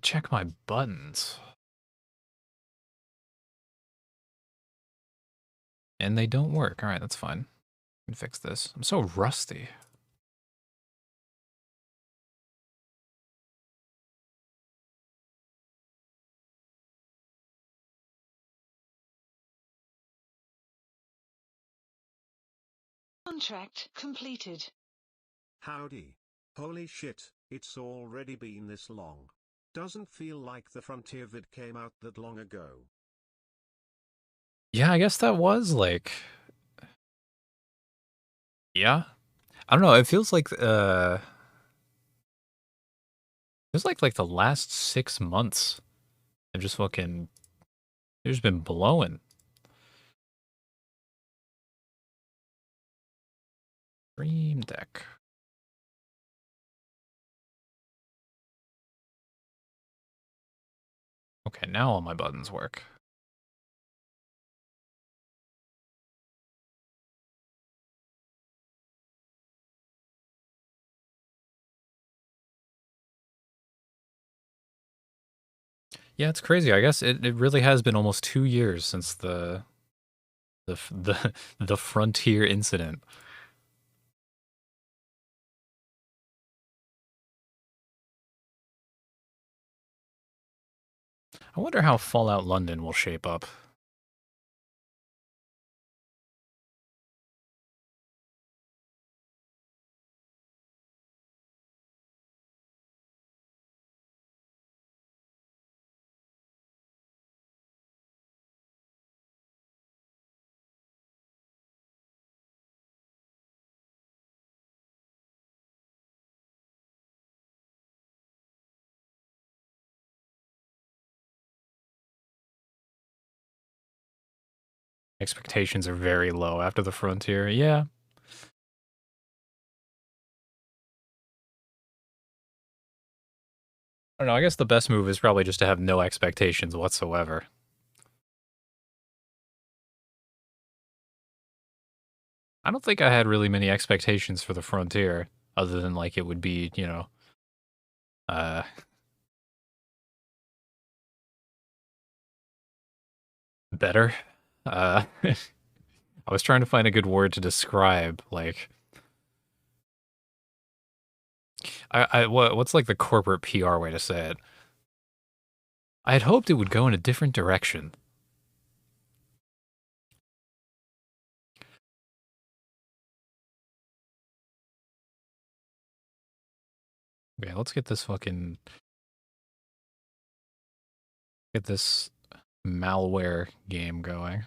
Check my buttons. And they don't work. Alright, that's fine. I can fix this. I'm so rusty. Contract completed. Howdy. Holy shit, it's already been this long. Doesn't feel like the Frontier vid came out that long ago. Yeah, I guess that was like... Yeah? I don't know, it feels like, like the last 6 months have just fucking... They've just been blowing. Stream Deck. Okay, now all my buttons work. Yeah, it's crazy. I guess it really has been almost 2 years since the Frontier incident. I wonder how Fallout London will shape up. Expectations are very low after the Frontier. Yeah. I don't know, I guess the best move is probably just to have no expectations whatsoever. I don't think I had really many expectations for the Frontier, other than like it would be, you know, better. I was trying to find a good word to describe, like, what's like the corporate PR way to say it? I had hoped it would go in a different direction. Okay, let's get this fucking... Get this malware game going.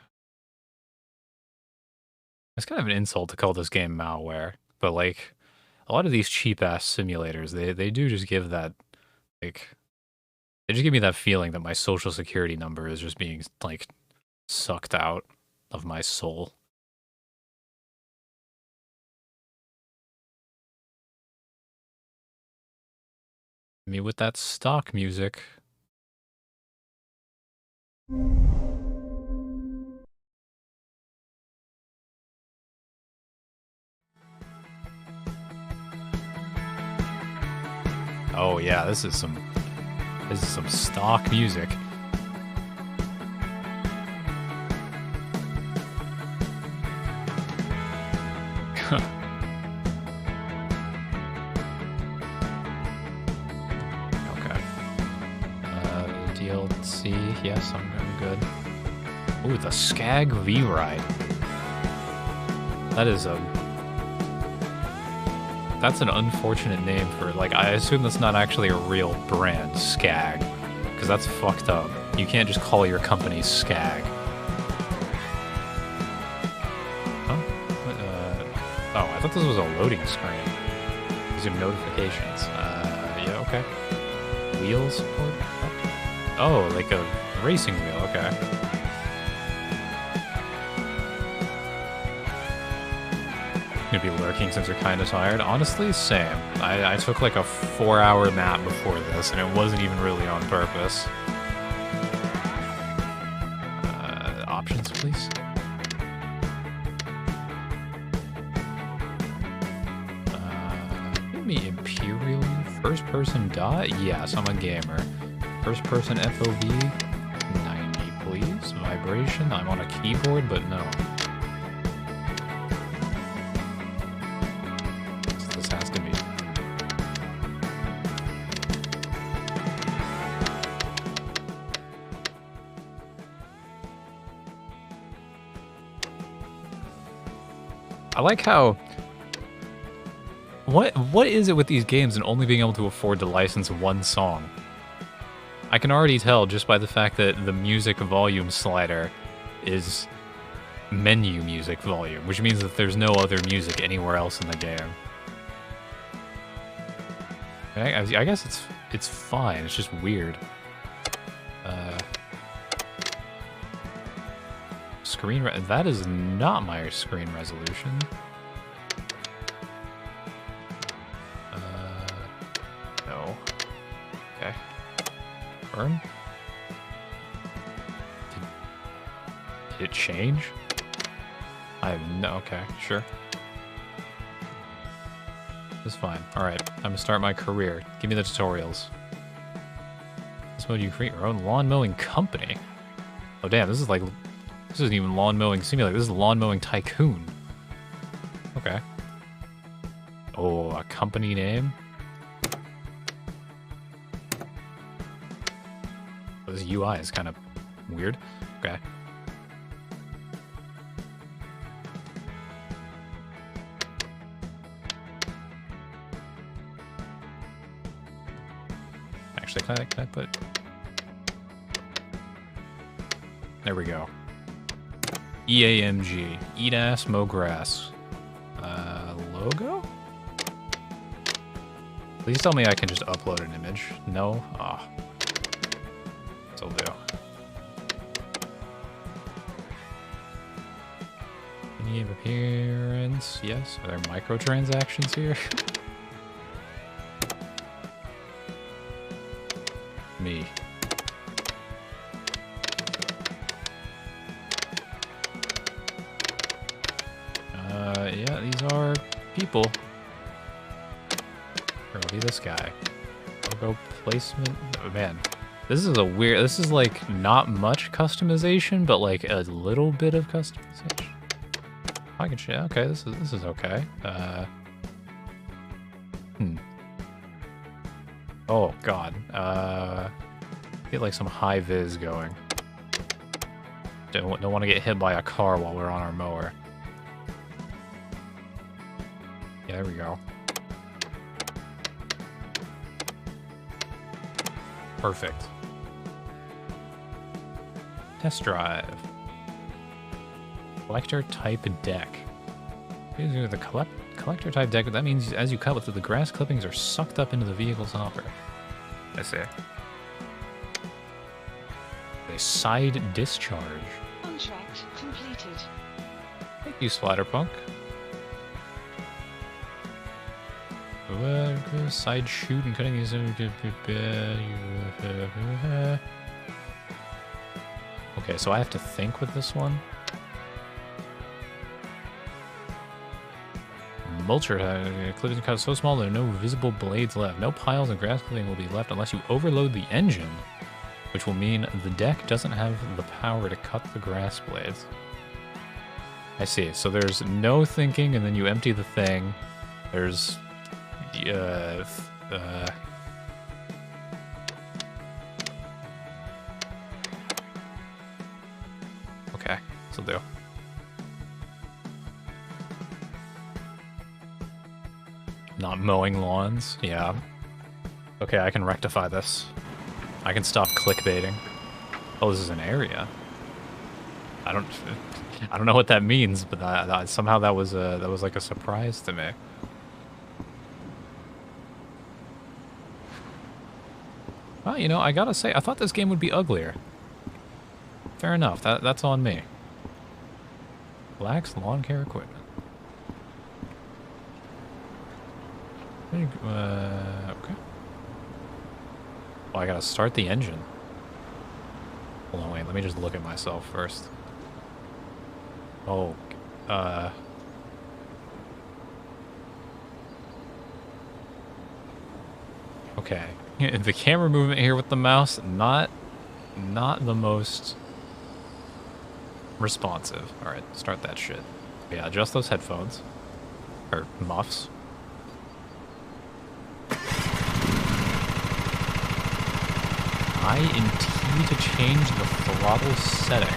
It's kind of an insult to call this game malware, but like, a lot of these cheap-ass simulators, they do just give that, like... They just give me that feeling that my social security number is just being, like, sucked out of my soul. Me with that stock music. Oh yeah, this is some stock music. Okay. DLC, yes, I'm good. Ooh, the Skag V-Ride. That's an unfortunate name for, like, I assume that's not actually a real brand, Skag, because that's fucked up. You can't just call your company Skag. Huh? Oh, I thought this was a loading screen. Resume notifications. Yeah, okay. Wheel support? Oh, like a racing wheel, okay. Gonna be lurking since you're kind of tired. Honestly, same. I took like a 4-hour nap before this, and it wasn't even really on purpose. Options, please. Give me Imperial first-person dot. Yes, I'm a gamer. First person FOV, 90 please. Vibration, I'm on a keyboard, but no. This has to be. I like how... What is it with these games and only being able to afford to license one song? I can already tell just by the fact that the music volume slider is menu music volume, which means that there's no other music anywhere else in the game. I guess it's fine, it's just weird. That is not my screen resolution. No. Okay. Burn? Did it change? I have no... Okay, sure. It's fine. Alright, I'm gonna start my career. Give me the tutorials. This mode you create your own lawn mowing company. Oh damn, this is like... This isn't even lawn mowing simulator, this is lawn mowing tycoon. Okay. Oh, a company name? Oh, this UI is kind of weird. Okay. Actually, can I put... There we go. EAMG. Eat ass, mow grass. Logo? Please tell me I can just upload an image. No? Ah. Oh. This'll do. Any appearance? Yes. Are there microtransactions here? Me. Yeah, these are people. Here, I'll be this guy. Logo placement. Oh, man. This is a weird... This is, like, not much customization, but, like, a little bit of customization. I can... Okay, this is okay. Oh, God. Get, like, some high-vis going. Don't want to get hit by a car while we're on our mower. Yeah, there we go. Perfect. Test drive. Collector type deck. The collector type deck, that means as you cut with it, the grass clippings are sucked up into the vehicle's hopper. I see. A side discharge. Contract completed. Thank you, Splatterpunk. Side shoot and cutting is... Okay, so I have to think with this one. Mulcher, clippings are cut so small there are no visible blades left. No piles of grass clipping will be left unless you overload the engine, which will mean the deck doesn't have the power to cut the grass blades. I see. So there's no thinking, and then you empty the thing. There's... Okay, this'll do. Not mowing lawns, yeah. Okay, I can rectify this. I can stop clickbaiting. Oh, this is an area. I don't know what that means, but somehow that was like a surprise to me. Well, you know, I gotta say, I thought this game would be uglier. Fair enough, that's on me. Relax lawn care equipment. Okay. Well, I gotta start the engine. Hold on, wait, let me just look at myself first. Oh, okay. The camera movement here with the mouse, not the most responsive. All right, start that shit. Yeah, adjust those headphones or muffs. I in T to change the throttle setting.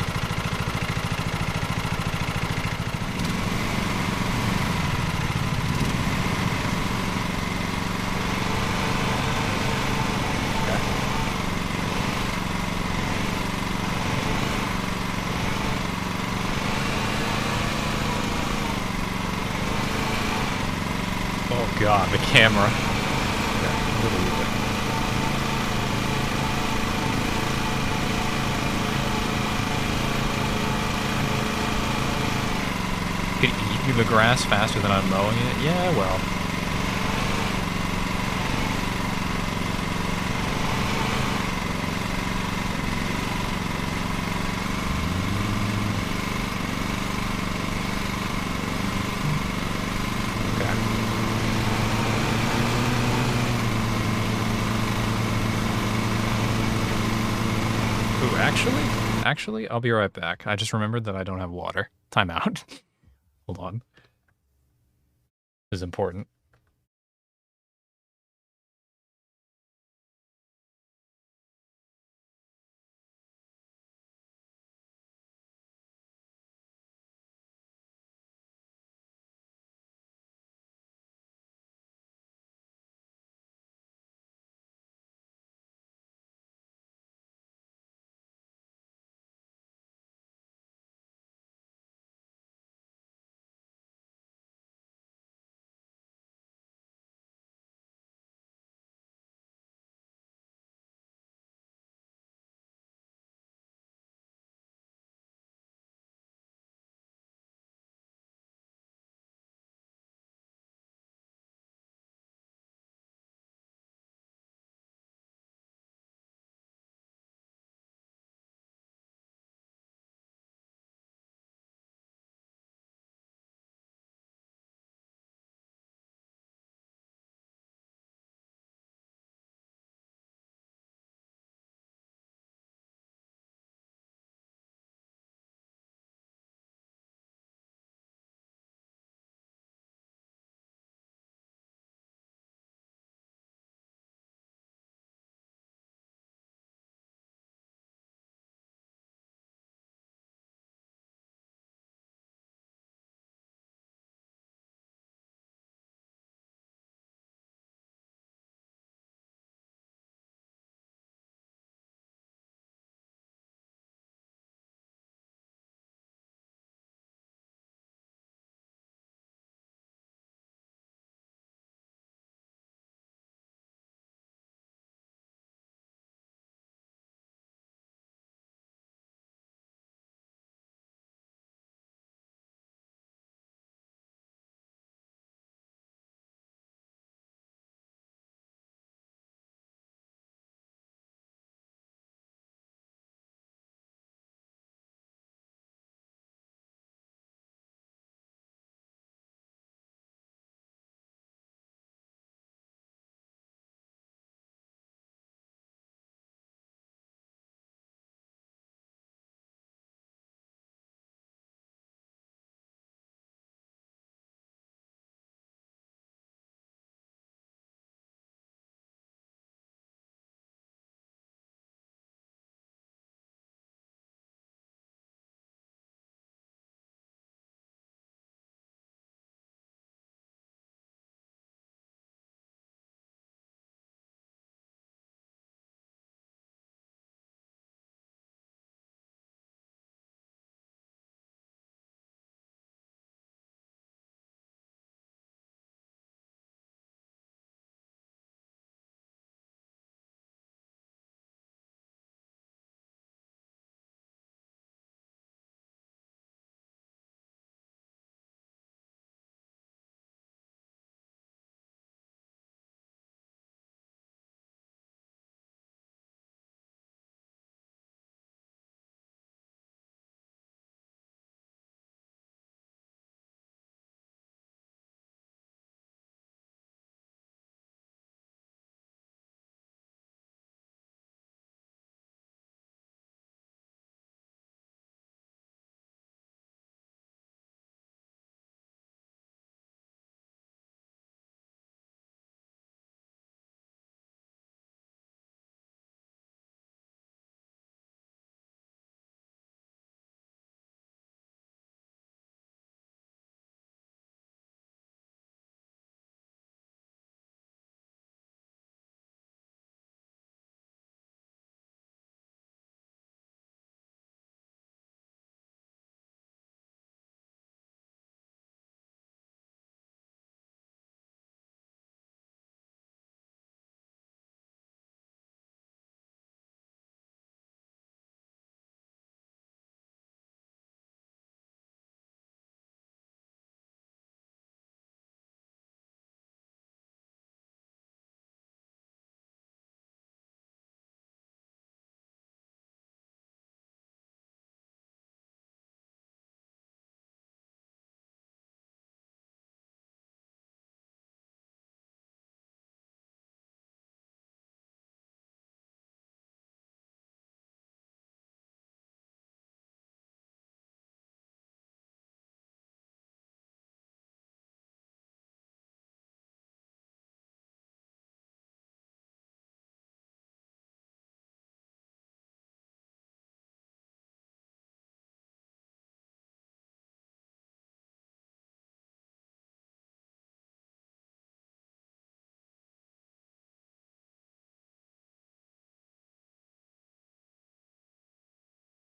Oh god, the camera. Could eat through the grass faster than I'm mowing it? Yeah, well. Actually, I'll be right back. I just remembered that I don't have water. Time out. Hold on. This is important.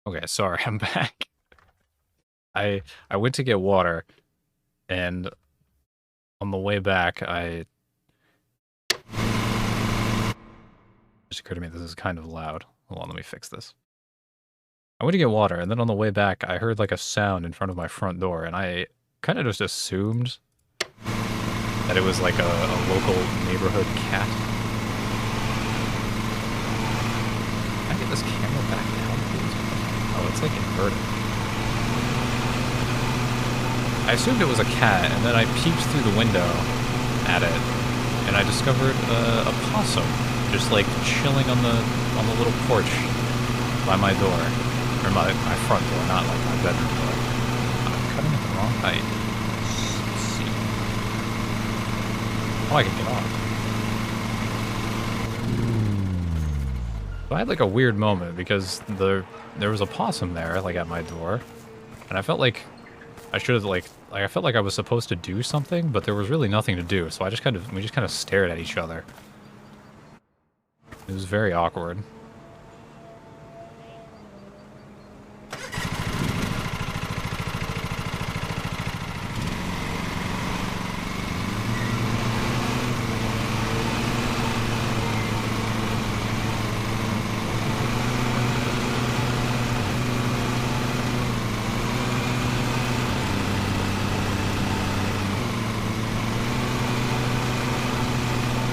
Okay, sorry, I'm back. I went to get water, and on the way back, it just occurred to me this is kind of loud. Hold on, let me fix this. I went to get water, and then on the way back, I heard like a sound in front of my front door, and I kind of just assumed that it was like a local neighborhood cat. Can I get this camera back down, please? Oh, it's like inverted. I assumed it was a cat, and then I peeked through the window at it, and I discovered a possum just like chilling on the little porch by my door, or my front door, not like my bedroom door. I'm cutting it the wrong height. Let's see. Oh, I can get off. So I had like a weird moment because there was a possum there, like at my door, and I felt like I should have like I felt like I was supposed to do something, but there was really nothing to do. So we just kind of stared at each other. It was very awkward.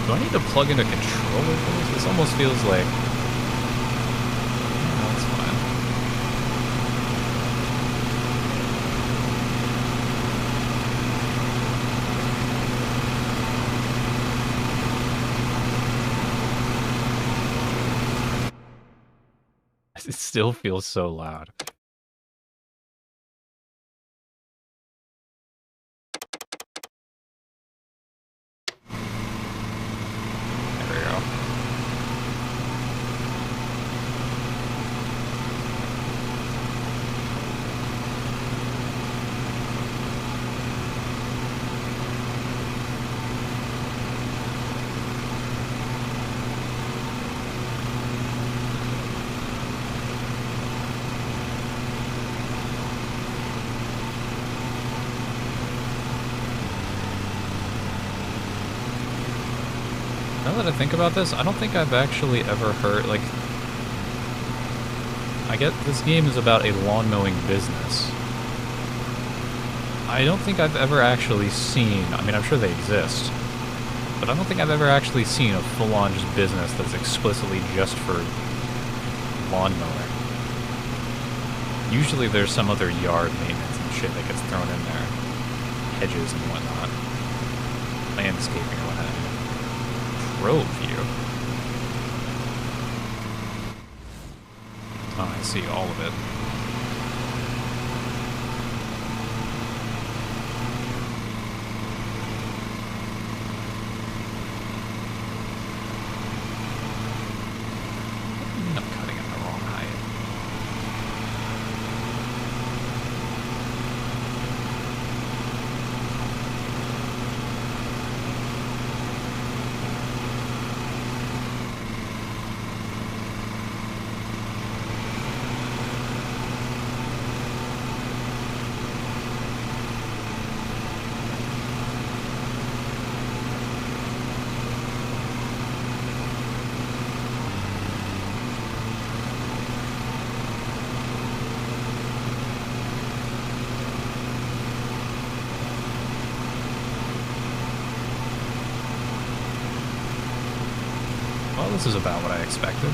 Do I need to plug in a controller for this? This almost feels like... No, that's fine. It still feels so loud. There we go. Now that I think about this, I don't think I've actually ever heard, like... I get this game is about a lawn mowing business. I don't think I've ever actually seen... I mean, I'm sure they exist. But I don't think I've ever actually seen a full-on just business that's explicitly just for lawn mowing. Usually there's some other yard maintenance and shit that gets thrown in there. Hedges and whatnot. Landscaping or what have you. Pro view. Oh, I see all of it. I'm cutting it the wrong height. Well, this is about what I expected.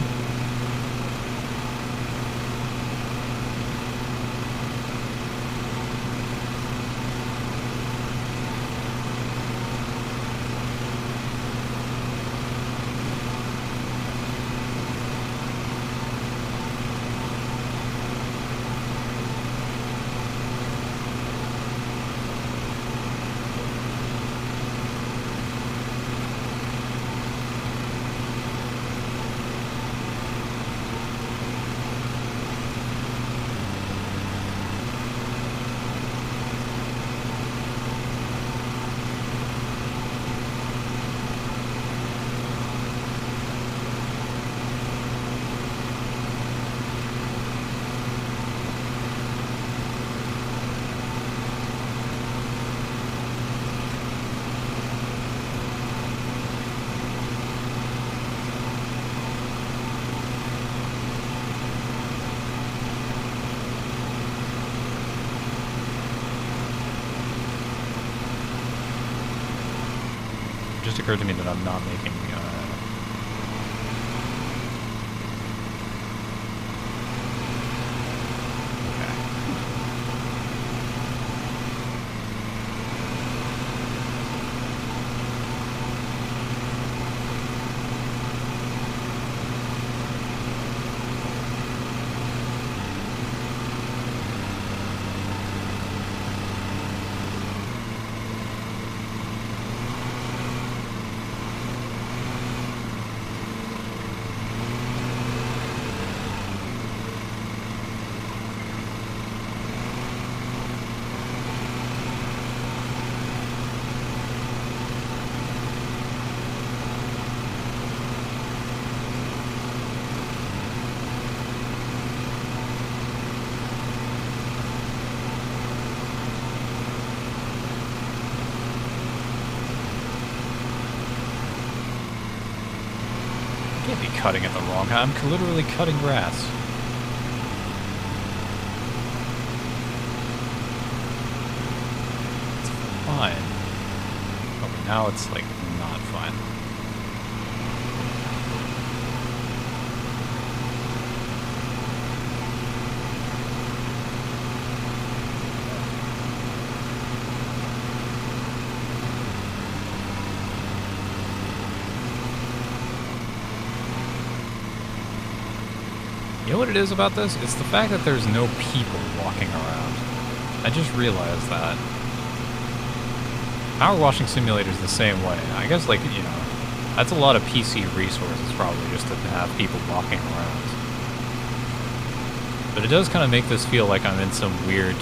just occurred to me that I'm not making, cutting it the wrong. I'm literally cutting grass. It's fine. Okay, now it's like not fine. You know what it is about this? It's the fact that there's no people walking around. I just realized that. Power washing simulator's the same way. I guess, like, you know, that's a lot of PC resources probably just to have people walking around. But it does kind of make this feel like I'm in some weird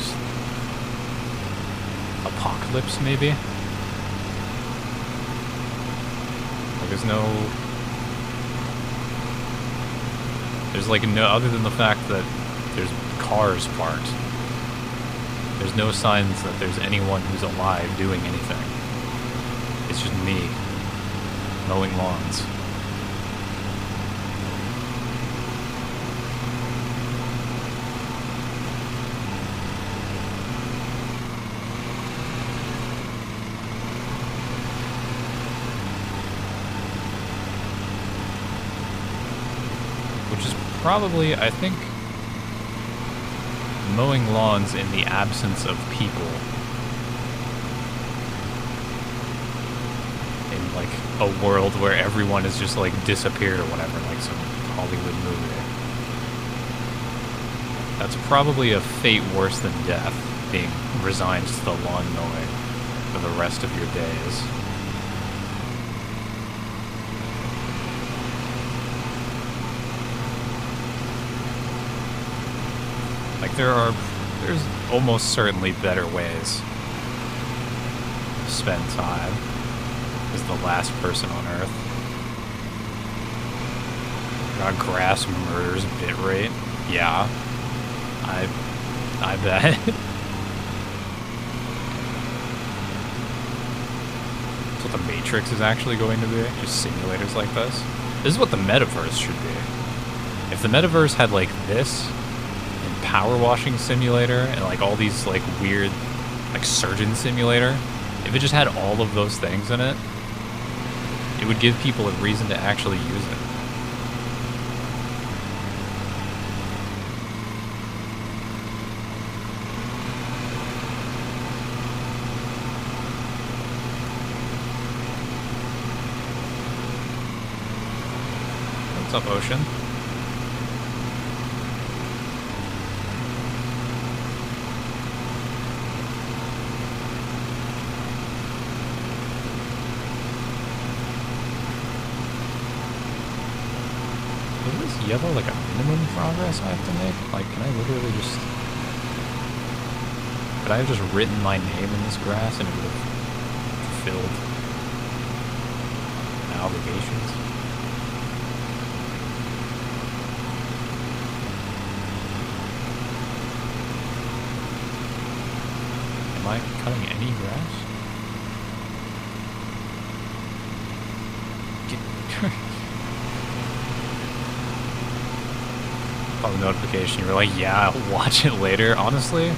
apocalypse, maybe? Like, there's like no, other than the fact that there's cars parked, there's no signs that there's anyone who's alive doing anything. It's just me mowing lawns. Which is probably, I think, mowing lawns in the absence of people. In, like, a world where everyone has just, like, disappeared or whatever, like some Hollywood movie. That's probably a fate worse than death, being resigned to the lawn mowing for the rest of your days. Like, there's almost certainly better ways to spend time as the last person on Earth. God, grass murders bitrate. Yeah. I bet. That's what the Matrix is actually going to be. Just simulators like this. This is what the metaverse should be. If the metaverse had, like, this, power washing simulator, and like all these like weird like surgeon simulator, if it just had all of those things in it, it would give people a reason to actually use it. What's up, Ocean? Yellow like a minimum progress I have to make? Like, can I literally just... Could I have just written my name in this grass and it would have fulfilled my obligations? Am I cutting any grass? The notification, you were like, yeah, I'll watch it later. Honestly,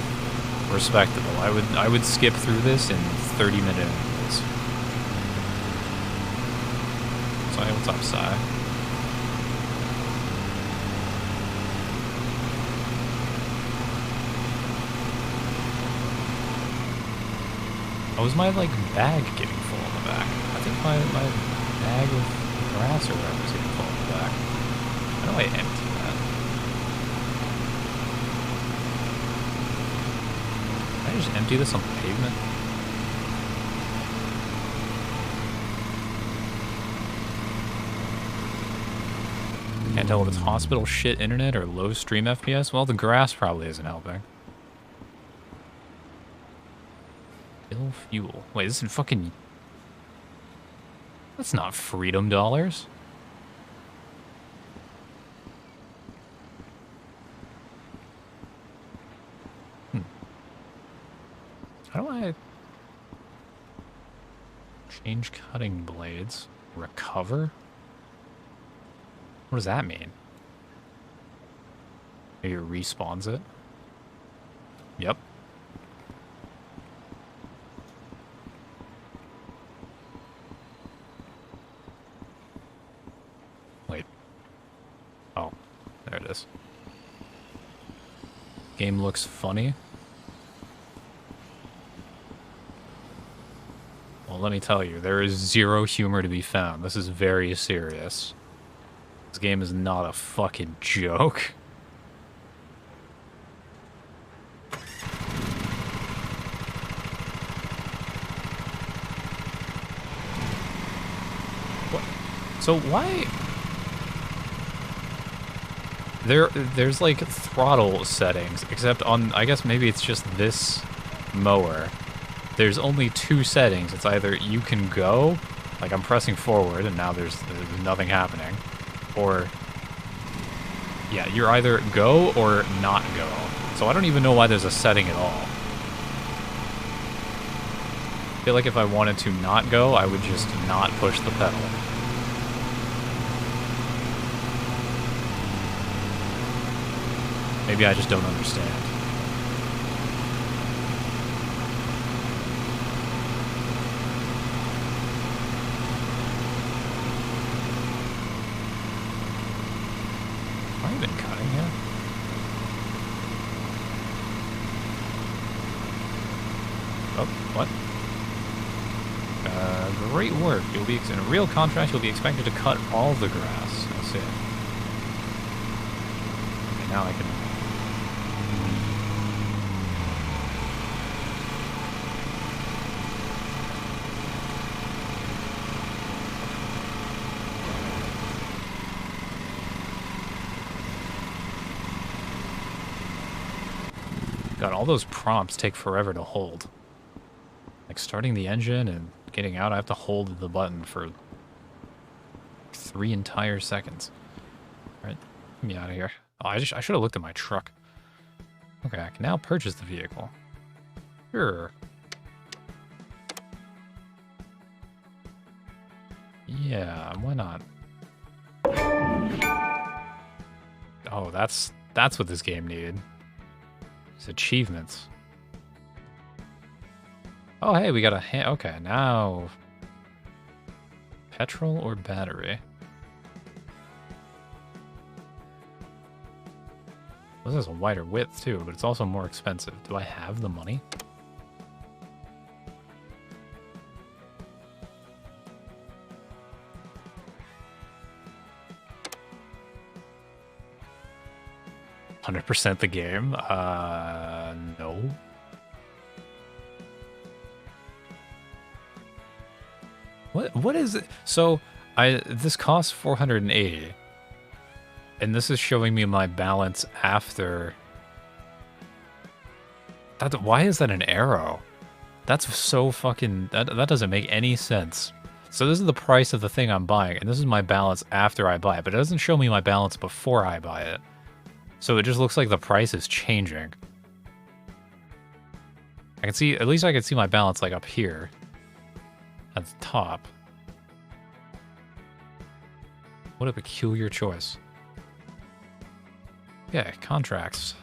respectable. I would skip through this in 30-minute intervals. What's up, Sai? Oh, was my, like, bag getting full in the back? I think my bag of grass or whatever is getting full in the back. How do I empty that? Can I just empty this on the pavement? Can't tell if it's hospital shit internet or low stream FPS. Well, the grass probably isn't helping. Bill fuel. Wait, this is fucking... That's not freedom dollars. How do I... Change cutting blades? Recover? What does that mean? Maybe it respawns it? Yep. Wait. Oh, there it is. Game looks funny. Well, let me tell you, there is zero humor to be found. This is very serious. This game is not a fucking joke. What? So why... There's like throttle settings, except on, I guess maybe it's just this mower. There's only two settings. It's either you can go, like I'm pressing forward and now there's nothing happening, or yeah, you're either go or not go. So I don't even know why there's a setting at all. I feel like if I wanted to not go, I would just not push the pedal. Maybe I just don't understand. Have I been cutting here? Oh, what? Great work. You'll be in a real contract. You'll be expected to cut all the grass. I see. Okay, now I can. God, all those prompts take forever to hold. Like starting the engine and getting out, I have to hold the button for 3 entire seconds. All right, get me out of here. Oh, I should have looked at my truck. Okay, I can now purchase the vehicle. Sure. Yeah, why not? Oh, that's what this game needed. It's achievements. Oh, hey, we got a okay, now... Petrol or battery? This has a wider width, too, but it's also more expensive. Do I have the money? %, the game? No. What is it? So, this costs 480. And this is showing me my balance after. Why is that an arrow? That's so fucking... That doesn't make any sense. So this is the price of the thing I'm buying, and this is my balance after I buy it, but it doesn't show me my balance before I buy it. So it just looks like the price is changing. I can see, at least I can see my balance like up here. At the top. What a peculiar choice. Yeah, contracts.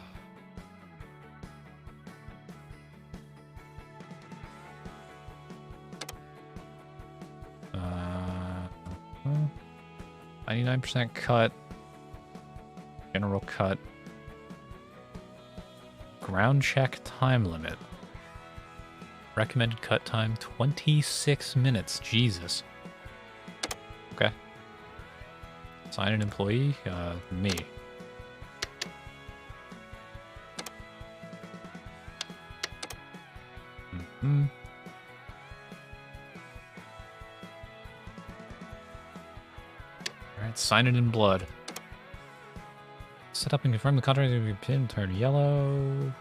99% cut. General cut. Ground check time limit. Recommended cut time 26 minutes. Jesus. Okay. Assign an employee. Me. Alright, sign it in blood. Set up and confirm the contract will be pinned, turn yellow.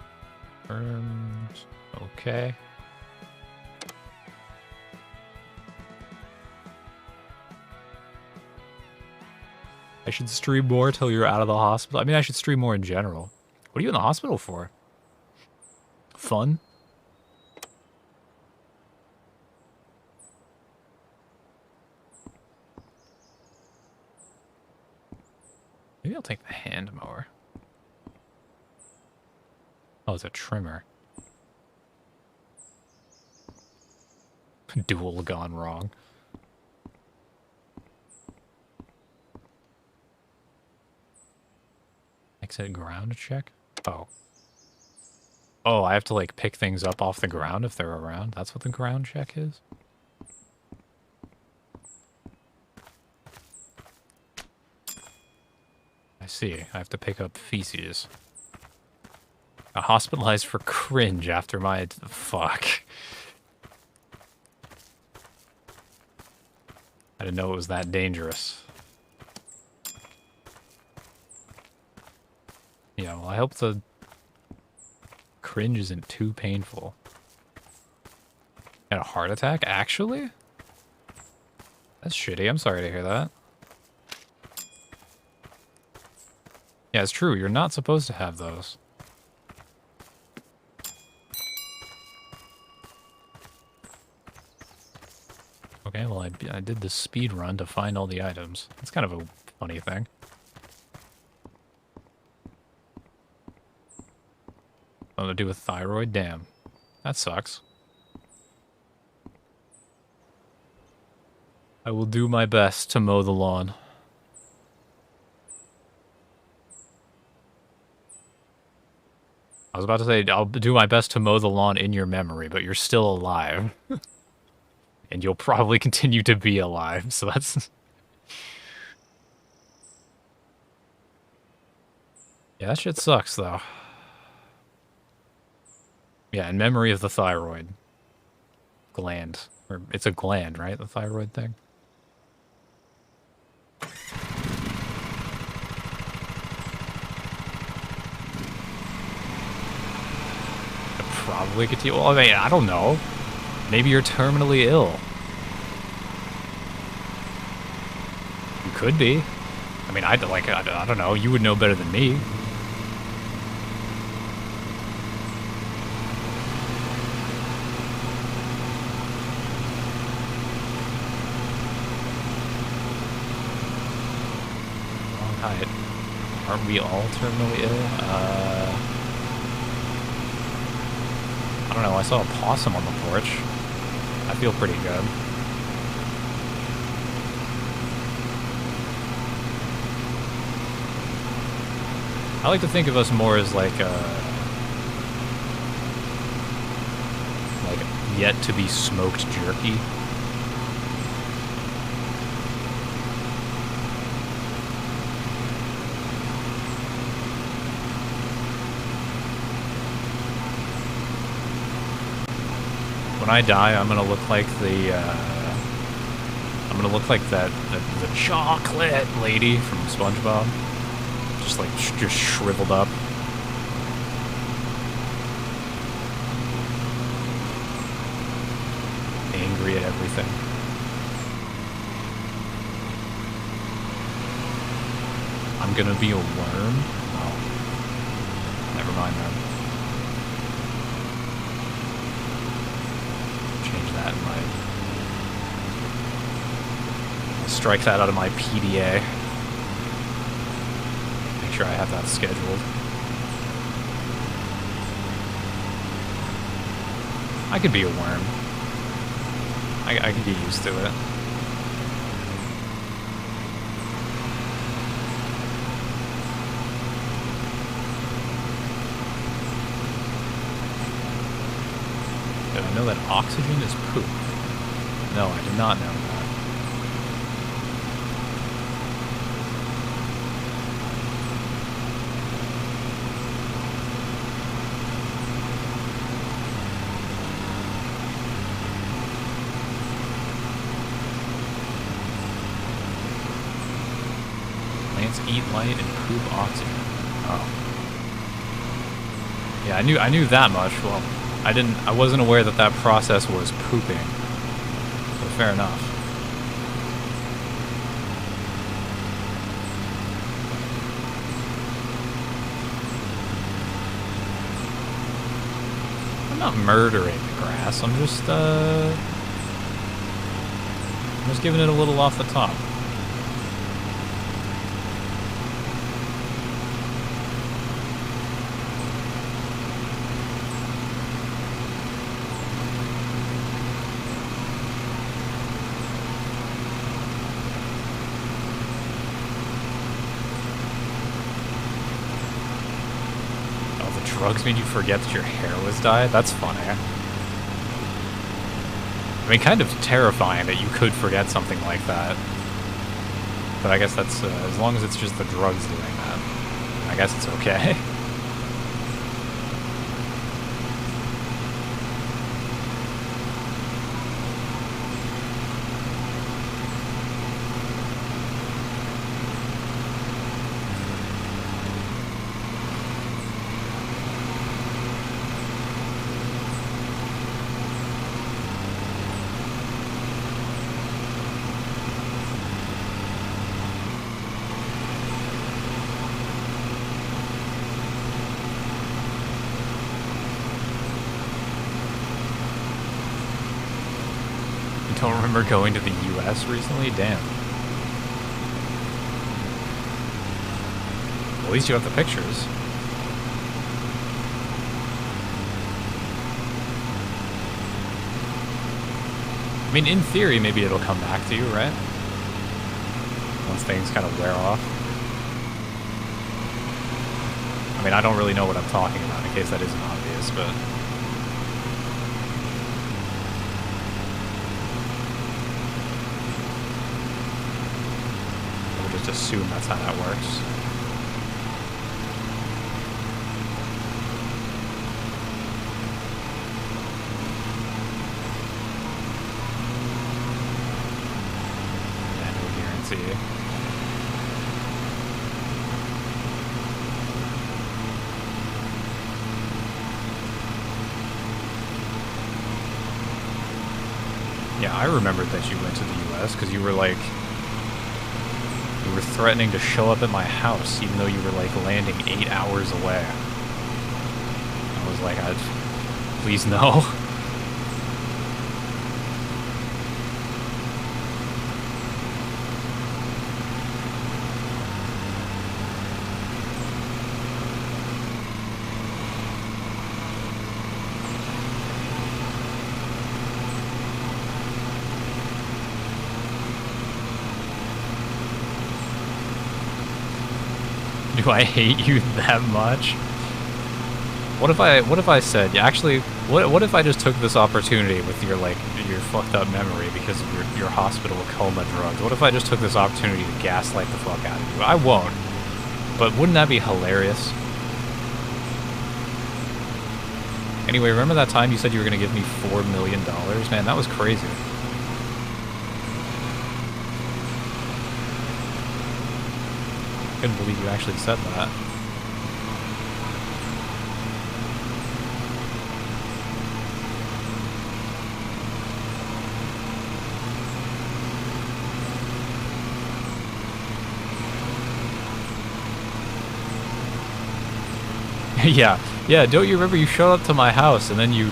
Confirmed. Okay. I should stream more till you're out of the hospital. I mean, I should stream more in general. What are you in the hospital for? Fun? Maybe I'll take the hand mower. Oh, it's a trimmer. Duel gone wrong. Exit ground check? Oh. Oh, I have to like pick things up off the ground if they're around. That's what the ground check is? I see. I have to pick up feces. Got hospitalized for cringe after my... Fuck. I didn't know it was that dangerous. Yeah, well, I hope the cringe isn't too painful. Had a heart attack? Actually? That's shitty. I'm sorry to hear that. Yeah, it's true. You're not supposed to have those. Okay, well, I did the speed run to find all the items. It's kind of a funny thing. Something to do with thyroid? Damn. That sucks. I will do my best to mow the lawn. I was about to say, I'll do my best to mow the lawn in your memory, but you're still alive. And you'll probably continue to be alive, so that's... Yeah, that shit sucks, though. Yeah, in memory of the thyroid gland. Or it's a gland, right? The thyroid thing? Probably continue. Well, I mean, I don't know. Maybe you're terminally ill. You could be. I mean, I don't know. You would know better than me. Wrong height. Aren't we all terminally ill? I don't know, I saw a possum on the porch. I feel pretty good. I like to think of us more as like yet to be smoked jerky. When I die, I'm gonna look like the the chocolate lady from SpongeBob, just like just shriveled up. Angry at everything. I'm gonna be a worm? Oh. Never mind then. Change that in my... I'll strike that out of my PDA. Make sure I have that scheduled. I could be a worm. I could get used to it. Did I know that oxygen is poop? No, I did not know that. Plants eat light and poop oxygen. Oh. Yeah, I knew that much. Well, I wasn't aware that that process was pooping. So fair enough. I'm not murdering the grass. I'm just giving it a little off the top. Drugs made you forget that your hair was dyed? That's funny. I mean, kind of terrifying that you could forget something like that. But I guess that's, as long as it's just the drugs doing that, I guess it's okay. Don't remember going to the US recently? Damn. Well, at least you have the pictures. I mean, in theory, maybe it'll come back to you, right? Once things kind of wear off. I mean, I don't really know what I'm talking about, in case that isn't obvious, but... just assume that's how that works. Yeah, no guarantee. Yeah, I remembered that you went to the US because you were like... You were threatening to show up at my house, even though you were, like, landing 8 hours away. I was like, please no. Do I hate you that much? What if I said, yeah, actually, what if I just took this opportunity with your, like, your fucked up memory because of your hospital coma drugs? What if I just took this opportunity to gaslight the fuck out of you? I won't. But wouldn't that be hilarious? Anyway, remember that time you said you were going to give me $4 million? Man, that was crazy. I couldn't believe you actually said that. Yeah, don't you remember you showed up to my house and then you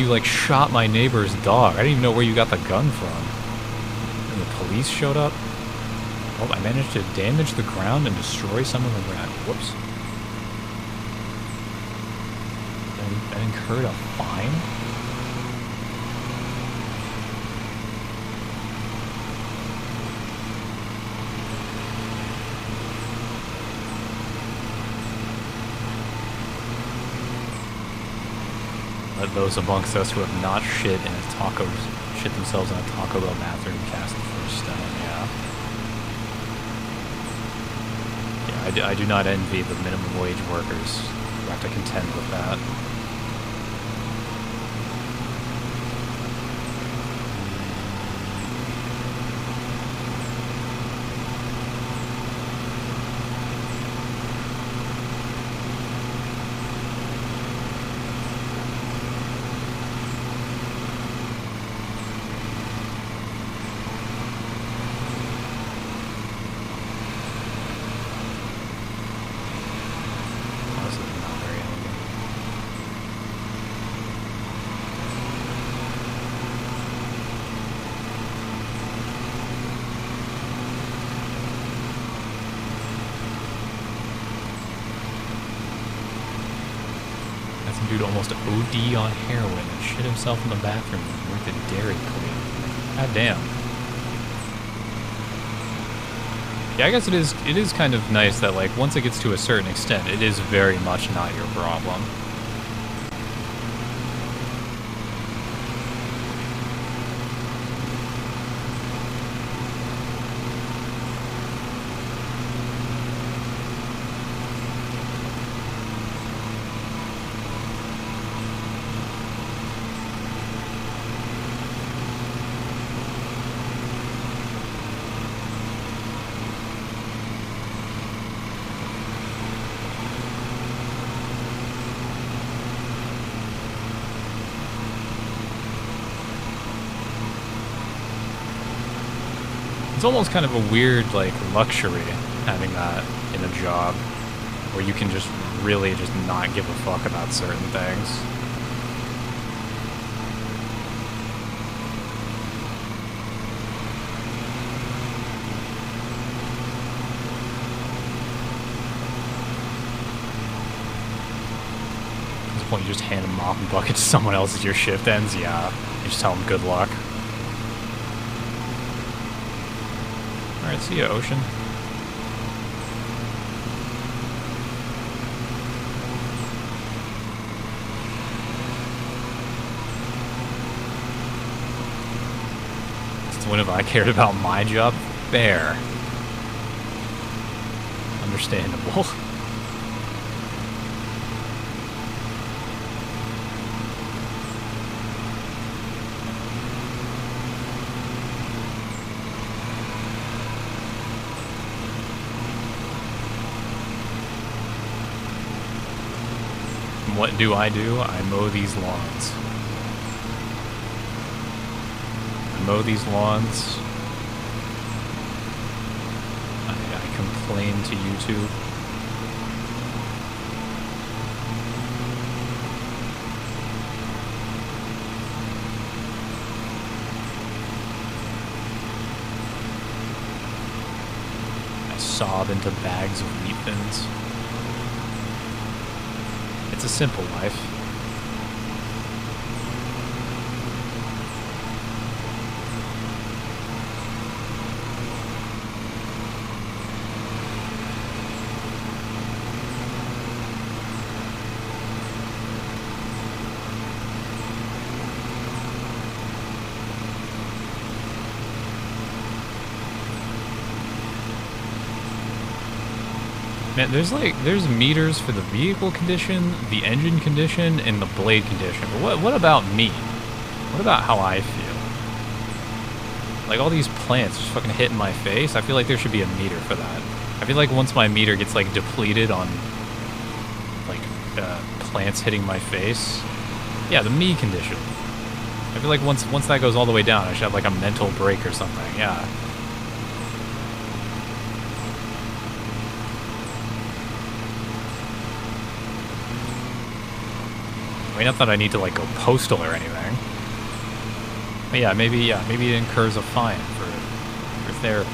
like shot my neighbor's dog. I didn't even know where you got the gun from. And the police showed up. Oh, I managed to damage the ground and destroy some of the ground. Whoops. I incurred a fine? Let those amongst us who have not shit themselves in a Taco Bell bathroom cast the first stone. Yeah, I do not envy the minimum wage workers who have to contend with that. Dude almost OD on heroin and shit himself in the bathroom with a Dairy Queen. God damn. Yeah, I guess it is kind of nice that, like, once it gets to a certain extent, it is very much not your problem. It's almost kind of a weird, like, luxury having that in a job where you can just really just not give a fuck about certain things. At this point, you just hand a mop and bucket to someone else as your shift ends. Yeah, you just tell them good luck. Alright, see ya, Ocean. When have I cared about my job? Fair. Understandable. What do? I mow these lawns. I mow these lawns. I complain to YouTube. I sob into bags of wheat thins. It's a simple life. Man, there's meters for the vehicle condition, the engine condition, and the blade condition. But what about me? What about how I feel? Like, all these plants just fucking hitting my face. I feel like there should be a meter for that. I feel like once my meter gets, like, depleted on, like, plants hitting my face. Yeah, the me condition. I feel like once that goes all the way down, I should have, like, a mental break or something. Yeah. I mean, not that I need to, like, go postal or anything. But yeah, maybe it incurs a fine for therapy.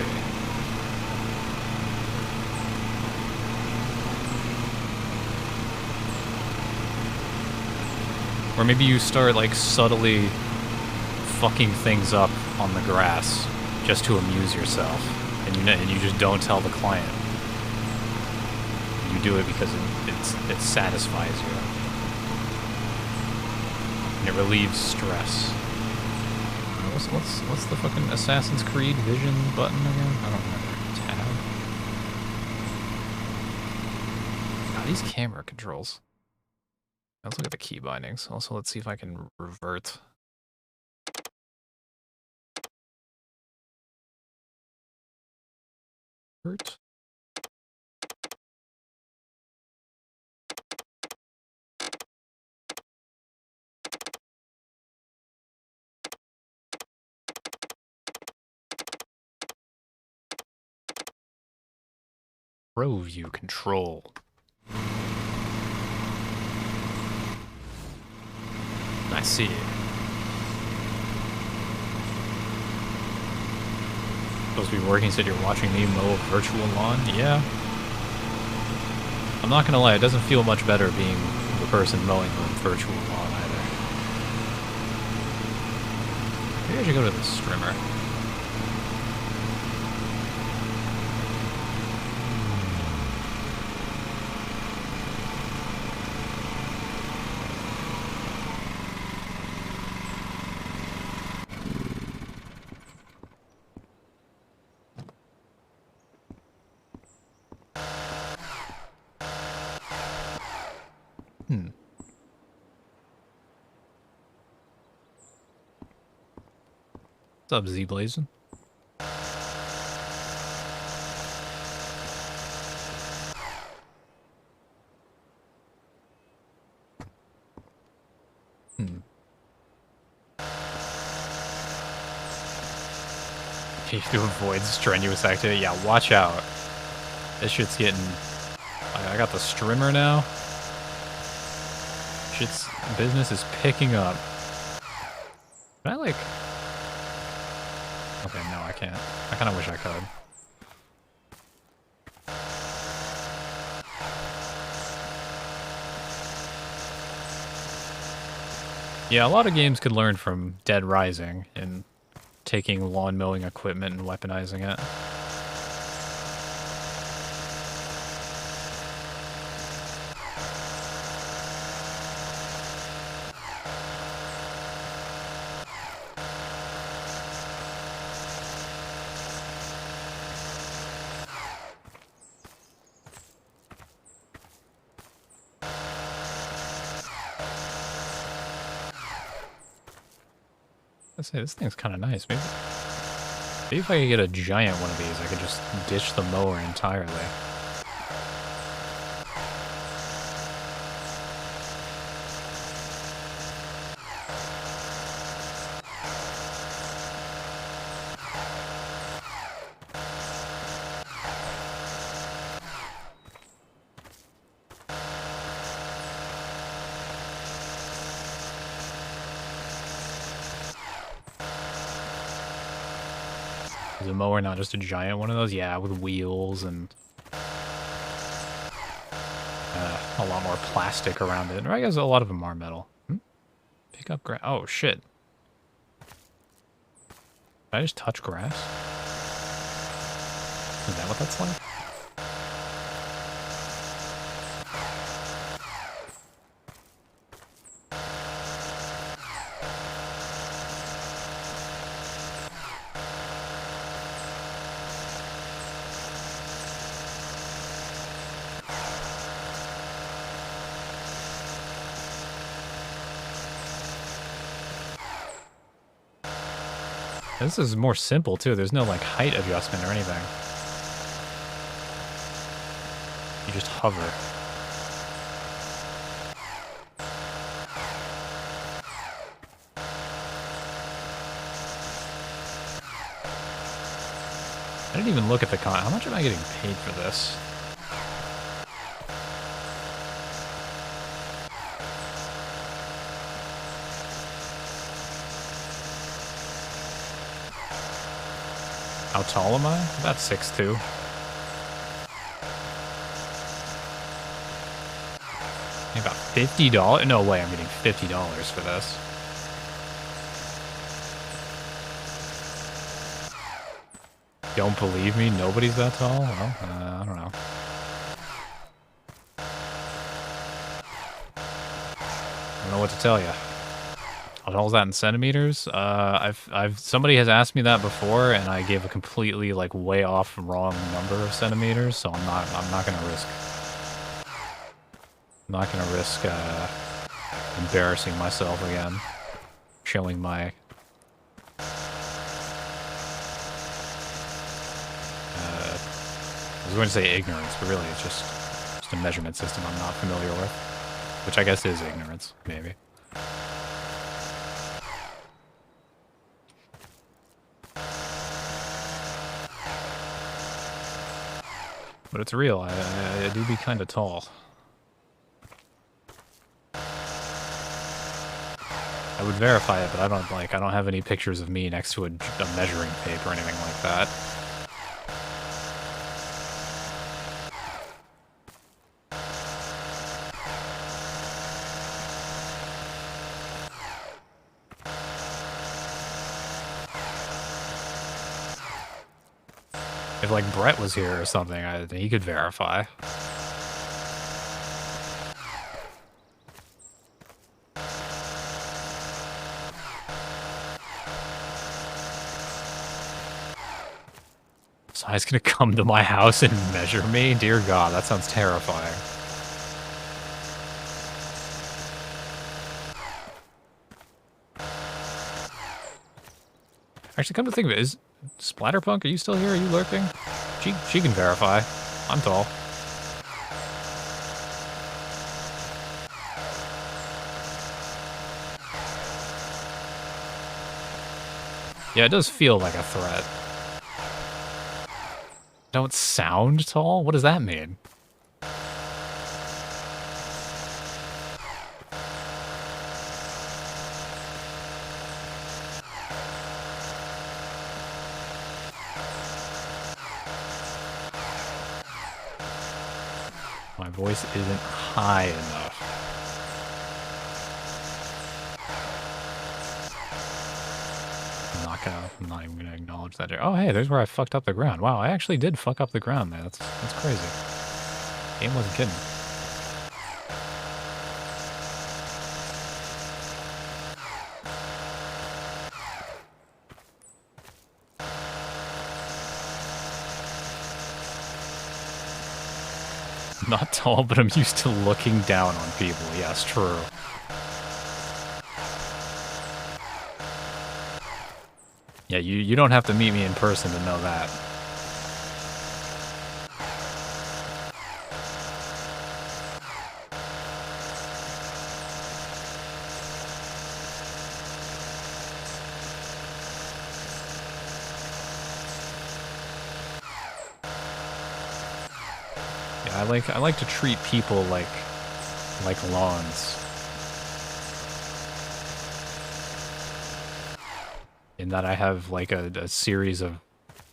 Or maybe you start, like, subtly fucking things up on the grass just to amuse yourself. And you just don't tell the client. You do it because it satisfies you. And it relieves stress. What's the fucking Assassin's Creed Vision button again? I don't remember. Tab? God, these camera controls. Let's look at the key bindings. Also, let's see if I can revert. Revert. Row view control. I see. Supposed to be working, said you're watching me mow a virtual lawn? Yeah. I'm not gonna lie, it doesn't feel much better being the person mowing the virtual lawn either. Maybe I should go to the strimmer. What's up, Z-Blazin'? You have to avoid strenuous activity. Yeah, watch out. This shit's getting... I got the strimmer now. Shit's... business is picking up. Can I, like... Okay, no, I can't. I kind of wish I could. Yeah, a lot of games could learn from Dead Rising in taking lawn mowing equipment and weaponizing it. Let's say this thing's kind of nice. Maybe if I could get a giant one of these, I could just ditch the mower entirely. Is a mower not just a giant one of those? Yeah, with wheels and a lot more plastic around it. Or I guess a lot of them are metal. Pick up grass. Oh, shit. Did I just touch grass? Is that what that's like? This is more simple, too. There's no, like, height adjustment or anything. You just hover. I didn't even look at the con. How much am I getting paid for this? How tall am I? About 6'2". About $50? No way, I'm getting $50 for this. Don't believe me? Nobody's that tall? Well, I don't know. I don't know what to tell you. What the hell is that in centimeters? Somebody has asked me that before, and I gave a completely like way off wrong number of centimeters, so I'm not gonna risk embarrassing myself again, showing my I was going to say ignorance, but really it's just a measurement system I'm not familiar with, which I guess is ignorance, maybe. But it's real. I do be kind of tall. I would verify it, but I don't have any pictures of me next to a measuring tape or anything like that. If like Brett was here or something, he could verify. So he's gonna come to my house and measure me? Dear God, that sounds terrifying. Actually, come to think of it, is Splatterpunk, are you still here? Are you lurking? She can verify. I'm tall. Yeah, it does feel like a threat. Don't sound tall? What does that mean? My voice isn't high enough. I'm not even gonna acknowledge that. Oh, hey, there's where I fucked up the ground. Wow, I actually did fuck up the ground there. That's crazy. Game wasn't kidding. Not tall, but I'm used to looking down on people. Yes, true. Yeah, you don't have to meet me in person to know that. Yeah, I like to treat people like lawns. In that I have like a series of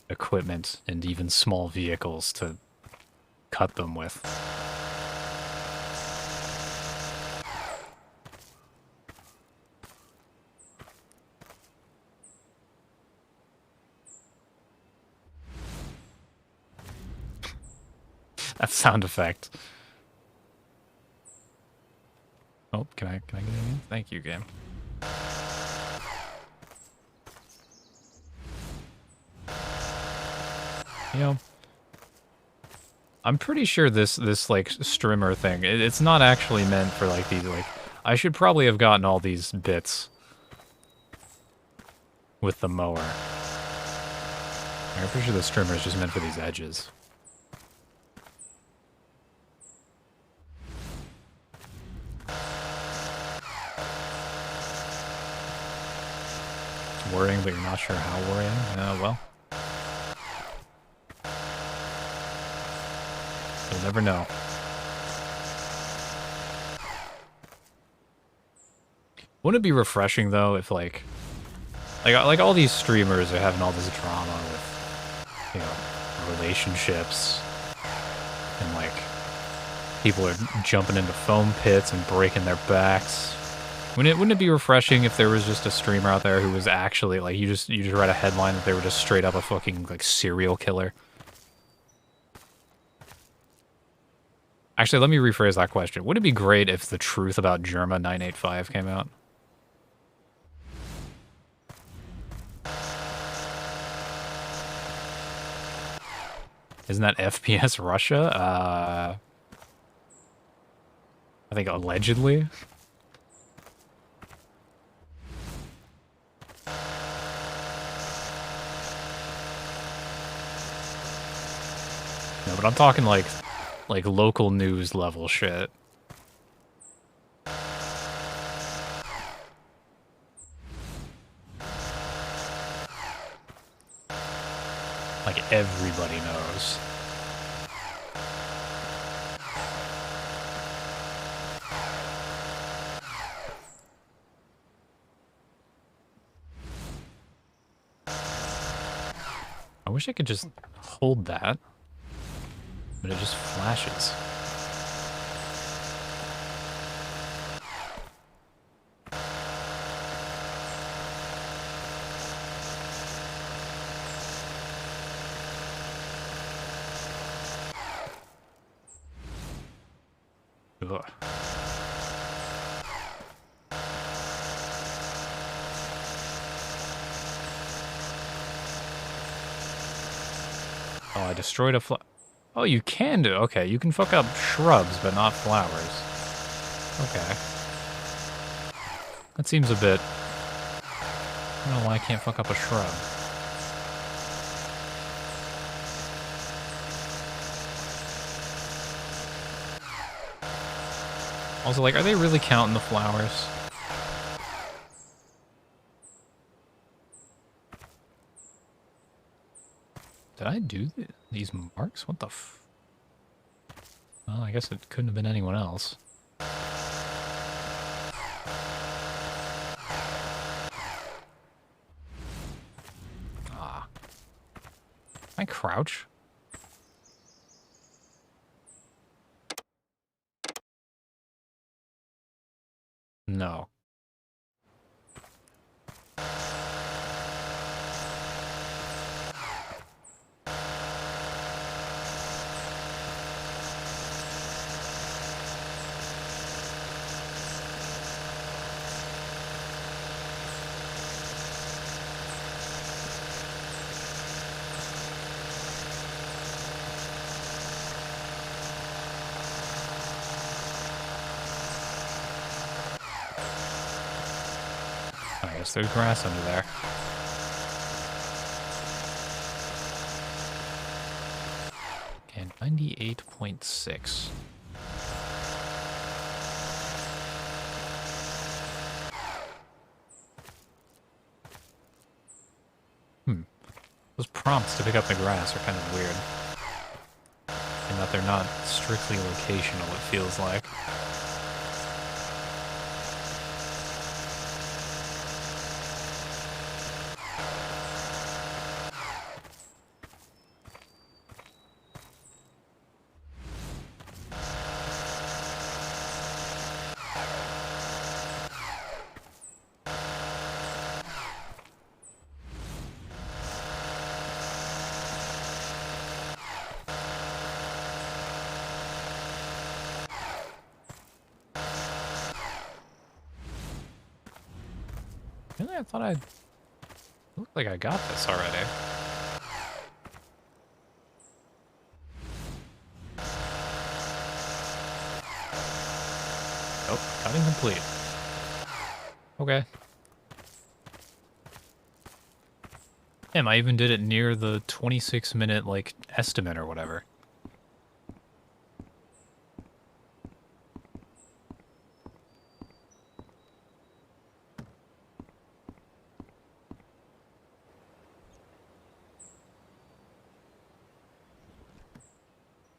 equipment and even small vehicles to cut them with. That sound effect. Oh, can I get it in? Thank you, game. You know, I'm pretty sure this like strimmer thing, it's not actually meant for like these like. I should probably have gotten all these bits with the mower. I'm pretty sure the strimmer is just meant for these edges. It's worrying, but you're not sure how worrying. Well. You'll never know. Wouldn't it be refreshing though if like all these streamers are having all this drama with, you know, relationships and like people are jumping into foam pits and breaking their backs. Wouldn't it be refreshing if there was just a streamer out there who was actually like you just read a headline that they were just straight up a fucking like serial killer? Actually, let me rephrase that question. Would it be great if the truth about Germa 985 came out? Isn't that FPS Russia? I think allegedly. No, but I'm talking like local news level shit. Like everybody knows. I wish I could just hold that, but it just flashes. Ugh. Oh, I destroyed a Oh, you can do. Okay, you can fuck up shrubs, but not flowers. Okay. That seems a bit... I don't know why I can't fuck up a shrub. Also, like, are they really counting the flowers? Did I do these marks? What the f... Well, I guess it couldn't have been anyone else. Ah. Can I crouch? No. I guess there's grass under there. And 98.6. Those prompts to pick up the grass are kind of weird. In that they're not strictly locational, it feels like. Really? I thought I looked like I got this already. Nope, cutting complete. Okay. Damn, I even did it near the 26-minute, like, estimate or whatever.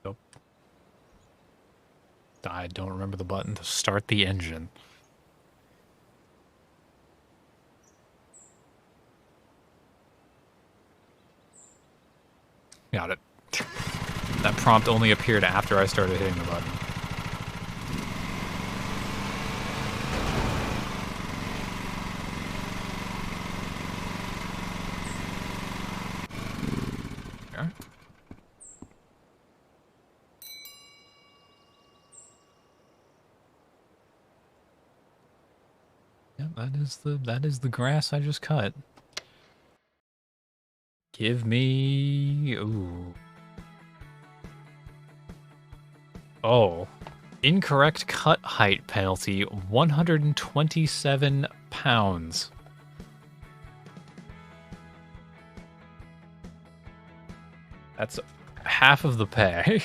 Nope. I don't remember the button to start the engine. Got it. That prompt only appeared after I started hitting the button. There. Yeah, that is the grass I just cut. Give me... Ooh. Oh. Incorrect cut height penalty, 127 pounds. That's half of the pay.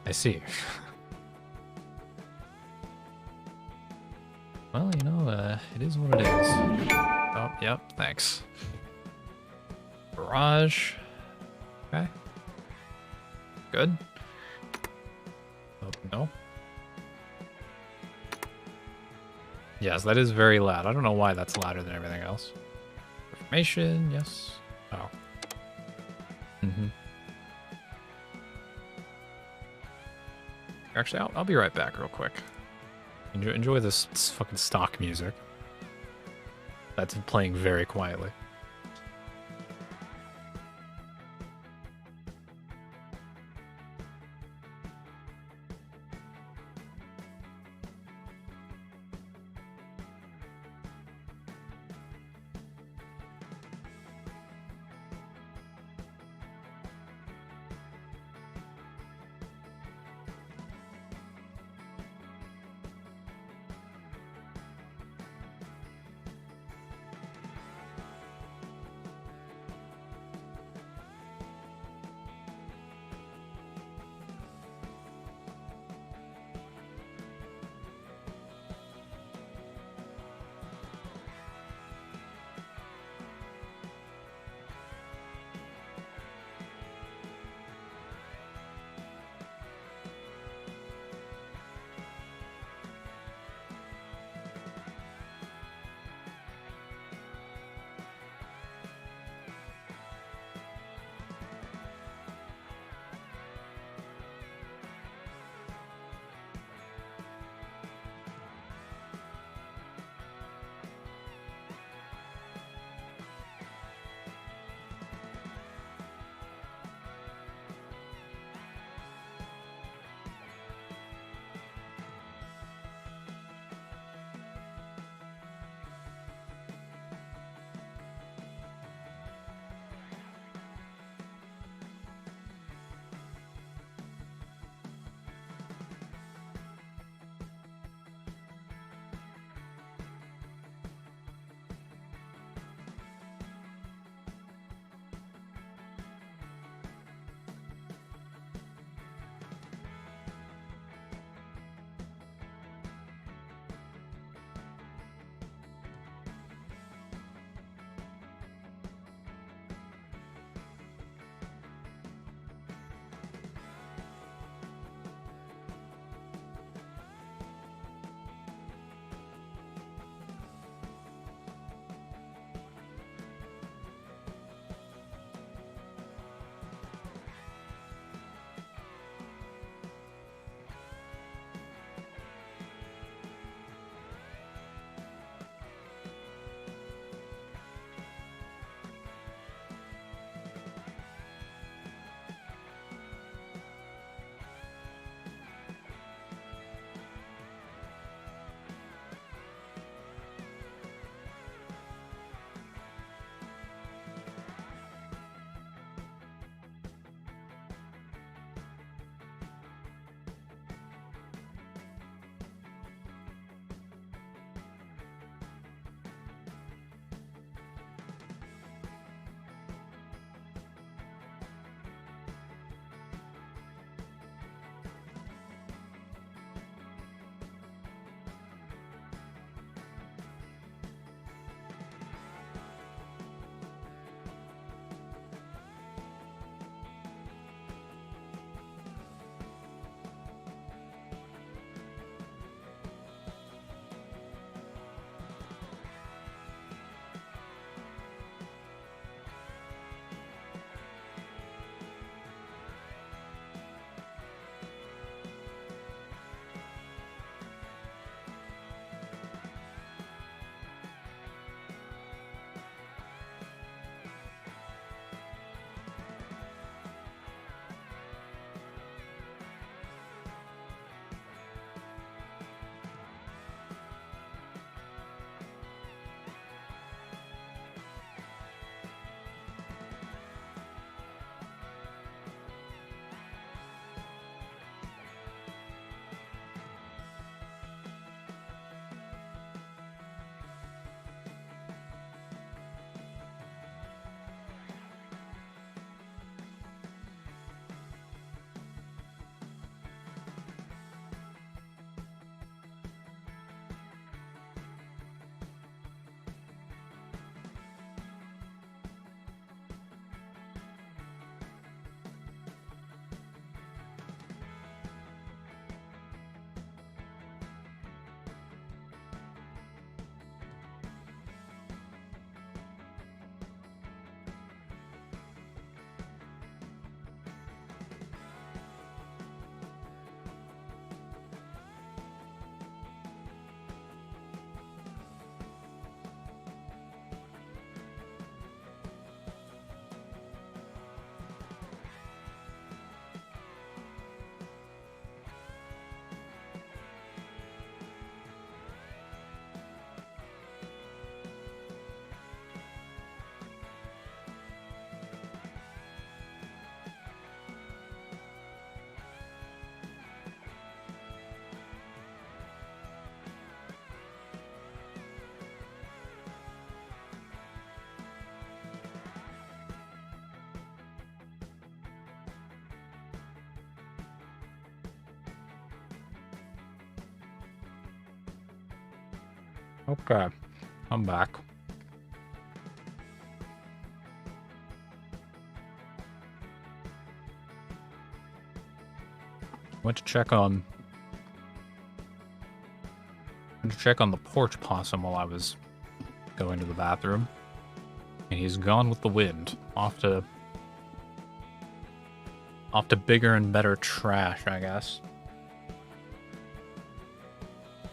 I see. Well, you know, it is what it is. Oh, yep, thanks. Garage. Okay. Good. Oh, no. Yes, that is very loud. I don't know why that's louder than everything else. Information, yes. Oh. Mm-hmm. Actually, I'll be right back real quick. Enjoy this fucking stock music. That's playing very quietly. Okay, I'm back. Went to check on the porch possum while I was going to the bathroom, and he's gone with the wind, off to bigger and better trash, I guess.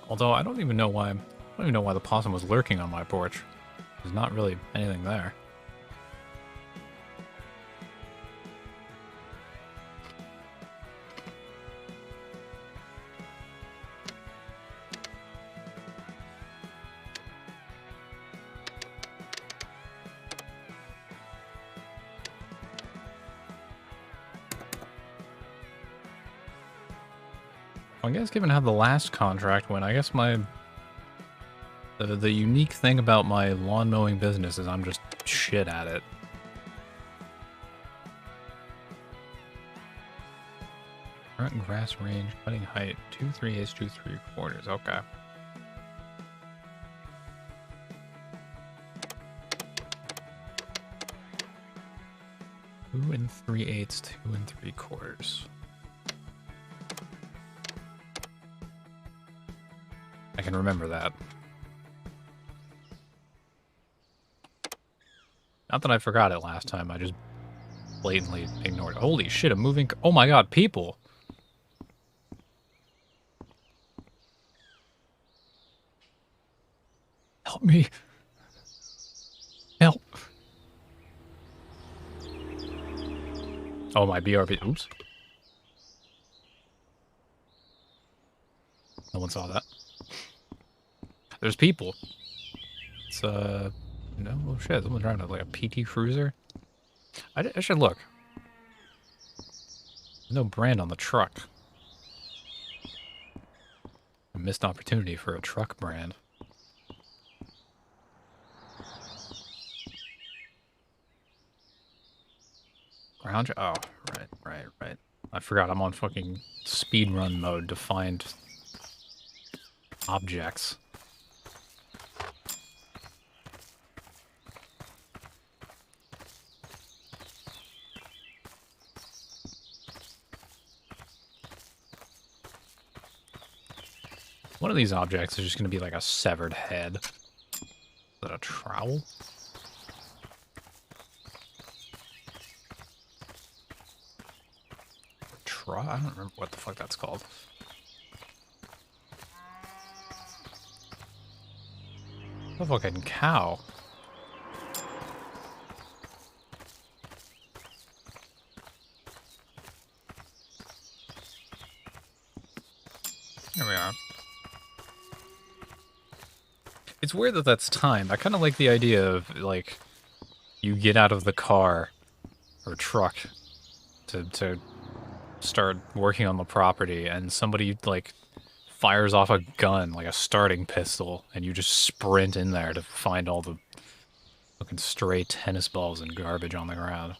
Although I don't even know why the possum was lurking on my porch. There's not really anything there. I guess given how the last contract went, I guess the unique thing about my lawn mowing business is I'm just shit at it. Current grass range, cutting height, 2 3/8, 2 3/4. Okay. Two and 3/8, 2 3/4. I can remember that. Not that I forgot it last time, I just blatantly ignored it. Holy shit, a moving... Oh my god, people! Help me. Help. Oh, my BRB... Oops. No one saw that. There's people. It's, no, oh shit, someone's driving like a PT Cruiser. I should look. There's no brand on the truck. A missed opportunity for a truck brand. Ground... Oh, right. I forgot I'm on fucking speedrun mode to find objects. One of these objects is just going to be like a severed head. Is that a trowel? I don't remember what the fuck that's called. A fucking cow. There we are. It's weird that that's timed. I kind of like the idea of, like, you get out of the car or truck to start working on the property, and somebody, like, fires off a gun, like a starting pistol, and you just sprint in there to find all the fucking stray tennis balls and garbage on the ground.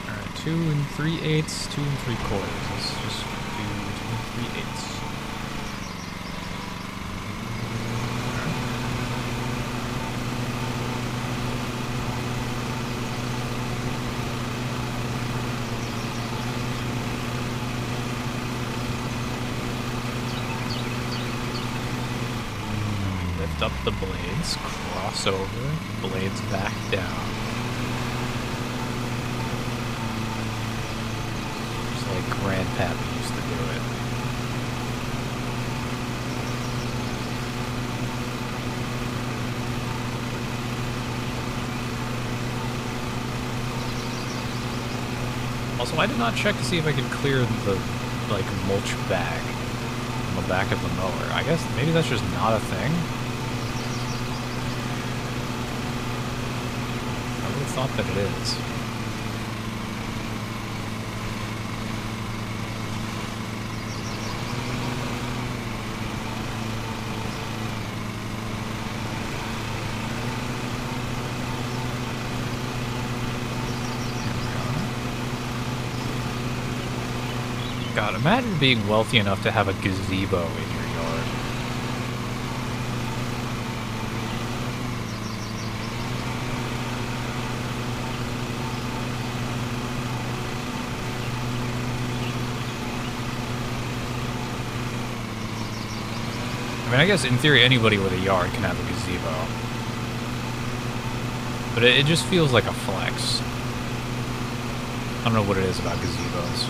Alright, 2 3/8, 2 3/4. Let's just do 2 3/8. Up the blades, cross over, blades back down. Just like Grandpappy used to do it. Also, I did not check to see if I could clear the, like, mulch bag on the back of the mower. I guess maybe that's just not a thing. Thought that it is. God, imagine being wealthy enough to have a gazebo in your yard. I mean, I guess in theory anybody with a yard can have a gazebo. But it just feels like a flex. I don't know what it is about gazebos.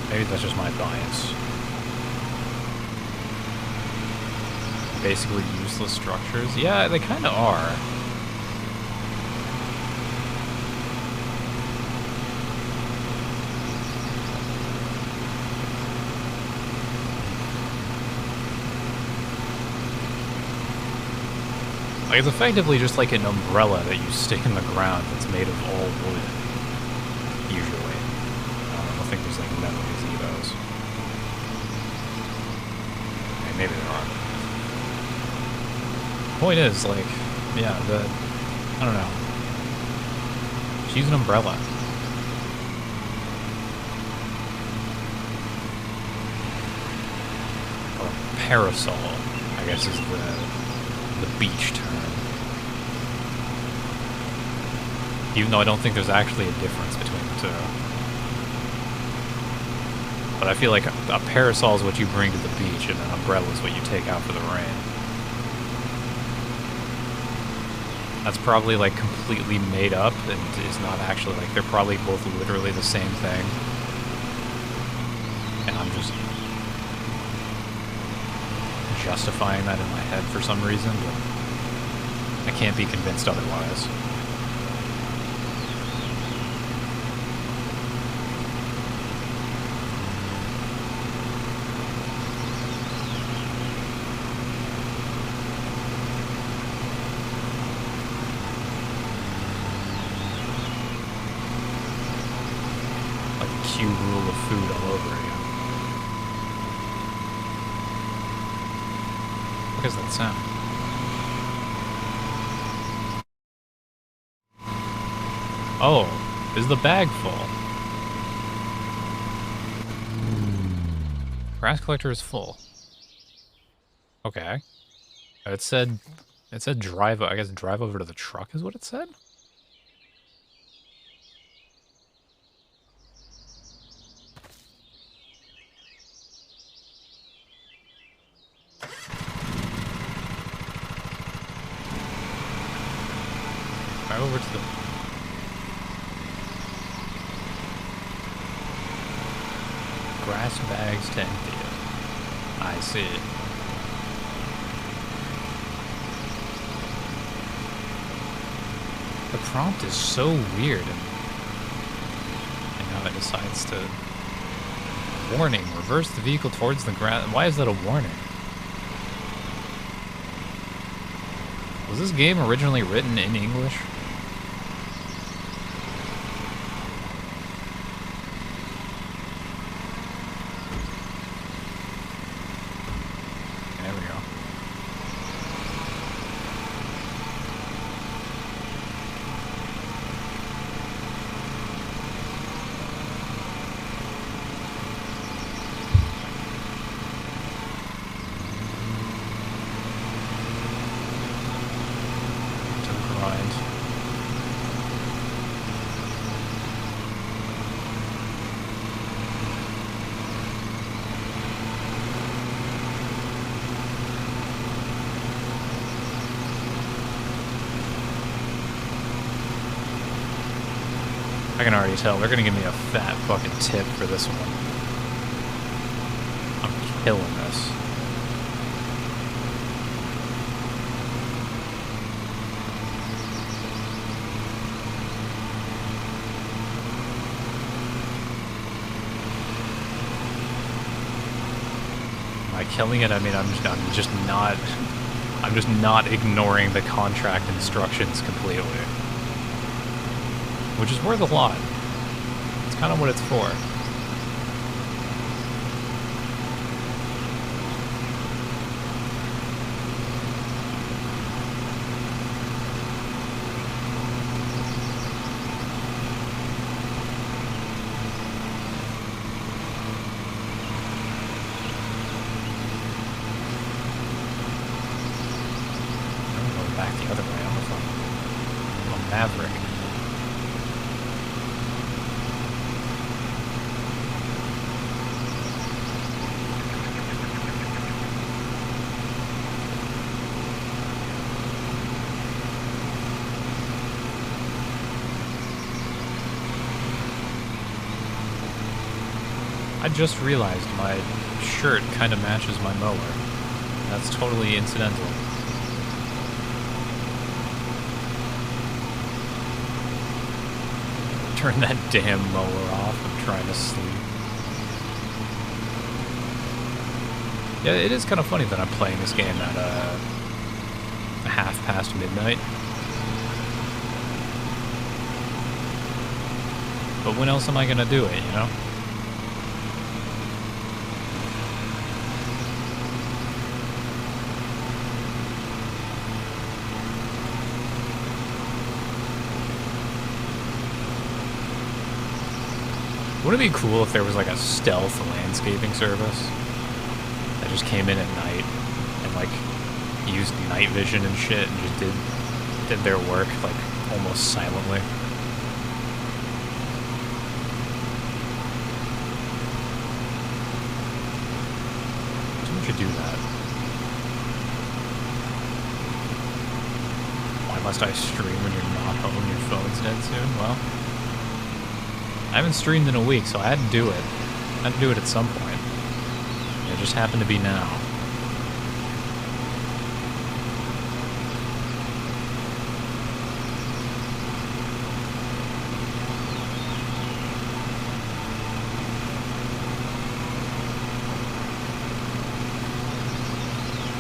Maybe that's just my bias. Basically useless structures. Yeah, they kind of are. Like, it's effectively just like an umbrella that you stick in the ground that's made of all wood. Usually. I don't think there's like metal gazebos. Okay, maybe there are. Point is, like, yeah, I don't know. Just use an umbrella. Or parasol, I guess is the beach term. Even though I don't think there's actually a difference between the two. But I feel like a parasol is what you bring to the beach and an umbrella is what you take out for the rain. That's probably like completely made up and is not actually like, they're probably both literally the same thing. And I'm just justifying that in my head for some reason, but I can't be convinced otherwise. Q rule of food all over again. What is that sound? Oh, is the bag full? Grass collector is full. Okay. It said drive, I guess drive over to the truck is what it said? Over to the grass bags to empty it. I see. The prompt is so weird, and now it decides to warning, reverse the vehicle towards the grass. Why is that a warning? Was this game originally written in English? I can already tell they're gonna give me a fat fucking tip for this one. I'm killing this. By killing it, I mean I'm just not ignoring the contract instructions completely. Which is worth a lot. It's kind of what it's for. back the other way. I'm a maverick. I just realized my shirt kind of matches my mower. That's totally incidental. Turn that damn mower off. I'm trying to sleep. Yeah, it is kind of funny that I'm playing this game at midnight. But when else am I gonna do it, you know? Wouldn't it be cool if there was like a stealth landscaping service that just came in at night and like used night vision and shit and just did their work like almost silently? Someone should do that. Why must I stream when you're not home and your phone's dead soon? Well, I haven't streamed in a week, so I had to do it. I had to do it at some point. It just happened to be now.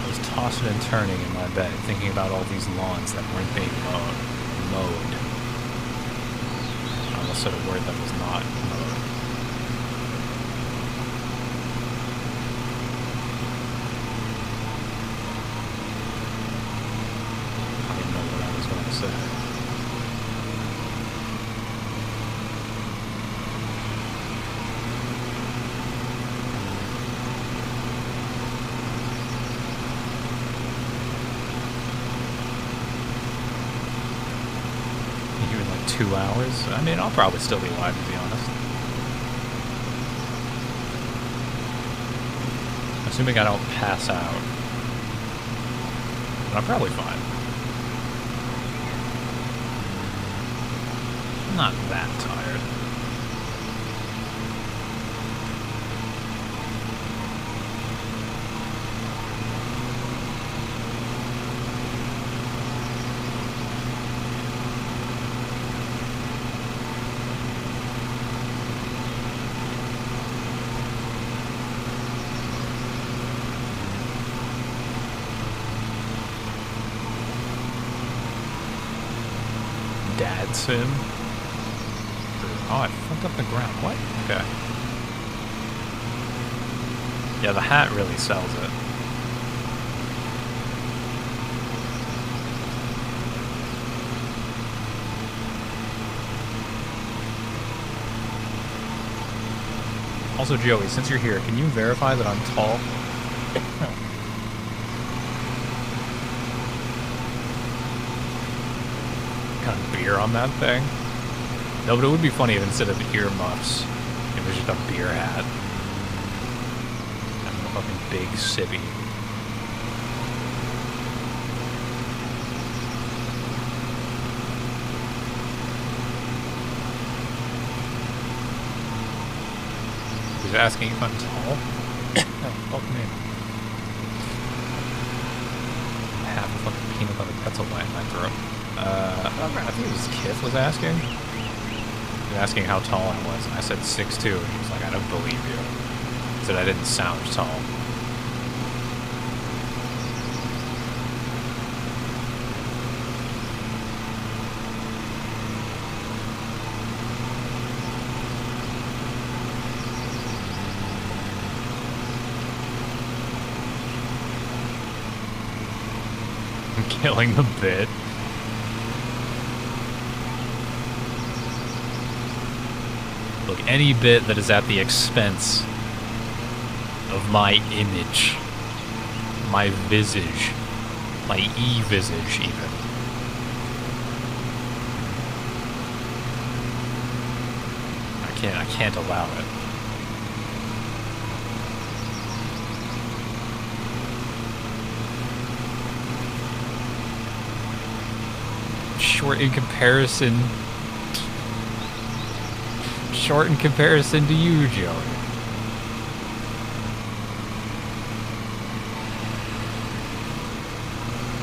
I was tossing and turning in my bed, thinking about all these lawns that weren't being mowed. I almost said a word that was not mowed. I don't even know what I was going to say. Even like 2 hours? I mean, I'll probably still be live, to be honest. Assuming I don't pass out. But I'm probably fine. I'm not that tired. Dad sim? Oh, I fucked up the ground. What? Okay. Yeah, the hat really sells it. Also, Joey, since you're here, can you verify that I'm tall? Kind of beer on that thing. No, but it would be funny if instead of earmuffs, it was just a beer hat. I'm a fucking big sippy. He's asking if I'm tall. Fuck me. Half a fucking peanut butter pretzel line in my throat. I think it was Kith was asking. He was asking how tall I was, and I said 6'2", and he was like, I don't believe you. He said I didn't sound tall. I'm killing the bit. Look, any bit that is at the expense of my image, my visage, My e-visage, even. I can't allow it. Short in comparison. Short in comparison to you, Joey.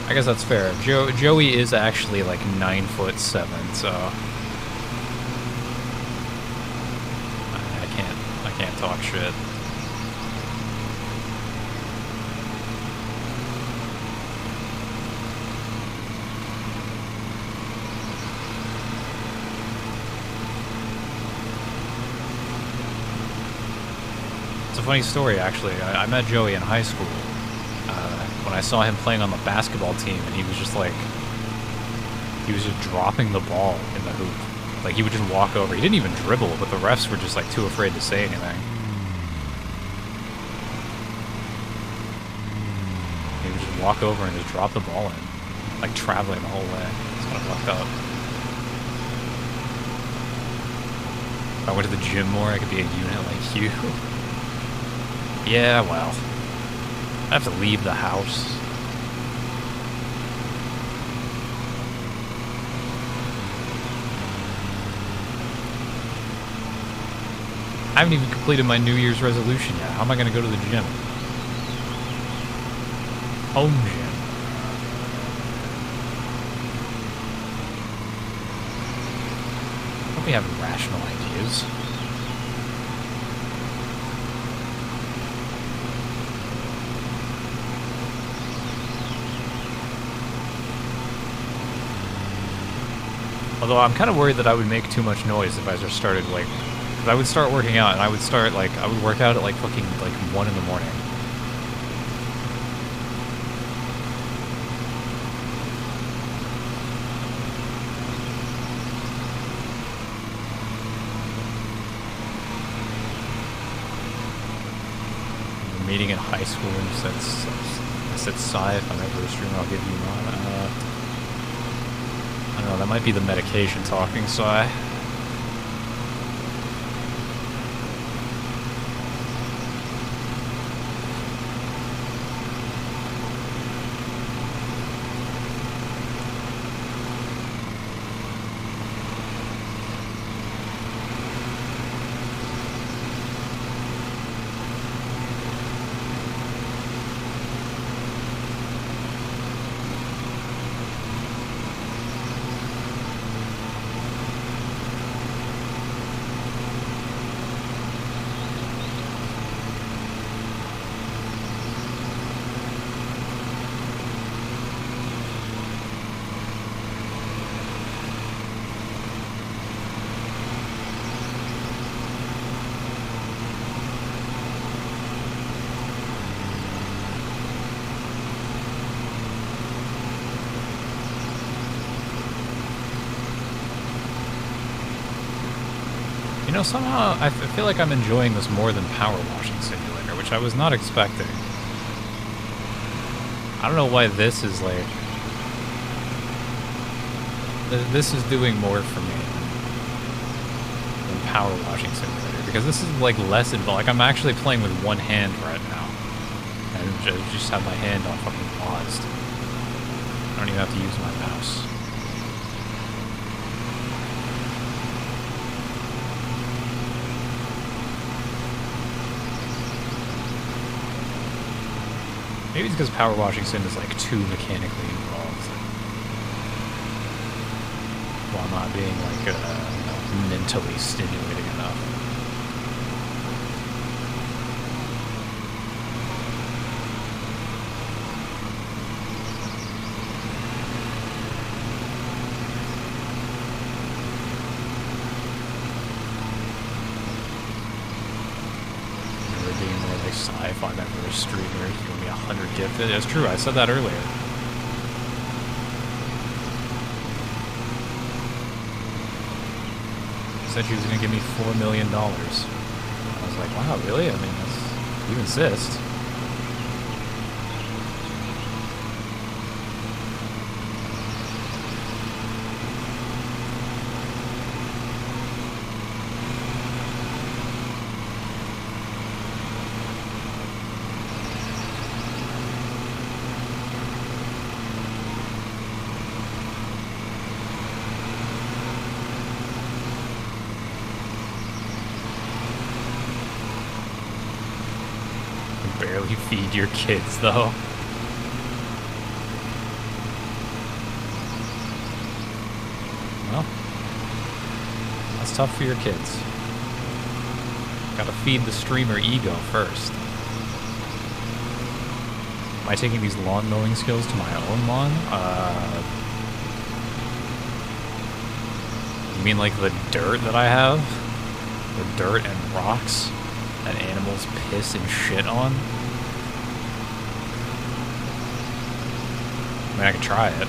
I guess that's fair. Joey is actually like 9'7", so I can't talk shit. It's a funny story, actually. I met Joey in high school. When I saw him playing on the basketball team, and he was just dropping the ball in the hoop. Like, he would just walk over. He didn't even dribble, but the refs were just, like, too afraid to say anything. He would just walk over and just drop the ball in. Like, traveling the whole way. It's kind of fucked up. If I went to the gym more, I could be a unit like you. Yeah, well. I have to leave the house. I haven't even completed my New Year's resolution yet. How am I going to go to the gym? Home gym. Don't we have rational ideas? Although I'm kind of worried that I would make too much noise if I just started, like, because I would start working out, and I would start, like, I would work out at, like, fucking, like, 1 in the morning. We're meeting in high school, and I said, Sai, if I'm ever a streamer, I'll give you mine. I don't know, that might be the medication talking, so you know, somehow I feel like I'm enjoying this more than Power Washing Simulator, which I was not expecting. I don't know why this is like... This is doing more for me than Power Washing Simulator, because this is like less involved. Like, I'm actually playing with one hand right now. And I just have my hand on fucking paused. I don't even have to use my mouse. Maybe it's because Power Washing Sim is like too mechanically involved, while not being like you know, mentally stimulating enough. If I'm ever a streamer, it's going to be 100 gifted. That's true, I said that earlier. She said she was going to give me $4 million. I was like, wow, really? I mean, you insist. really feed your kids, though. Well, that's tough for your kids. Gotta feed the streamer ego first. Am I taking these lawn mowing skills to my own lawn? You mean like the dirt that I have? The dirt and rocks that animals piss and shit on? I mean, I could try it.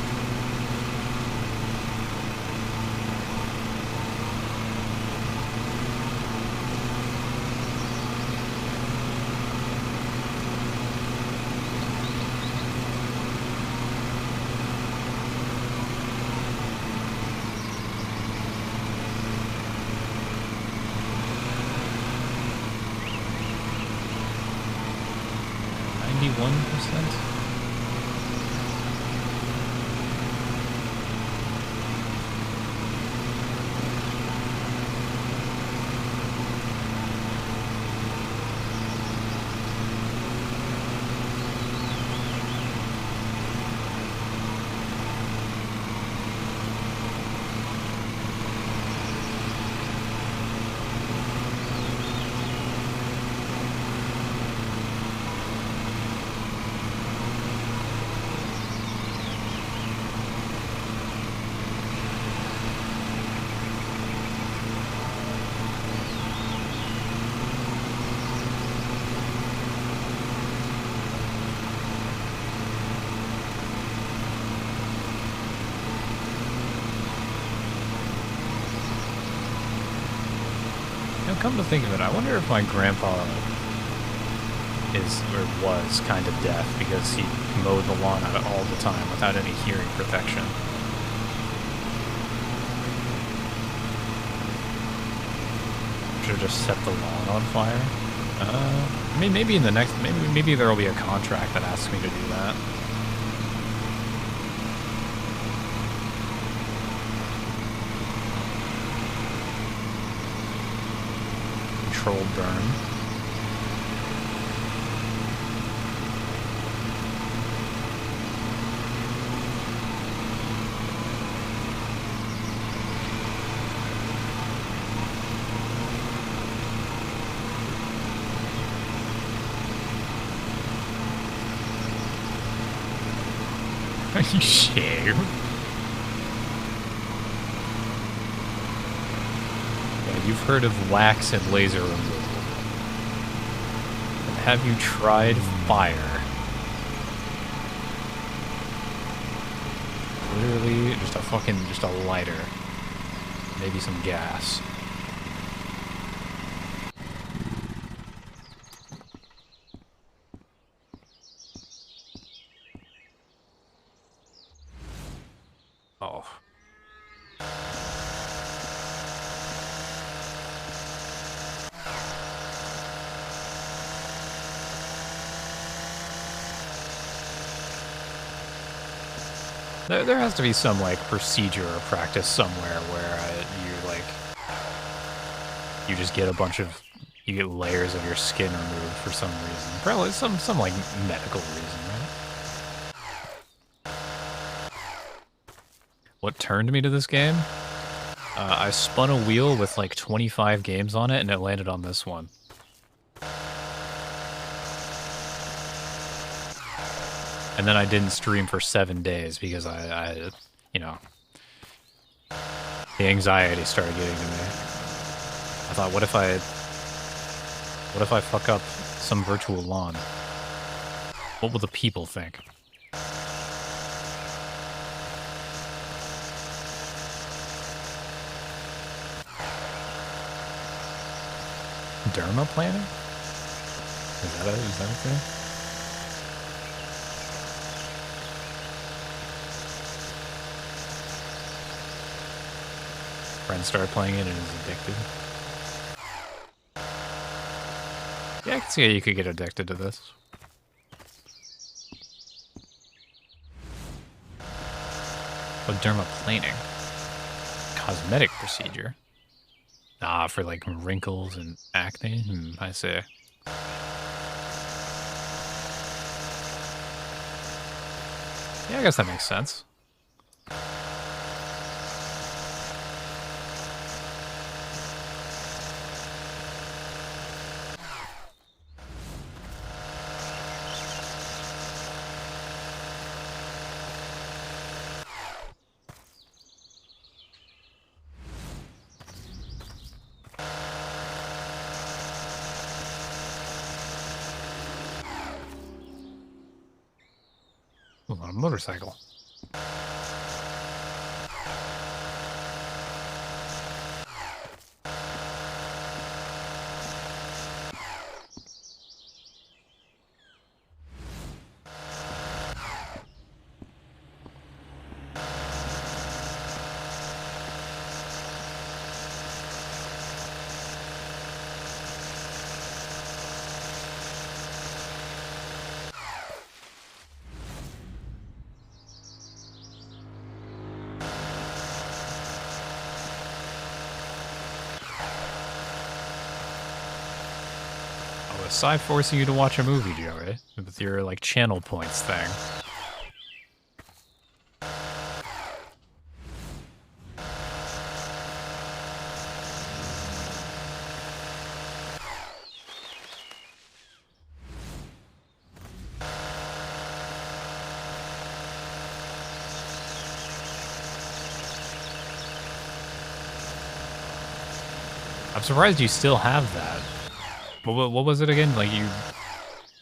Come to think of it, I wonder if my grandpa is, or was, kind of deaf because he mowed the lawn out all the time without any hearing protection. Should have just set the lawn on fire. I mean, maybe in the next, maybe there will be a contract that asks me to do that. Controlled burn. Are you sure? You've heard of wax and laser removal. And have you tried fire? Literally, just a lighter. Maybe some gas. Oh. There has to be some, like, procedure or practice somewhere where you just get you get layers of your skin removed for some reason. Probably some like, medical reason, right? What turned me to this game? I spun a wheel with, like, 25 games on it, and it landed on this one. And then I didn't stream for 7 days because I you know, the anxiety started getting to me. I thought, what if I fuck up some virtual lawn? What will the people think? Derma planning? Is that a thing? Friends started playing it and is addicted. Yeah, I can see how you could get addicted to this. Oh, dermaplaning. Cosmetic procedure. Ah, for like wrinkles and acne? I see. Yeah, I guess that makes sense. Ooh, on a motorcycle. Oh, aside forcing you to watch a movie, Joey, with your, like, channel points thing. I'm surprised you still have that. What was it again? Like, you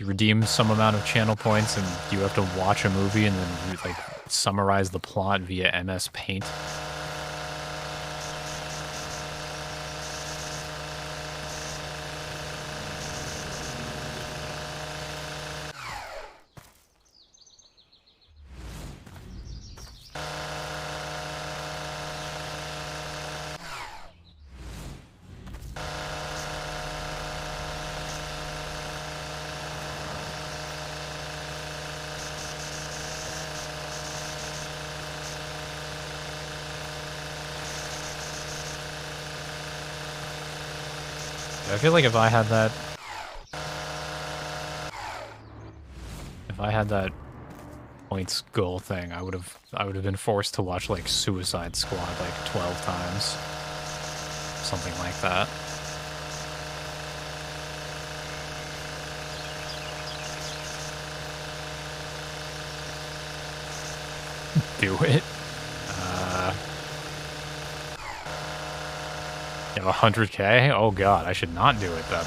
redeem some amount of channel points and you have to watch a movie and then, like, summarize the plot via MS Paint? I feel like if I had that points goal thing, I would have been forced to watch like Suicide Squad like 12 times. Something like that. Do it. You have 100K? Oh god, I should not do it then.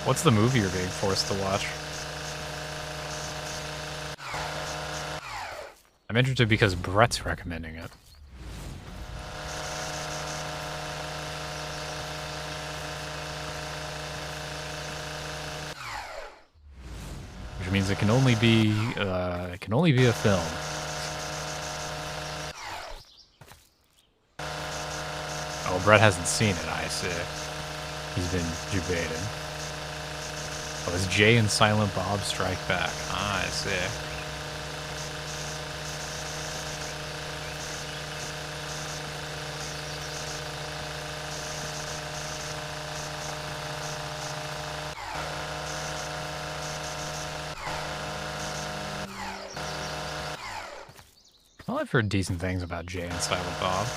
What's the movie you're being forced to watch? I'm interested because Brett's recommending it. Which means it can only be a film. Oh, Brett hasn't seen it, I see. He's been debating. Oh, it's Jay and Silent Bob Strike Back. Ah, I see. Well, I've heard decent things about Jay and Silent Bob.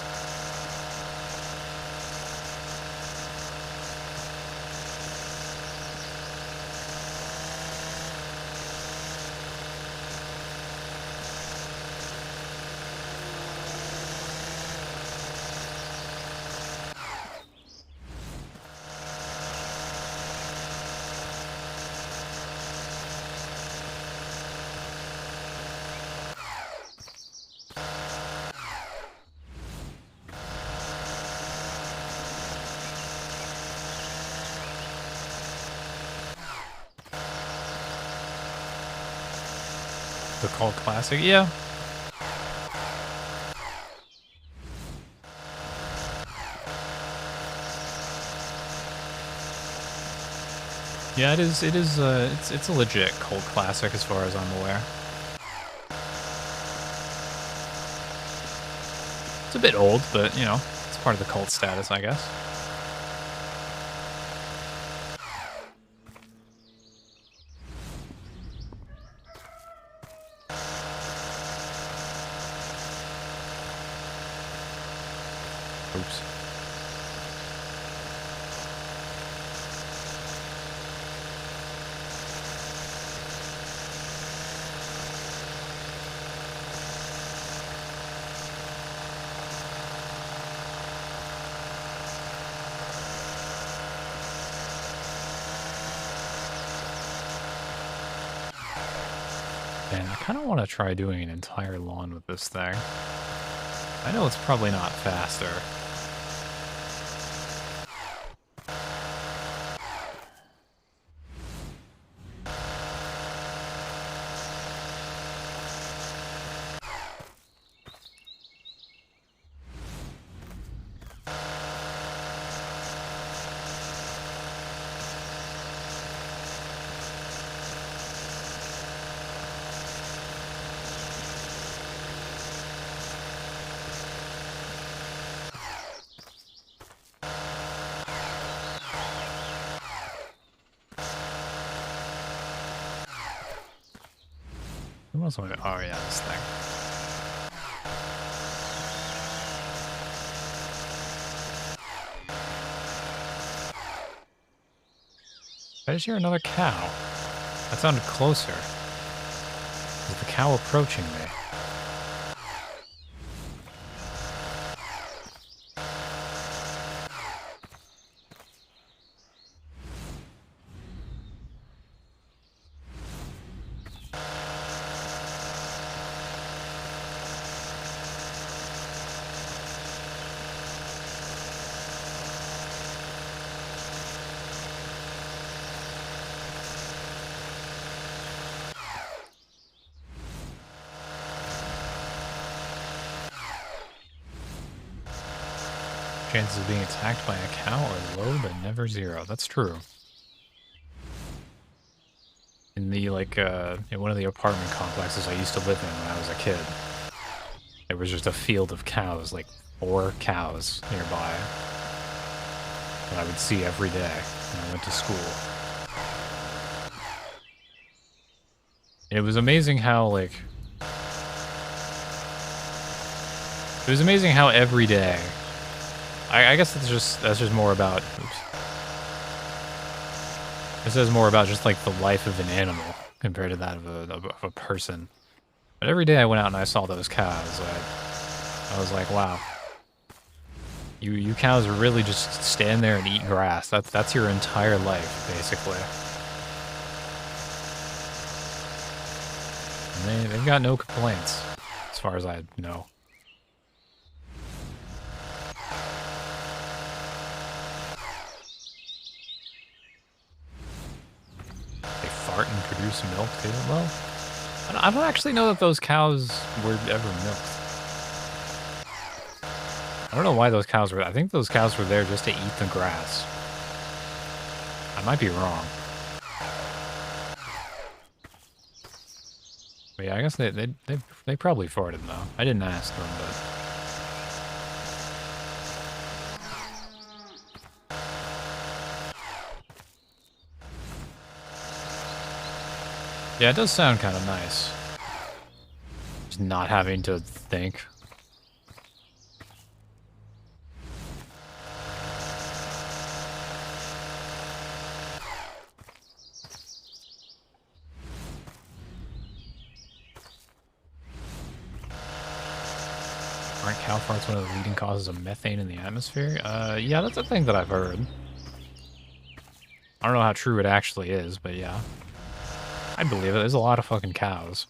The cult classic, yeah. Yeah, it is. It's a legit cult classic as far as I'm aware. It's a bit old, but you know, it's part of the cult status, I guess. Oops. And I kind of want to try doing an entire lawn with this thing. I know it's probably not faster. Who else want to? Oh yeah, this thing. I just hear another cow. That sounded closer. Is the cow approaching me? Chances of being attacked by a cow are low but never zero. That's true. In the, in one of the apartment complexes I used to live in when I was a kid, there was just a field of cows, like 4 cows nearby, that I would see every day when I went to school. And it was amazing how, like, it was amazing how every day, I guess that's just more about, oops. It says more about just, like, the life of an animal compared to that of a person. But every day I went out and I saw those cows, I was like, wow. You cows really just stand there and eat grass. That's your entire life, basically. And they've got no complaints, as far as I know. They fart and produce milk, too? Well, I don't actually know that those cows were ever milked. I don't know why those cows were... I think those cows were there just to eat the grass. I might be wrong. But yeah, I guess they probably farted, though. I didn't ask them, but... Yeah, it does sound kind of nice. Just not having to think. Aren't cow farts one of the leading causes of methane in the atmosphere? Yeah, that's a thing that I've heard. I don't know how true it actually is, but yeah. I believe it. There's a lot of fucking cows.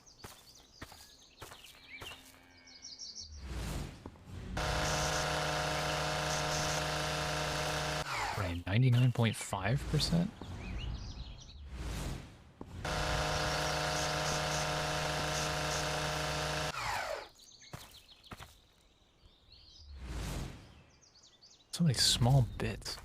Right, 99.5%? So many small bits.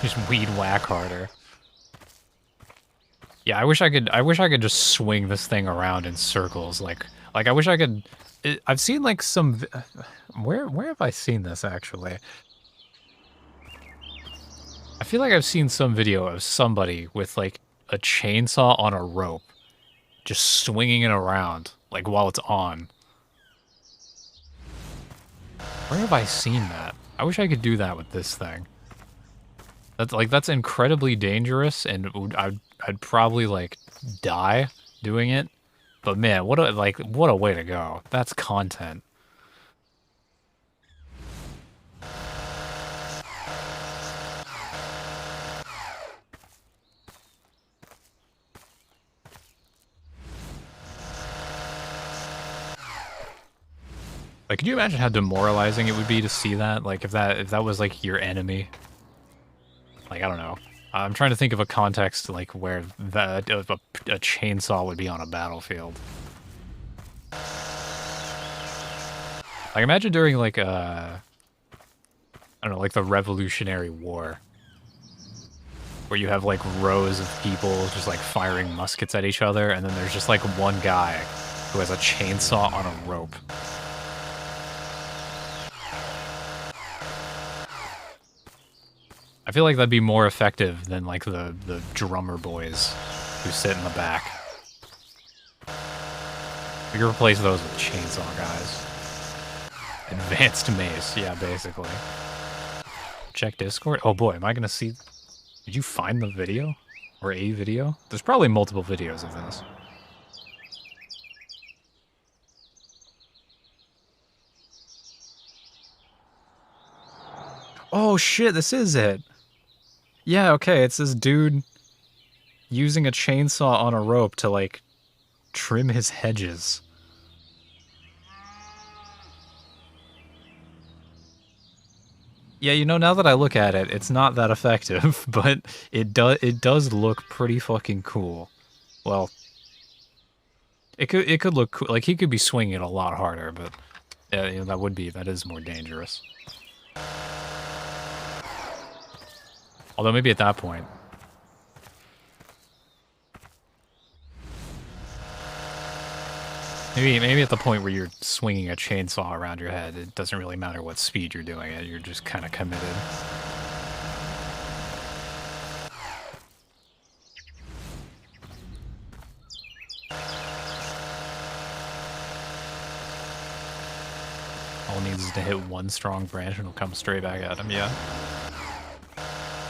Just weed whack harder. Yeah, I wish I could just swing this thing around in circles. Like I wish I could. I've seen like some. Where have I seen this actually? I feel like I've seen some video of somebody with like a chainsaw on a rope, just swinging it around like while it's on. Where have I seen that? I wish I could do that with this thing. That's incredibly dangerous, and I'd probably like die doing it. But man, what a way to go. That's content. Like, could you imagine how demoralizing it would be to see that? Like, if that was like your enemy. Like, I don't know. I'm trying to think of a context like where that a chainsaw would be on a battlefield. Like, imagine during like I don't know, like the Revolutionary War, where you have like rows of people just like firing muskets at each other, and then there's just like one guy who has a chainsaw on a rope. I feel like that'd be more effective than like the drummer boys who sit in the back. We could replace those with chainsaw guys. Advanced mace, yeah, basically. Check Discord. Oh boy, am I gonna see... Did you find the video? Or a video? There's probably multiple videos of this. Oh shit, this is it! Yeah, okay, it's this dude using a chainsaw on a rope to, like, trim his hedges. Yeah, you know, now that I look at it, it's not that effective, but it does look pretty fucking cool. Well, it could look cool. Like, he could be swinging it a lot harder, but yeah, you know, that is more dangerous. Although maybe at that point, maybe at the point where you're swinging a chainsaw around your head, it doesn't really matter what speed you're doing it. You're just kind of committed. All it needs is to hit one strong branch and it'll come straight back at him. Yeah.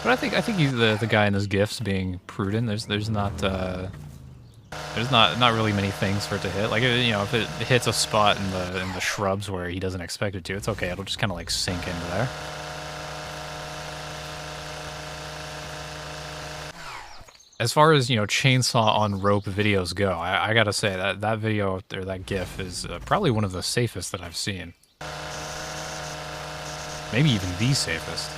But I think the guy in his gifts being prudent. There's not really many things for it to hit. Like, you know, if it hits a spot in the shrubs where he doesn't expect it to, it's okay. It'll just kind of like sink into there. As far as, you know, chainsaw on rope videos go, I gotta say that video or that GIF is probably one of the safest that I've seen. Maybe even the safest.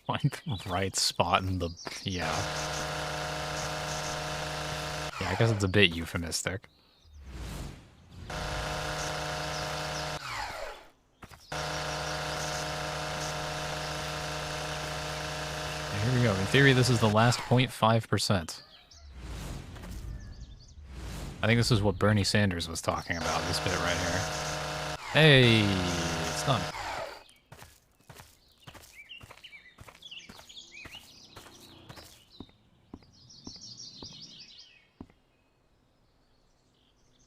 Find the right spot in the... yeah. Yeah, I guess it's a bit euphemistic. Here we go. In theory, this is the last 0.5%. I think this is what Bernie Sanders was talking about, this bit right here. Hey, it's done.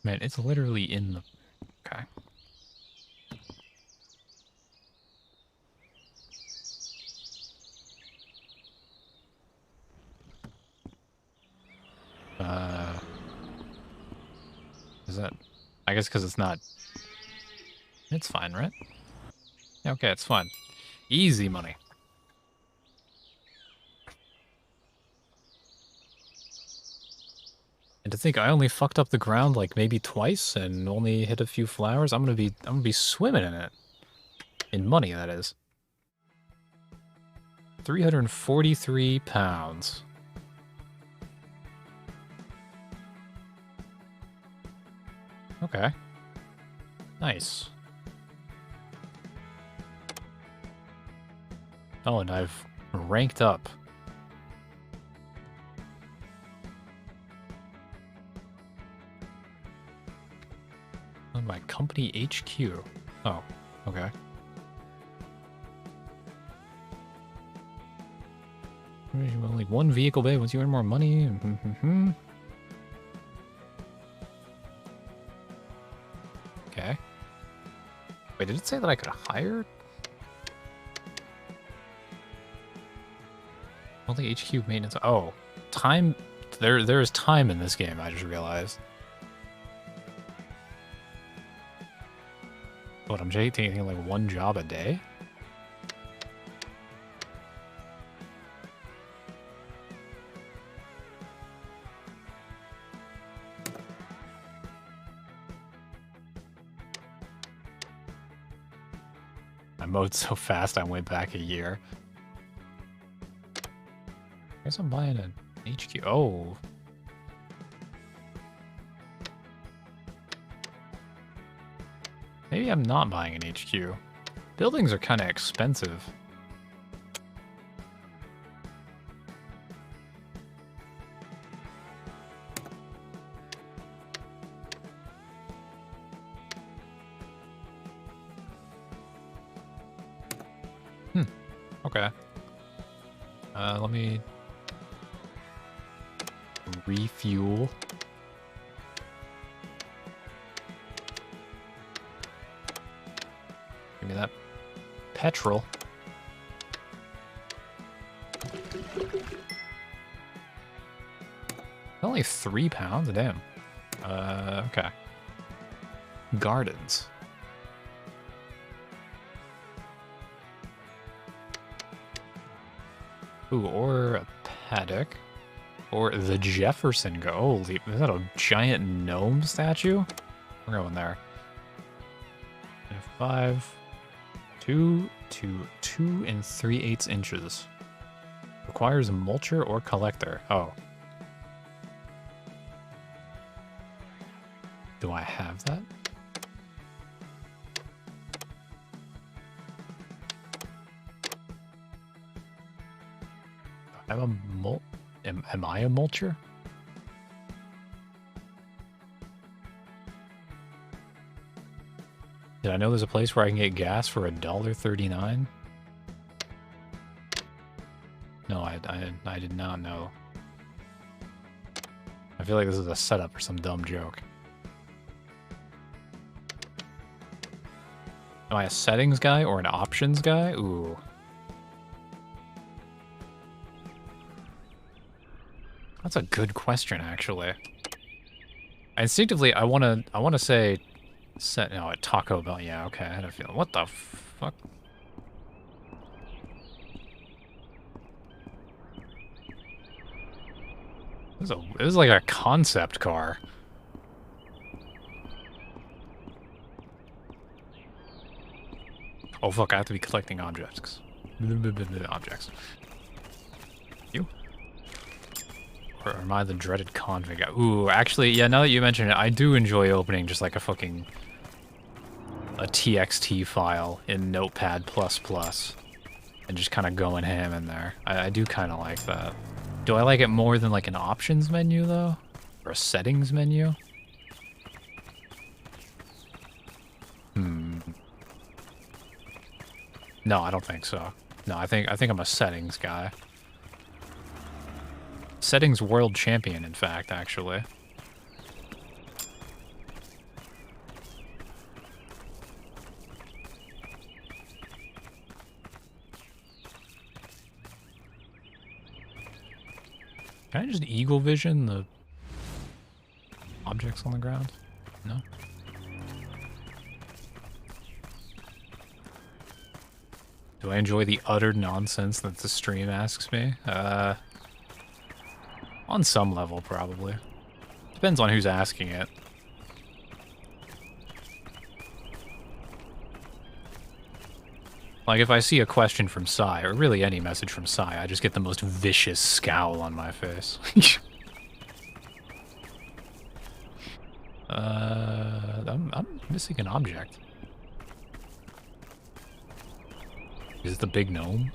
Man, it's literally in the... okay. Is that... I guess because it's not... it's fine, right? Okay, it's fine. Easy money. And to think I only fucked up the ground like maybe twice and only hit a few flowers. I'm gonna be swimming in it. In money, that is. 343 pounds. Okay. Nice. Oh, and I've ranked up. On my company HQ. Oh, okay. Only one vehicle bay once you earn more money. Okay. Wait, did it say that I could hire? Only HQ maintenance. Oh, time. There is time in this game. I just realized. What, I'm taking like one job a day? I mowed so fast I went back a year. I guess I'm buying an HQ. Oh. Maybe I'm not buying an HQ. Buildings are kind of expensive. Okay. Let me refuel. Give me that petrol. Only 3 pounds? Damn. Okay. Gardens. Ooh, or a paddock. Or the Jefferson go. Holy, is that a giant gnome statue? We're going there. 5, 2 to 2 3/8 inches. Requires a mulcher or collector. Oh. Do I have that? I'm a am I a mulcher? Did I know there's a place where I can get gas for $1.39? No, I did not know. I feel like this is a setup for some dumb joke. Am I a settings guy or an options guy? Ooh. That's a good question, actually. Instinctively, I wanna say set no at Taco Bell. Yeah, okay, I had a feeling. What the fuck? This is like a concept car. Oh fuck, I have to be collecting objects. Objects. You? Or am I the dreaded convict guy? Ooh, actually, yeah, now that you mention it, I do enjoy opening just like a TXT file in Notepad++ and just kind of going ham in there. I do kind of like that. Do I like it more than like an options menu though? Or a settings menu? No, I don't think so. No, I think I'm a settings guy. Settings world champion, in fact, actually. Can I just eagle vision the objects on the ground? No? Do I enjoy the utter nonsense that the stream asks me? On some level, probably. Depends on who's asking it. Like, if I see a question from Sai, or really any message from Sai, I just get the most vicious scowl on my face. I'm missing an object. Is it the big gnome?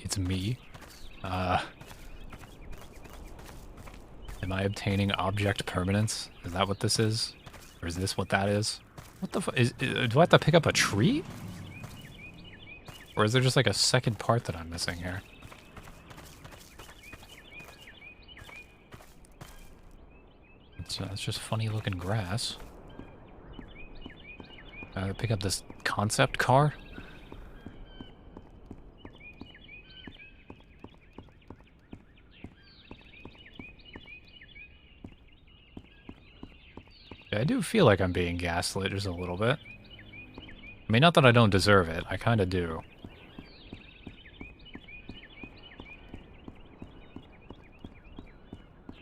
It's me. Am I obtaining object permanence? Is that what this is? Or is this what that is? What the fuck? Do I have to pick up a tree? Or is there just like a second part that I'm missing here? It's just funny looking grass. Pick up this concept car? I do feel like I'm being gaslit just a little bit. I mean, not that I don't deserve it. I kind of do.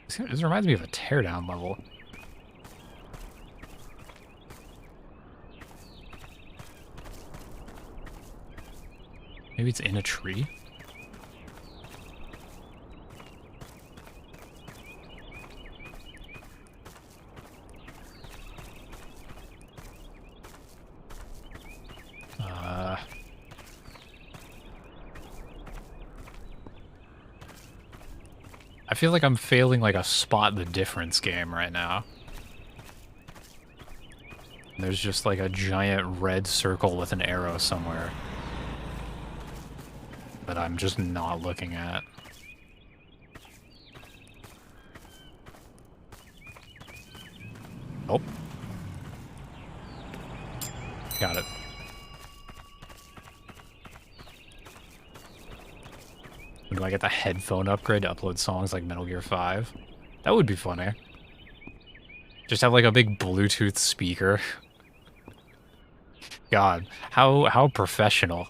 This reminds me of a teardown level. Maybe it's in a tree? I feel like I'm failing like a spot the difference game right now. There's just like a giant red circle with an arrow somewhere that I'm just not looking at. Oh. Got it. Do I get the headphone upgrade to upload songs like Metal Gear 5? That would be funny. Just have like a big Bluetooth speaker. God, how professional.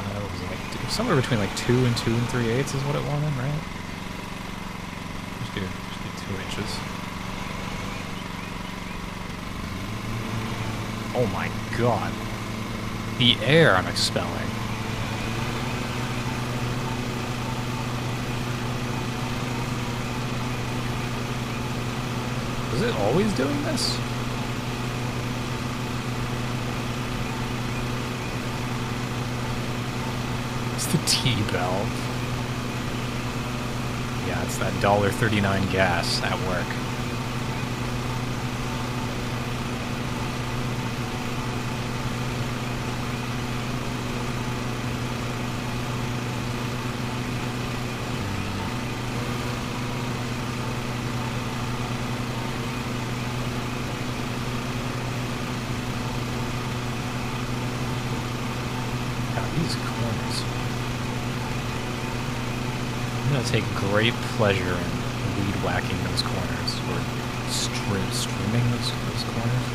What was it, like, somewhere between like 2 and 2 3/8 is what it wanted, right? Just do 2 inches. Oh my god. The air I'm expelling. Was it always doing this? It's the T-bell. Yeah, it's that $1.39 gas at work. These corners. I'm gonna take great pleasure in weed whacking those corners, or streaming those corners.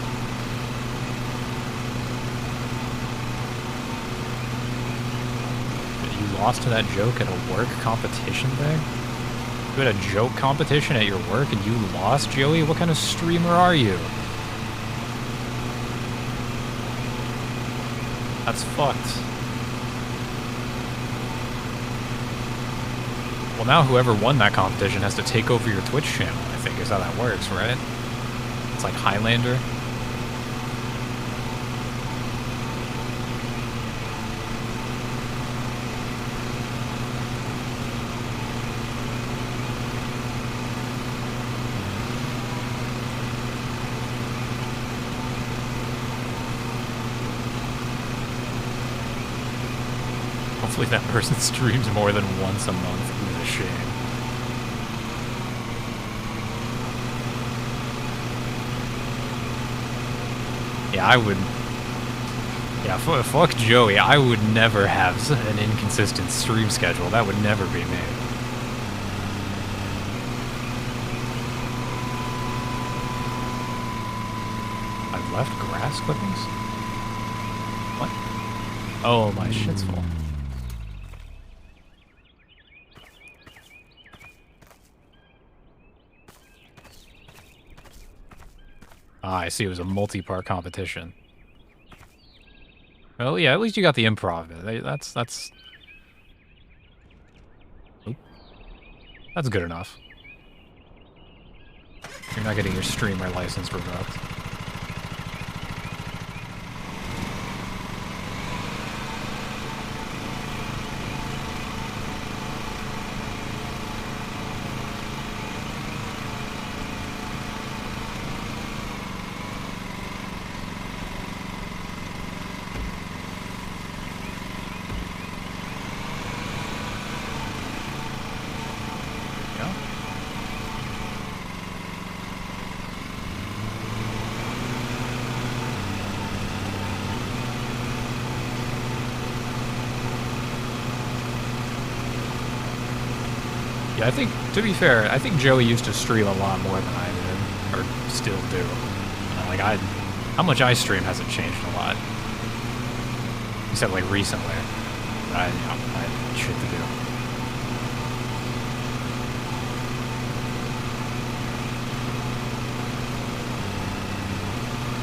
But you lost to that joke at a work competition thing? You had a joke competition at your work and you lost, Joey? What kind of streamer are you? That's fucked. Well, now whoever won that competition has to take over your Twitch channel, I think is how that works, right? It's like Highlander. Hopefully that person streams more than once a month. What a shame. Yeah, I would... Yeah, fuck Joey. I would never have an inconsistent stream schedule. That would never be me. left grass clippings? What? Oh, my shit's full. Ah, I see. It was a multi-part competition. Well, yeah, at least you got the improv. That's good enough. You're not getting your streamer license revoked. Yeah, I think, to be fair, I think Joey used to stream a lot more than I did, or still do. Like, how much I stream hasn't changed a lot. Except, like, recently. But I had shit to do.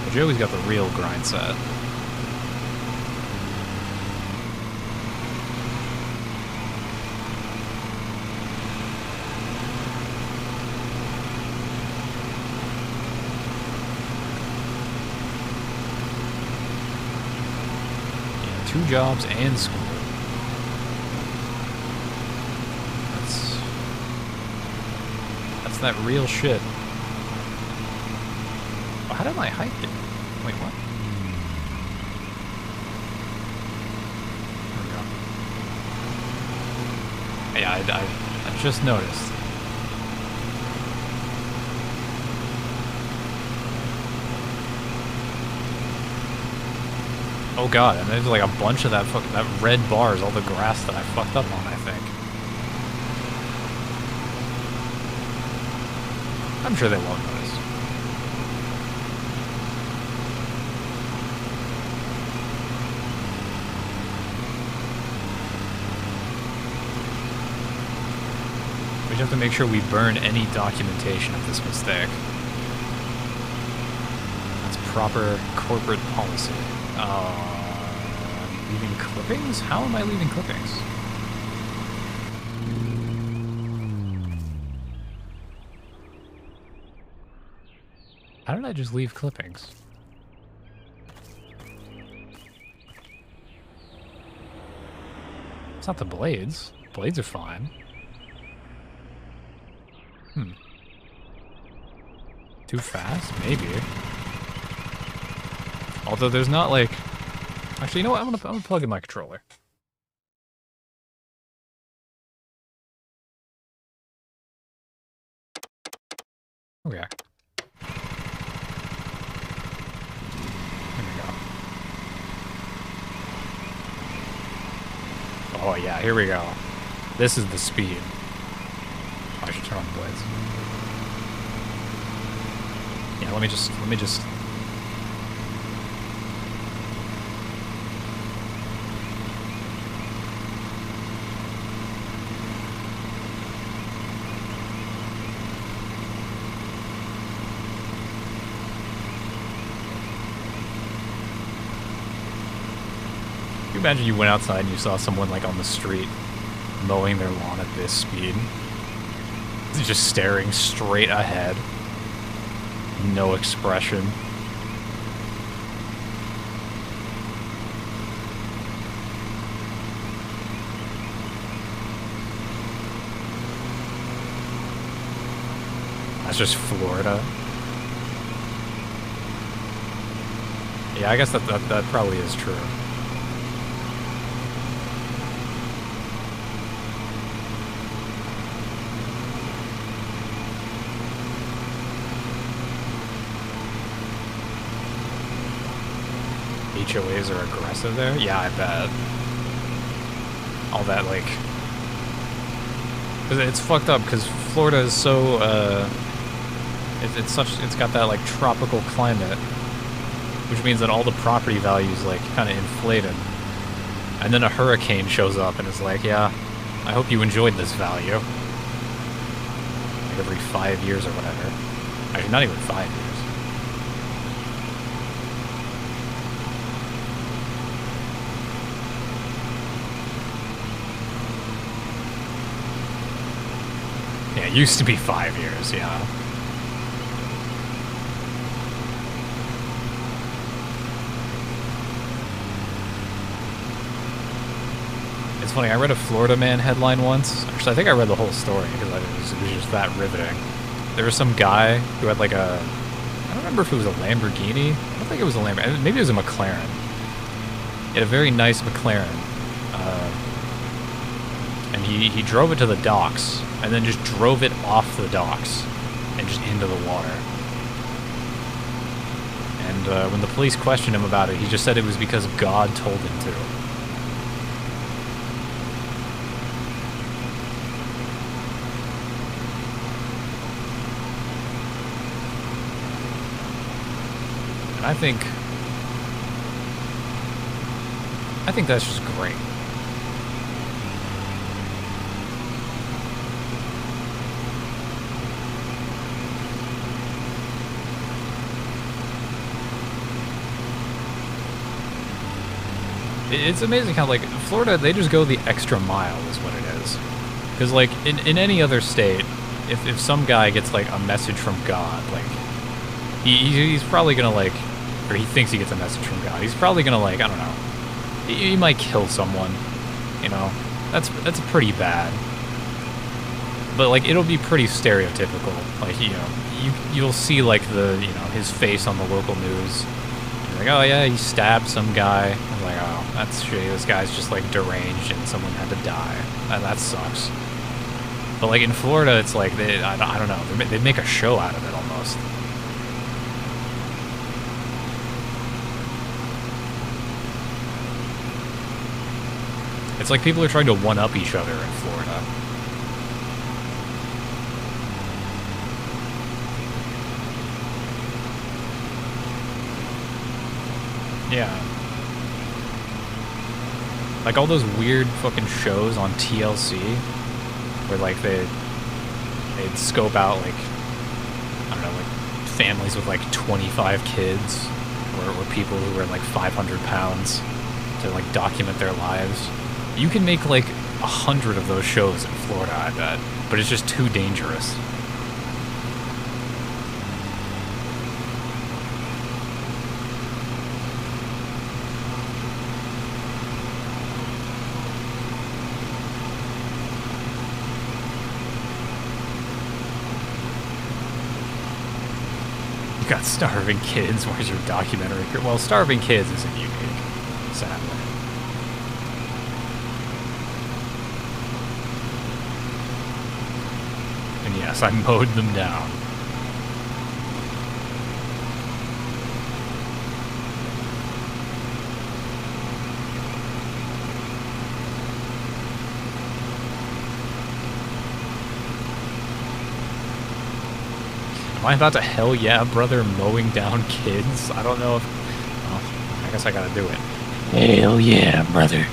But Joey's got the real grind set. Yeah, 2 jobs and school. That's that real shit. Oh, how did my height get? Wait, what? There we go. Yeah, I just noticed. Oh god, and there's like a bunch of that red bars, all the grass that I fucked up on, I think. I'm sure they won't notice. We just have to make sure we burn any documentation of this mistake. That's proper corporate policy. Leaving clippings? How am I leaving clippings? How did I just leave clippings? It's not the blades. Blades are fine. Too fast? Maybe. Although there's not like... Actually, you know what? I'm gonna plug in my controller. Okay. There we go. Oh yeah, here we go. This is the speed. Oh, I should turn on the blades. Yeah, let me just... Can you imagine you went outside and you saw someone like on the street mowing their lawn at this speed? Just staring straight ahead. No expression. That's just Florida. Yeah, I guess that probably is true. HOAs are aggressive there? Yeah, I bet. All that, like... It's fucked up, because Florida is so, it's got that, like, tropical climate. which means that all the property values like kind of inflated. And then a hurricane shows up and is like, yeah, I hope you enjoyed this value. Like every 5 years or whatever. Actually, not even 5 years. Yeah, it used to be 5 years, yeah. It's funny, I read a Florida Man headline once. Actually, I think I read the whole story because it was just that riveting. There was some guy who had like a... I don't remember if it was a Lamborghini. I don't think it was a Lamborghini. Maybe it was a McLaren. He had a very nice McLaren. And he drove it to the docks and then just drove it off the docks and just into the water. And when the police questioned him about it, he just said it was because God told him to. And I think that's just great. It's amazing how, like, Florida, they just go the extra mile is what it is. Because, like, in any other state, if some guy gets, like, a message from God, like, he's probably gonna, like, or he thinks he gets a message from God, he's probably gonna, like, I don't know, he might kill someone, you know? That's pretty bad. But, like, it'll be pretty stereotypical. Like, you know, you'll see, like, his face on the local news. Like, oh yeah, he stabbed some guy. I'm like, oh, that's shitty. This guy's just like deranged and someone had to die. That sucks. But like in Florida, it's like I don't know. They make a show out of it almost. It's like people are trying to one-up each other in Florida. Yeah. Like all those weird fucking shows on TLC where like they'd scope out like, I don't know, like families with like 25 kids or people who were like 500 pounds to like document their lives. You can make like 100 of those shows in Florida, I bet, but it's just too dangerous. Got starving kids. Where's your documentary? Well, starving kids isn't unique, sadly. And yes, I mowed them down. Am I about to hell yeah, brother, mowing down kids? I don't know if... Well, I guess I gotta do it. Hell yeah, brother.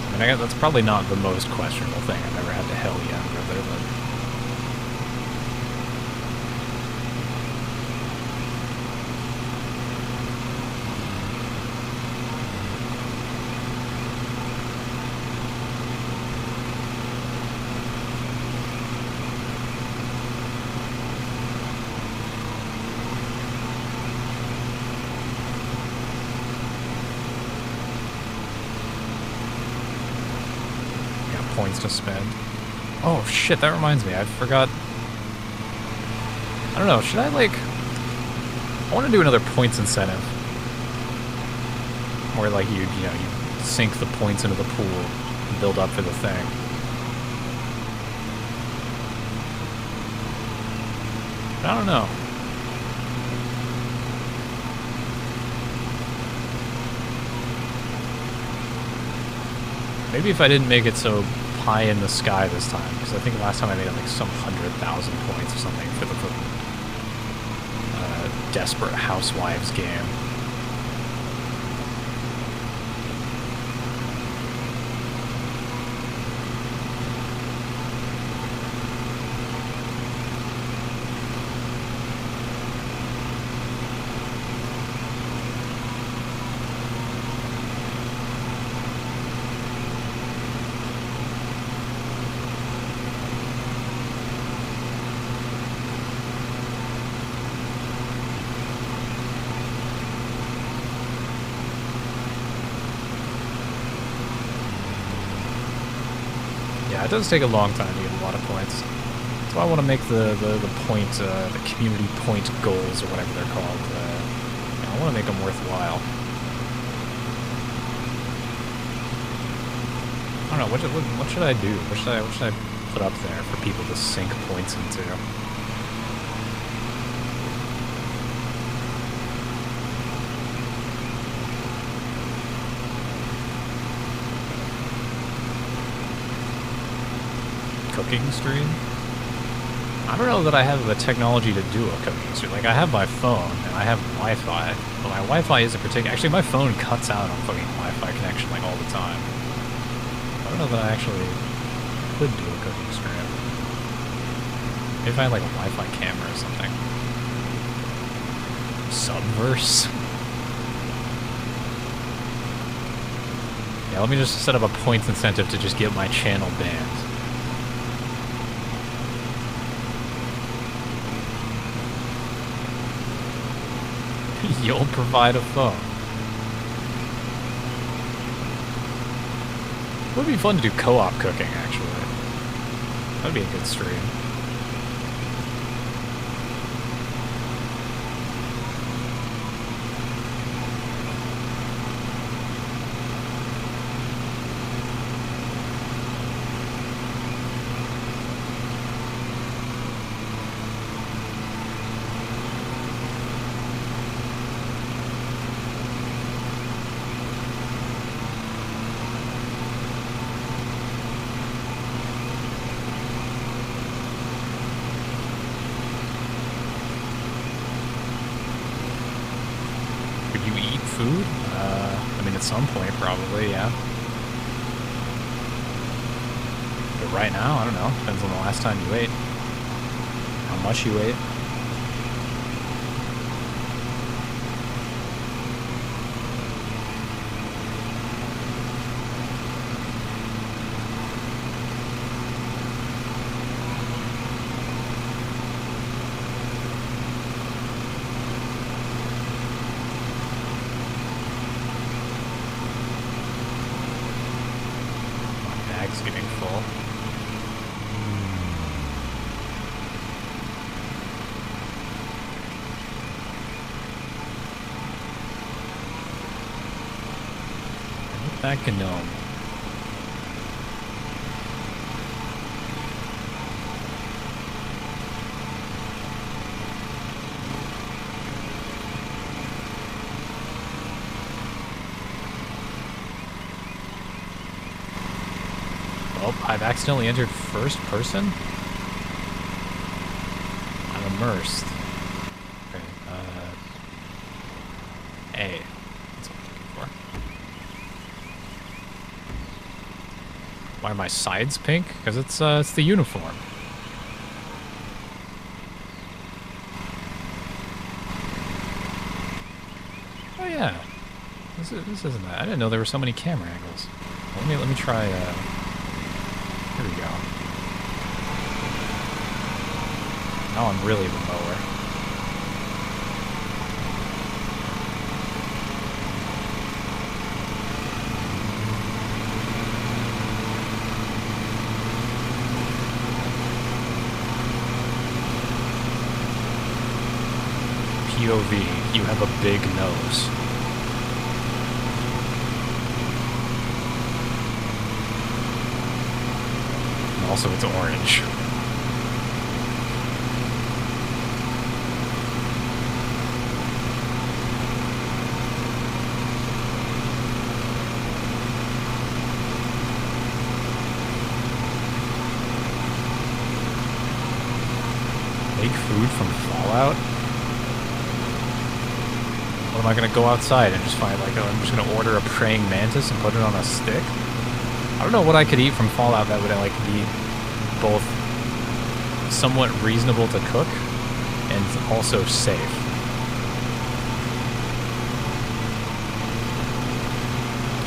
I mean, I guess that's probably not the most questionable thing I've ever had to hell yeah, brother, but... points to spend. Oh shit, that reminds me, I forgot. I don't know, should I like... I want to do another points incentive. Where like you sink the points into the pool and build up for the thing. I don't know. Maybe if I didn't make it so pie in the sky this time, because I think last time I made it like some 100,000 points or something for the Desperate Housewives game. It does take a long time to get a lot of points. That's why I want to make the point, the community point goals, or whatever they're called. I want to make them worthwhile. I don't know, what should I do? What should I put up there for people to sink points into? Cooking stream? I don't know that I have the technology to do a cooking stream. Like, I have my phone, and I have Wi-Fi, but my Wi-Fi isn't particular. Actually, my phone cuts out on fucking Wi-Fi connection, like, all the time. I don't know that I actually could do a cooking stream. Maybe if I had, like, a Wi-Fi camera or something. Subverse? Yeah, let me just set up a points incentive to just get my channel banned. You'll provide a phone. It would be fun to do co-op cooking, actually. That'd be a good stream. At some point, probably, yeah. But right now, I don't know. Depends on the last time you ate. How much you ate. That gnome. Oh, I've accidentally entered first person? I'm immersed. Okay, A. That's what I'm looking for. Why are my sides pink? Because it's the uniform. Oh yeah, this isn't that. I didn't know there were so many camera angles. Let me try. Here we go. Now I'm really the mower. POV, you have a big nose. And also, it's orange. make food from Fallout? What am I gonna go outside and just find, like, I'm just gonna order a praying mantis and put it on a stick? I don't know what I could eat from Fallout that would, like, be both somewhat reasonable to cook and also safe.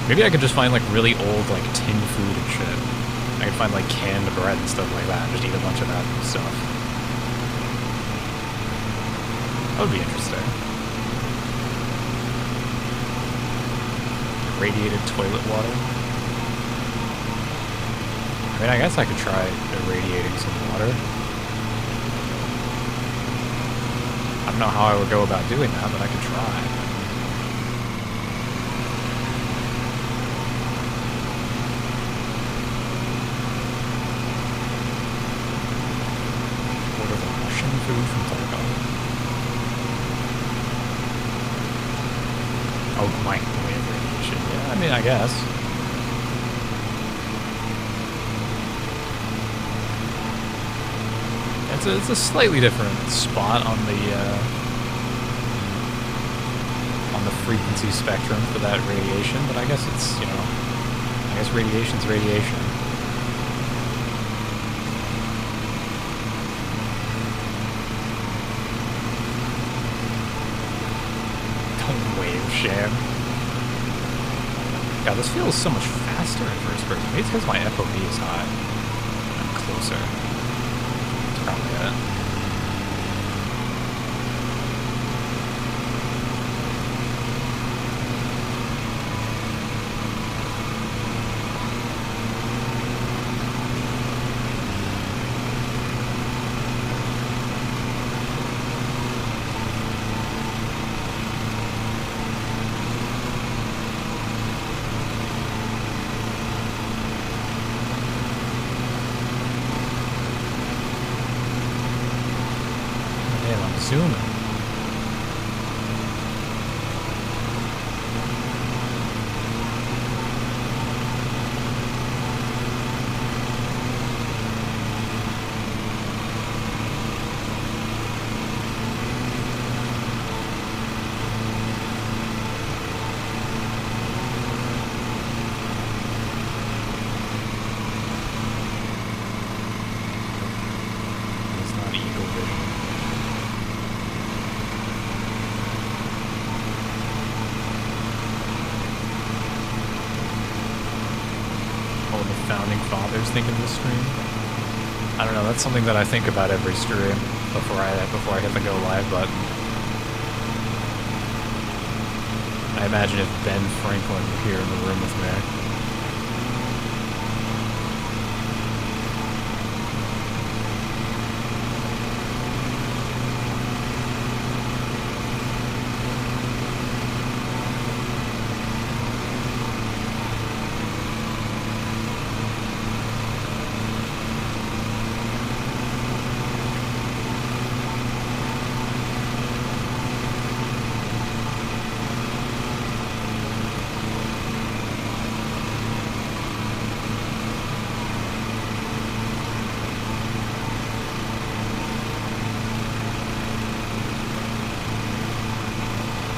Maybe I could just find, like, really old, like, tin food and shit. I could find, like, canned bread and stuff like that and just eat a bunch of that stuff. That would be interesting. Radiated toilet water. I mean, I guess I could try irradiating some water. I don't know how I would go about doing that, but I could try. Order the Russian food from Tarkov. Oh, microwave radiation. Yeah, I mean, I guess. It's a slightly different spot on the frequency spectrum for that radiation, but I guess it's, you know, I guess radiation's radiation. Don't wave, Sham. God, this feels so much faster in first person. Maybe it's because my FOV is high. I'm closer. Probably it. Zooming. It's not eagle vision. Founding fathers think of this stream? I don't know, that's something that I think about every stream before I hit the go live button. I imagine if Ben Franklin were here in the room with me.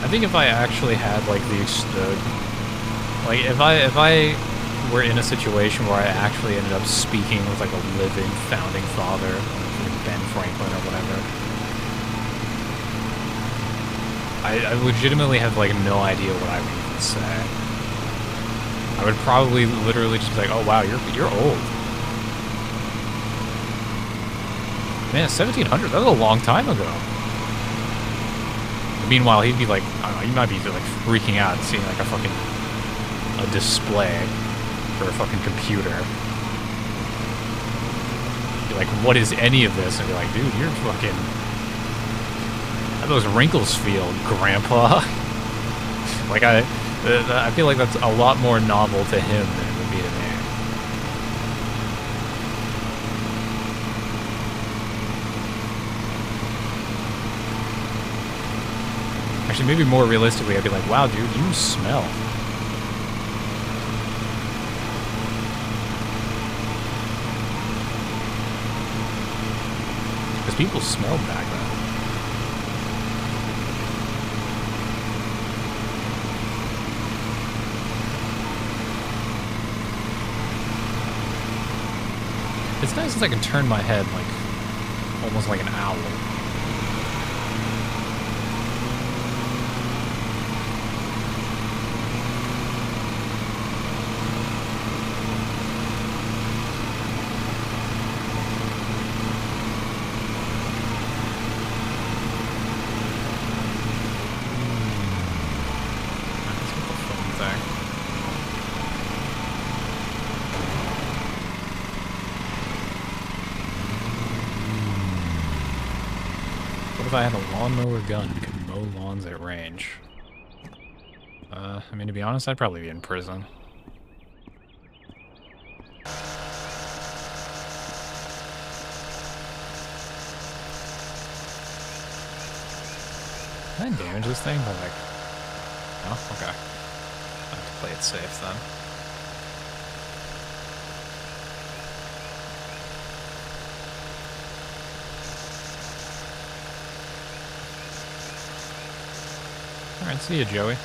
I think if I actually had like if I were in a situation where I actually ended up speaking with like a living founding father, like Ben Franklin or whatever, I legitimately have like no idea what I would even say. I would probably literally just be like, "Oh wow, you're old." Man, 1700, that was a long time ago. Meanwhile, he'd be like, I don't know, he might be like freaking out seeing like a display for a fucking computer. Be like, what is any of this? And be like, dude, you're fucking, how those wrinkles feel, grandpa? Like, I feel like that's a lot more novel to him than it would be to me. Actually, maybe more realistically, I'd be like, wow, dude, you smell. Because people smelled back then. It's nice as I can turn my head like almost like an owl. If I had a lawnmower gun, could mow lawns at range. I mean, to be honest, I'd probably be in prison. Can I damage this thing by like... No? Okay. I have to play it safe then. Alright, see you, Joey.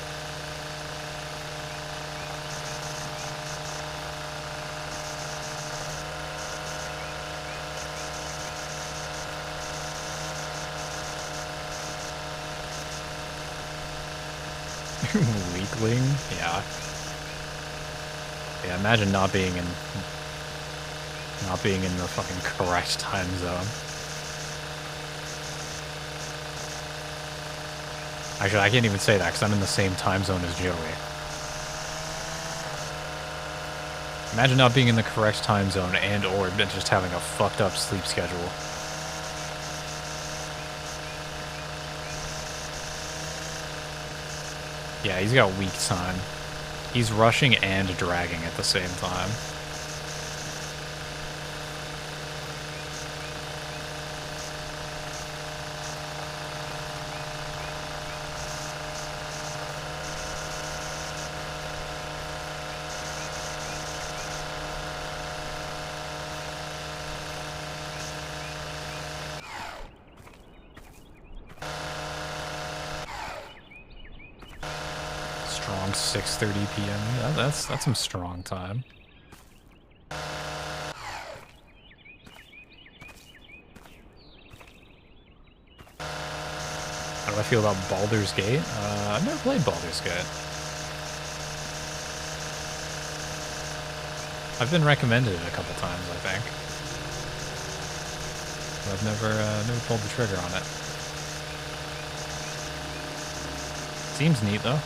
Weakling? Yeah. Yeah, imagine not being in the fucking correct time zone. Actually, I can't even say that because I'm in the same time zone as Joey. Imagine not being in the correct time zone and or just having a fucked up sleep schedule. Yeah, he's got weak time. He's rushing and dragging at the same time. Strong 6:30 p.m. Yeah, that's some strong time. How do I feel about Baldur's Gate? I've never played Baldur's Gate. I've been recommended it a couple times, I think. But I've never pulled the trigger on it. Seems neat though.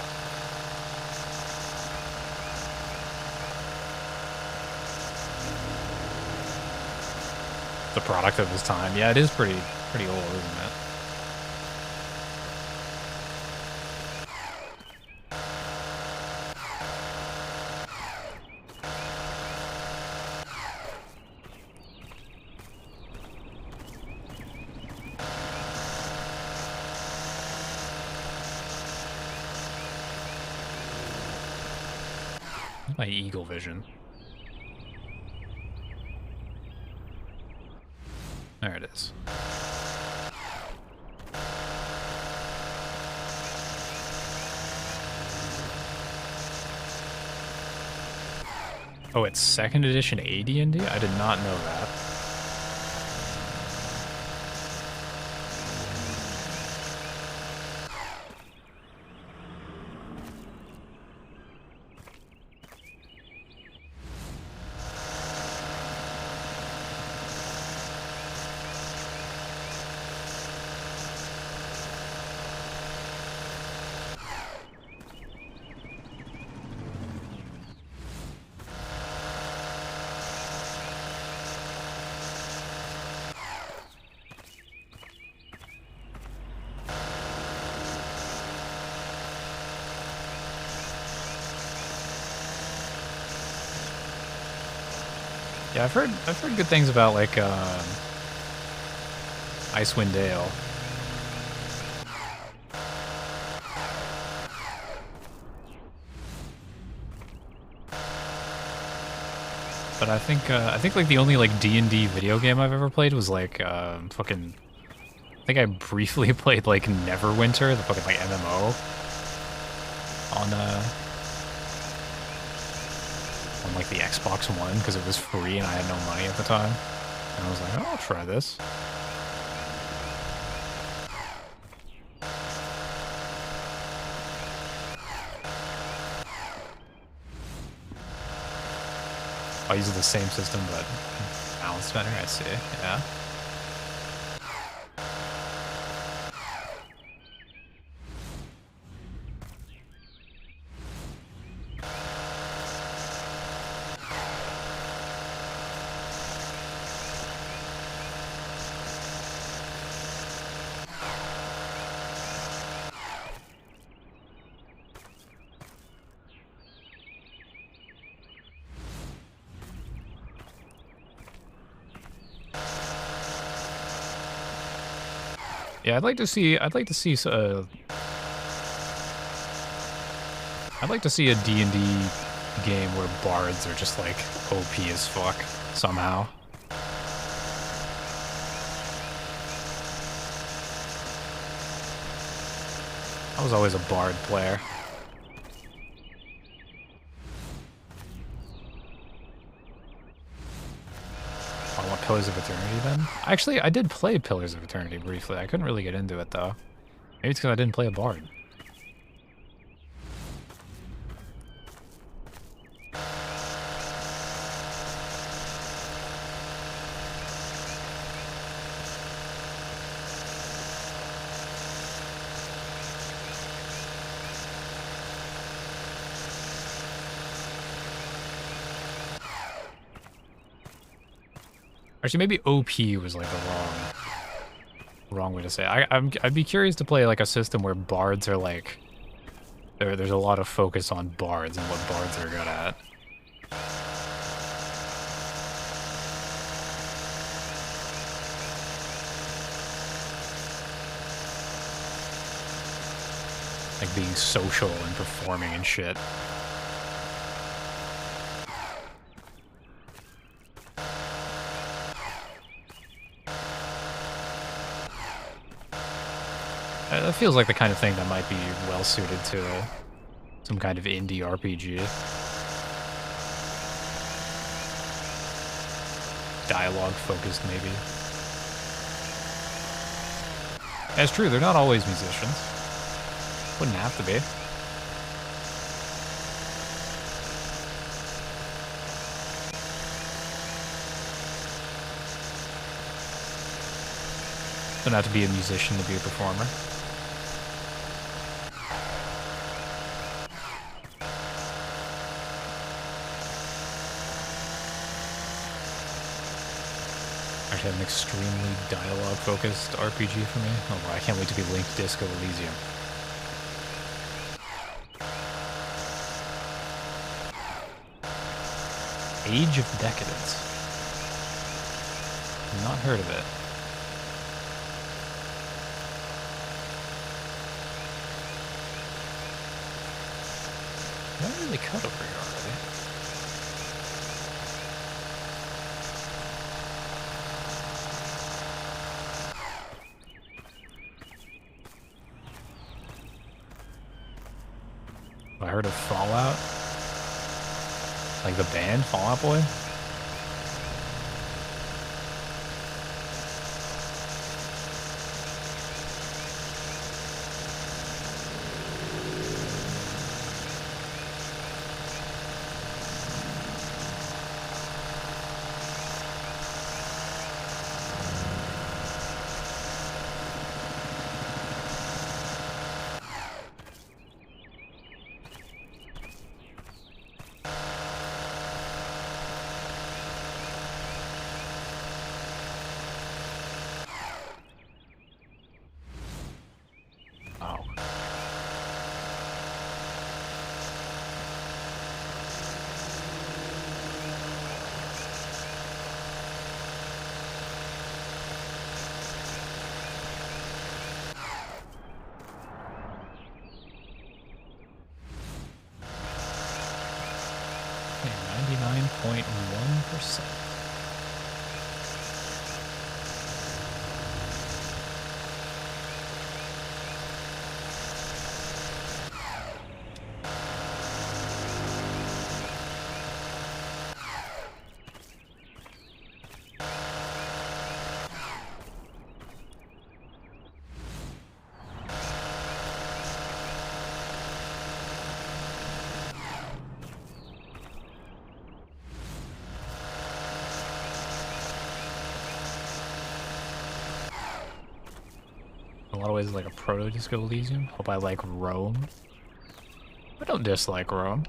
The product of his time. Yeah, it is pretty old, isn't it? My eagle vision. There it is. Oh, it's 2nd edition AD&D? I did not know that. Yeah, I've heard good things about like Icewind Dale. But I think like the only like D&D video game I've ever played was like fucking. I think I briefly played like Neverwinter, the fucking like MMO, on like the Xbox One because it was free and I had no money at the time. And I was like, oh, I'll try this. I'll use the same system, but balanced better, I see, yeah. Yeah, I'd like to see a D&D game where bards are just like OP as fuck somehow. I was always a bard player. I want Pillars of Eternity then? Actually, I did play Pillars of Eternity briefly. I couldn't really get into it though. Maybe it's because I didn't play a bard. Actually, maybe OP was like the wrong way to say it. I'd be curious to play like a system where bards are like there's a lot of focus on bards and what bards are good at. Like being social and performing and shit. That feels like the kind of thing that might be well suited to some kind of indie RPG. Dialogue focused, maybe. Yeah, it's true, they're not always musicians. Wouldn't have to be. Don't have to be a musician to be a performer. Actually, an extremely dialogue-focused RPG for me. Oh, well, I can't wait to be Link Disco Elysium. Age of Decadence. Not heard of it. Not really cut over here already. I heard of Fallout. Like the band, Fall Out Boy? percent. In a lot of ways, like a proto-Disco Elysium. Hope I like Rome. I don't dislike Rome.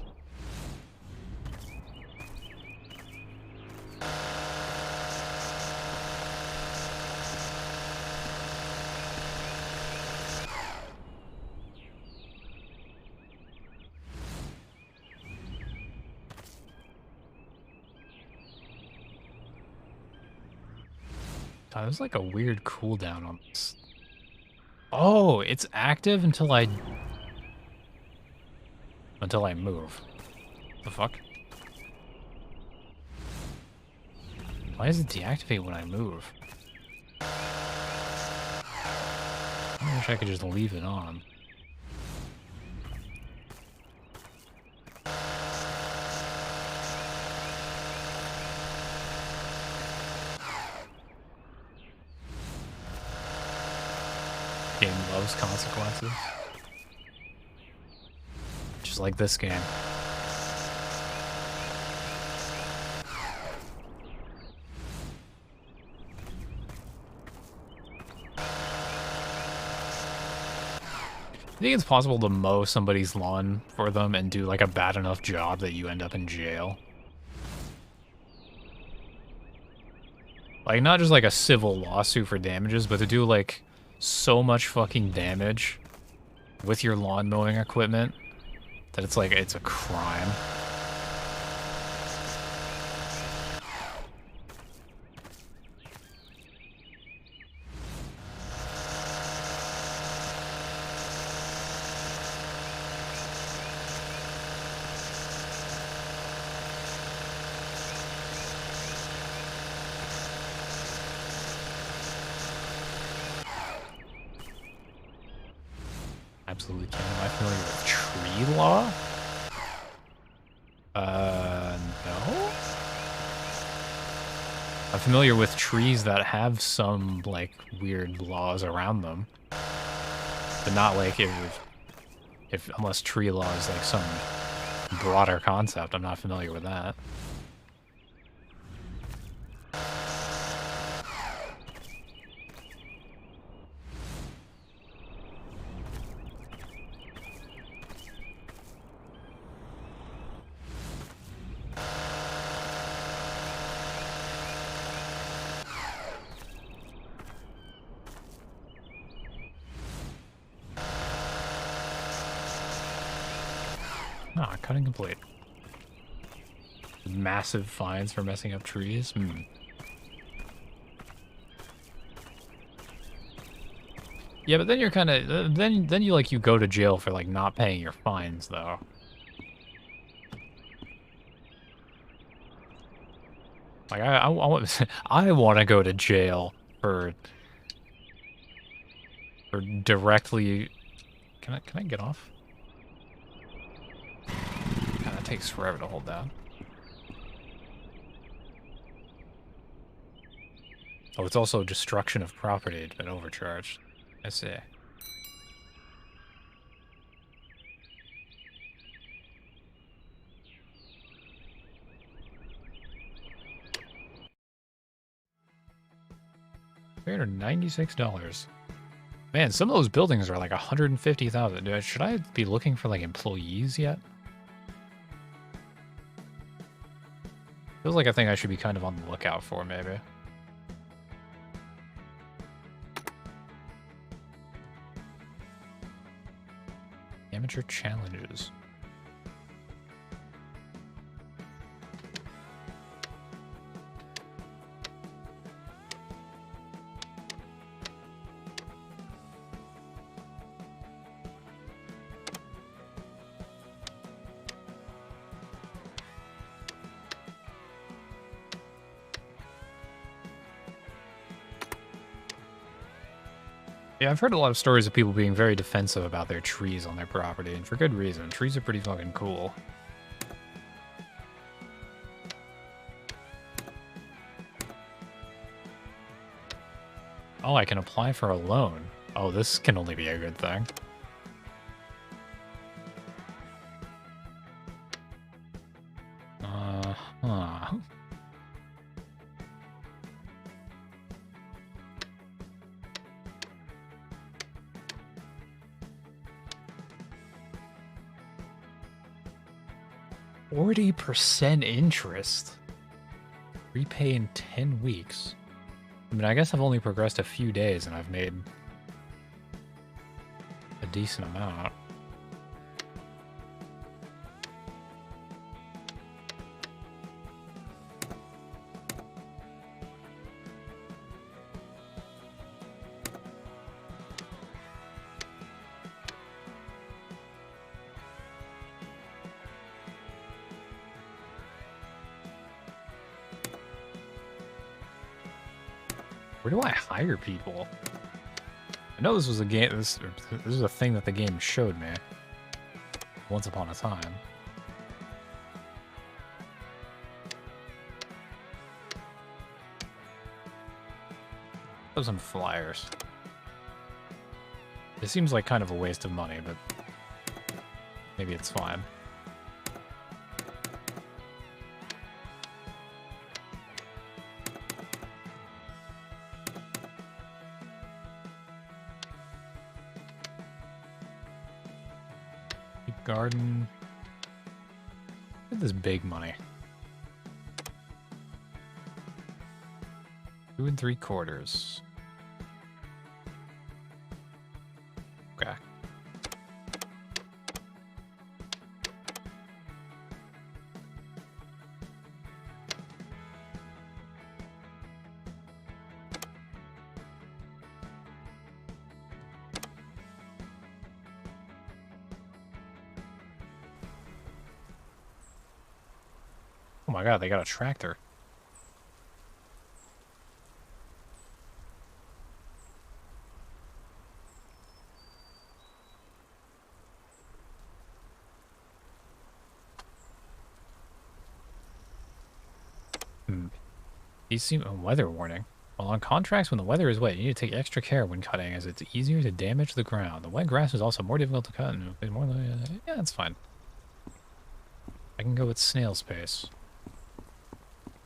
There's like a weird cooldown on this. Oh, it's active until I move. The fuck? Why does it deactivate when I move? I wish I could just leave it on. Game loves consequences. Just like this game. I think it's possible to mow somebody's lawn for them and do like a bad enough job that you end up in jail. Like, not just like a civil lawsuit for damages, but to do like so much fucking damage with your lawn mowing equipment that it's like, it's a crime. Absolutely can. Am I familiar with tree law? No? I'm familiar with trees that have some, like, weird laws around them. But not, like, unless tree law is, like, some broader concept. I'm not familiar with that. Ah, cutting complete. Massive fines for messing up trees? Yeah, but then you're kind of... Then you, like, you go to jail for, like, not paying your fines, though. Like, I want... I want to go to jail for directly... Can I get off? God, that takes forever to hold down. Oh, it's also destruction of property. It's been overcharged. I see. $396. Man, some of those buildings are like 150,000. Should I be looking for like employees yet? Feels like a thing I should be kind of on the lookout for, maybe. Amateur challenges. Yeah, I've heard a lot of stories of people being very defensive about their trees on their property, and for good reason. Trees are pretty fucking cool. Oh, I can apply for a loan. Oh, this can only be a good thing. Huh. 40% interest. Repay in 10 weeks. I mean, I guess I've only progressed a few days and I've made a decent amount. Where do I hire people? I know this was a game. This is a thing that the game showed me once upon a time. Those on flyers. It seems like kind of a waste of money, but maybe it's fine. Garden. Look at this big money. 2 3/4. Okay. Oh my god, they got a tractor. These seem a weather warning. While on contracts when the weather is wet, you need to take extra care when cutting as it's easier to damage the ground. The wet grass is also more difficult to cut and more yeah, that's fine. I can go with snail's pace.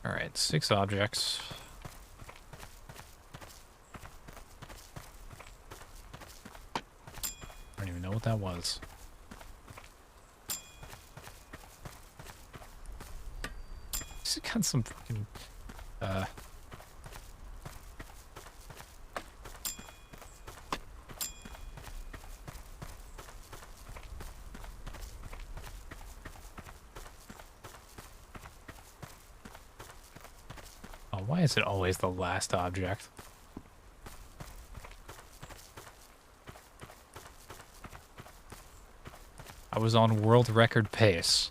Alright, 6 objects. I don't even know what that was. This has got some fucking... Oh, why is it always the last object? I was on world record pace.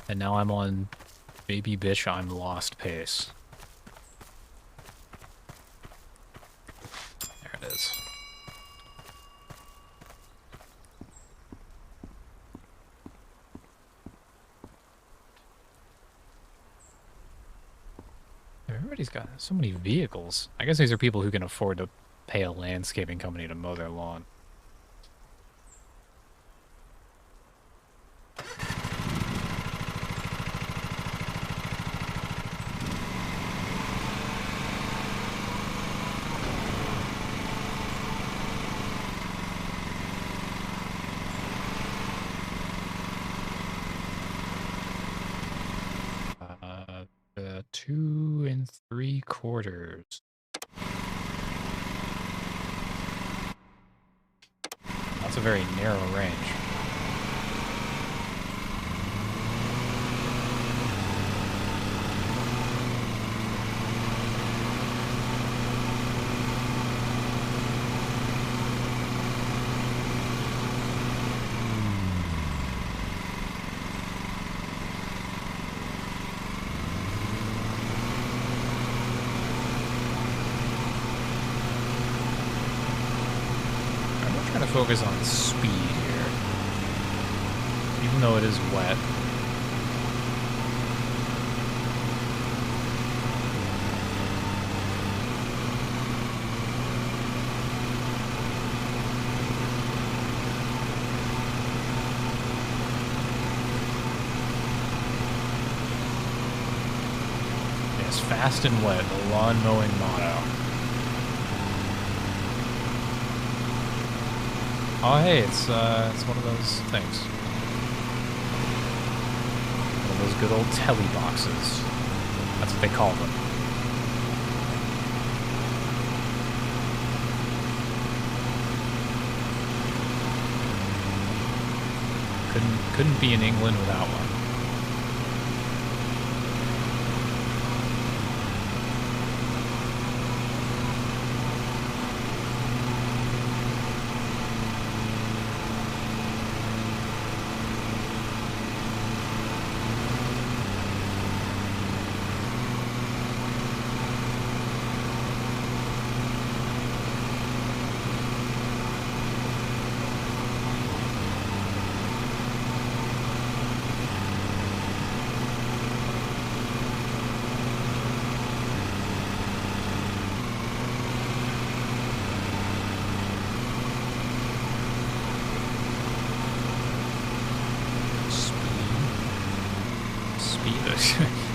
And now I'm on baby bitch I'm lost pace. There it is. Everybody's got so many vehicles. I guess these are people who can afford to pay a landscaping company to mow their lawn. The 2 3/4. That's a very narrow range. focus on speed here. Even though it is wet. Yes, fast and wet, the lawn mowing motto. Oh hey, it's one of those things. One of those good old telly boxes. That's what they call them. Couldn't be in England without one.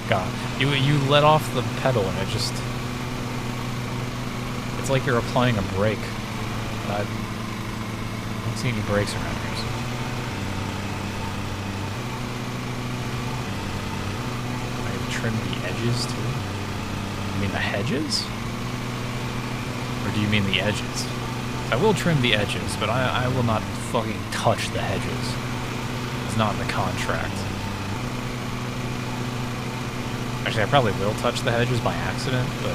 God, you let off the pedal and it just... It's like you're applying a brake. I don't see any brakes around here. So. I can trim the edges too? You mean the hedges? Or do you mean the edges? I will trim the edges, but I will not fucking touch the hedges. It's not in the contract. Actually, I probably will touch the hedges by accident, but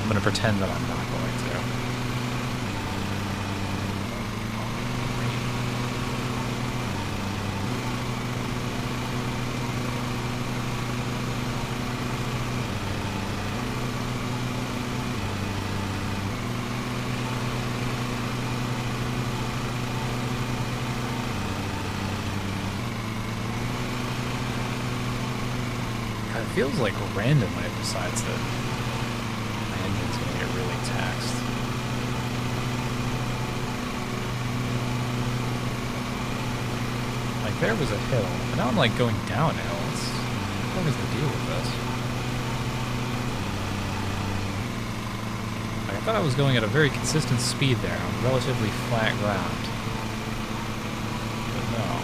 I'm going to pretend that I'm not going to. It feels like random when it decides that my engine's gonna get really taxed. Like there was a hill, and now I'm like going downhill. What is the deal with this? Like, I thought I was going at a very consistent speed there on relatively flat ground. But no.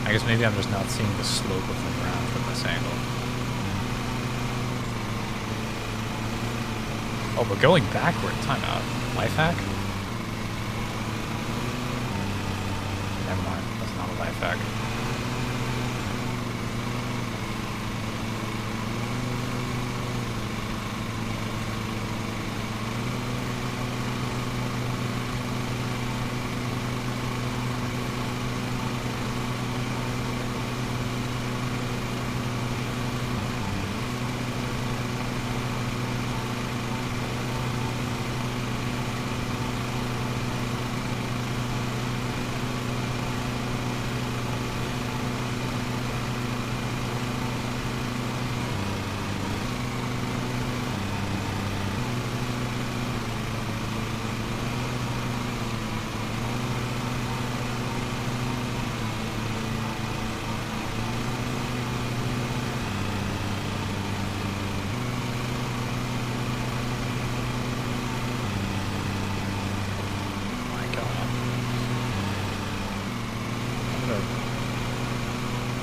I guess maybe I'm just not seeing the slope of the ground from this angle. Oh, we're going backward. Time out. Life hack? Never mind. That's not a life hack.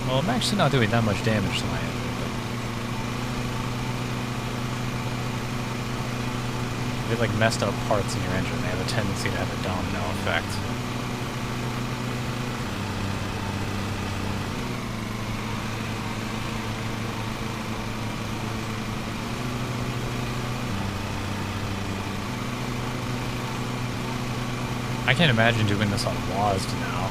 Well, I'm actually not doing that much damage to my engine. If you have like messed up parts in your engine, they have a tendency to have a domino effect. I can't imagine doing this on WASD now.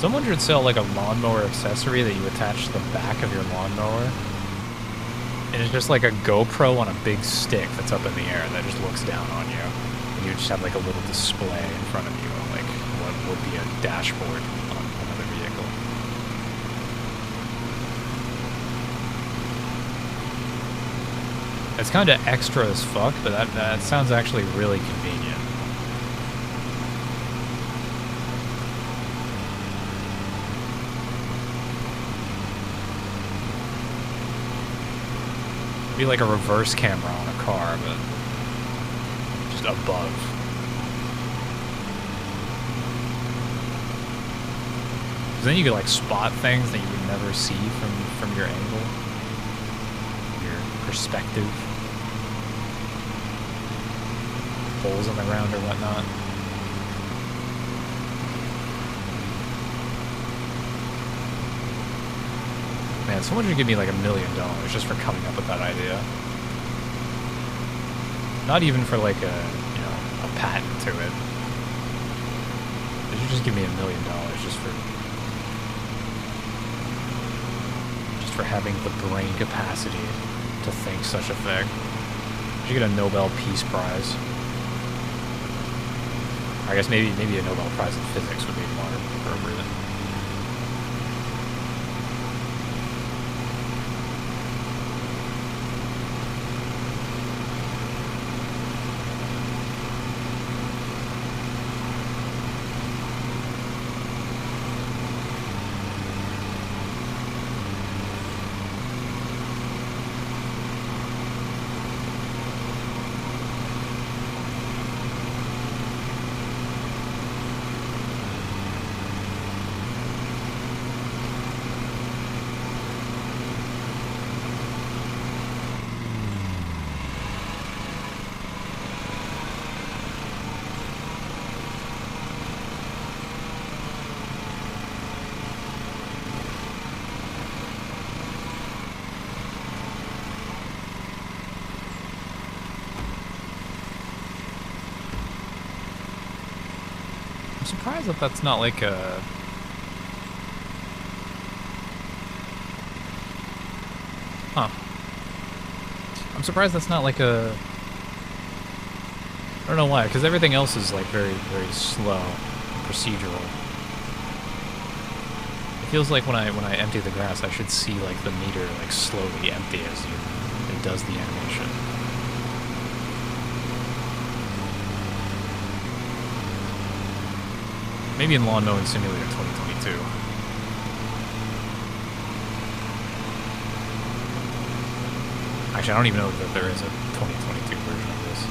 Someone should sell like a lawnmower accessory that you attach to the back of your lawnmower. And it's just like a GoPro on a big stick that's up in the air that just looks down on you. And you just have like a little display in front of you, like what would be a dashboard on another vehicle. It's kind of extra as fuck, but that sounds actually really convenient. Be like a reverse camera on a car, but just above. Because then you could like spot things that you would never see from your angle, your perspective, holes in the ground or whatnot. Man, someone should give me like $1 million just for coming up with that idea. Not even for like a patent to it. They should just give me $1 million just for having the brain capacity to think such a thing. I should get a Nobel Peace Prize. I guess maybe a Nobel Prize in physics would be more appropriate. I'm surprised that that's not like a... Huh. I'm surprised that's not like a... I don't know why, because everything else is like very, very slow, procedural. It feels like when I empty the grass, I should see like the meter like slowly empty as it does the animation. Maybe in Lawn Mowing Simulator 2022. Actually, I don't even know that there is a 2022 version of this.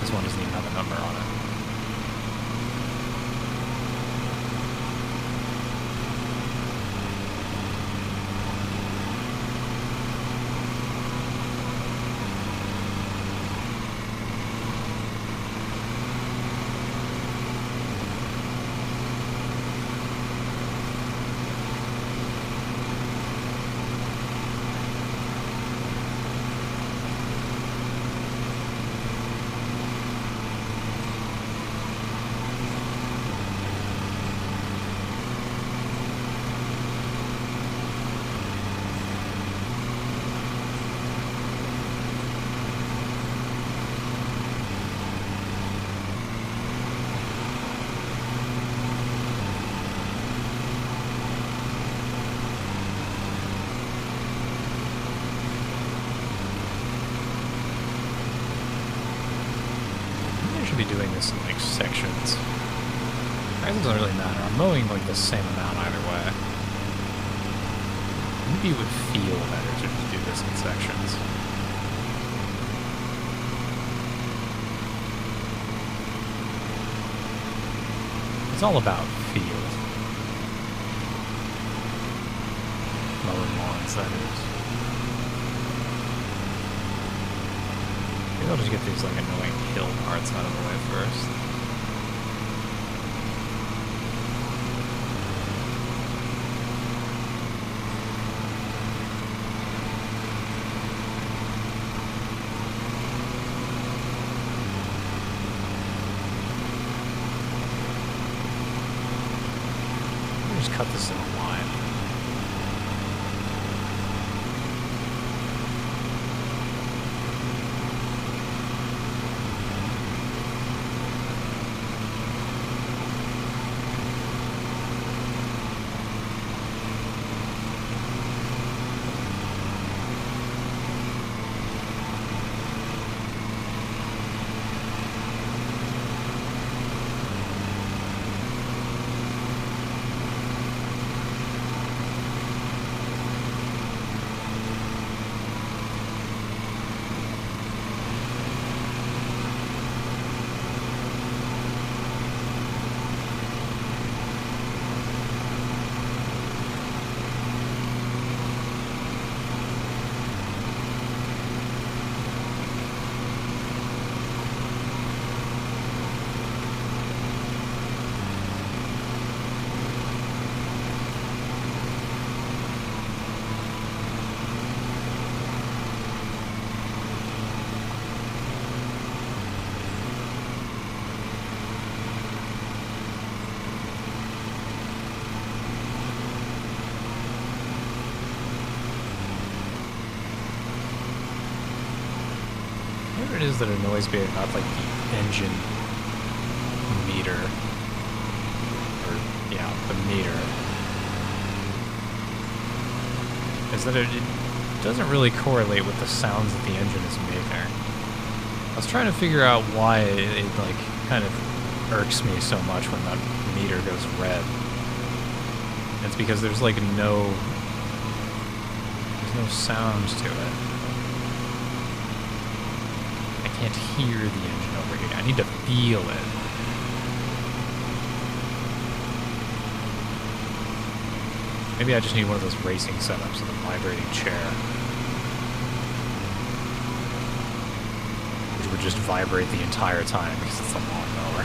This one doesn't even have a number on it. Be doing this in like sections. I guess it doesn't really matter. I'm mowing like the same amount either way. Maybe it would feel better to just do this in sections. It's all about feel. Mowing lawns, that is. Maybe I'll just get these like annoying hill parts out of the way first. Just cut this in a line. What it is that annoys me about like the engine meter, or yeah, the meter, is that it doesn't really correlate with the sounds that the engine is making. I was trying to figure out why it like kind of irks me so much when that meter goes red. And it's because there's like no sounds to it. I can't hear the engine over here. I need to feel it. Maybe I just need one of those racing setups with a vibrating chair, which would just vibrate the entire time because it's a lawnmower.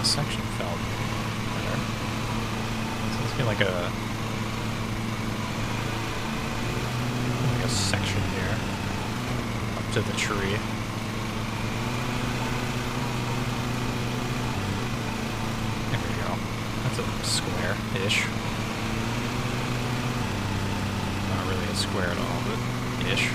Section felt better. So it's like a section here up to the tree. There we go. That's a square-ish. Not really a square at all, but ish.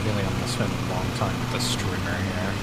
feeling I'm gonna spend a long time with the streamer here.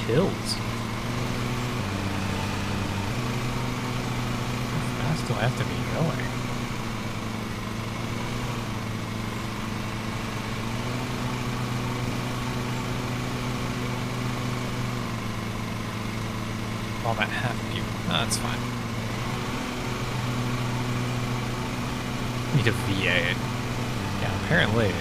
Hills. How fast do I have to be going? Oh, I'm at half view. No, that's fine. Need a V8. Yeah, apparently.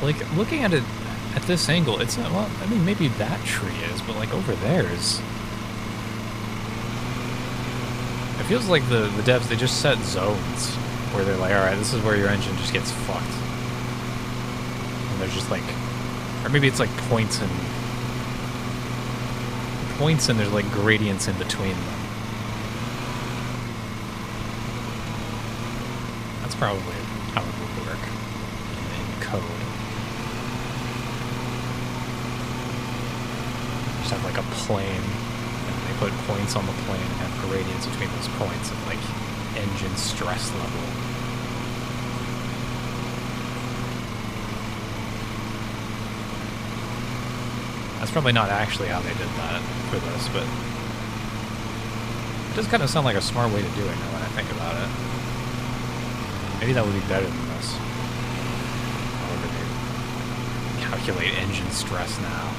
Like, looking at it at this angle, it's not, well, I mean, maybe that tree is, but like over there is... It feels like the devs, they just set zones where they're like, alright, this is where your engine just gets fucked. And there's just like, or maybe it's like points and there's like gradients in between them. That's probably how it would work in code. Just have like a plane, and they put points on the plane and have gradients between those points of like engine stress level. That's probably not actually how they did that for this, but it does kind of sound like a smart way to do it now when I think about it. Maybe that would be better than this. However, they calculate engine stress now.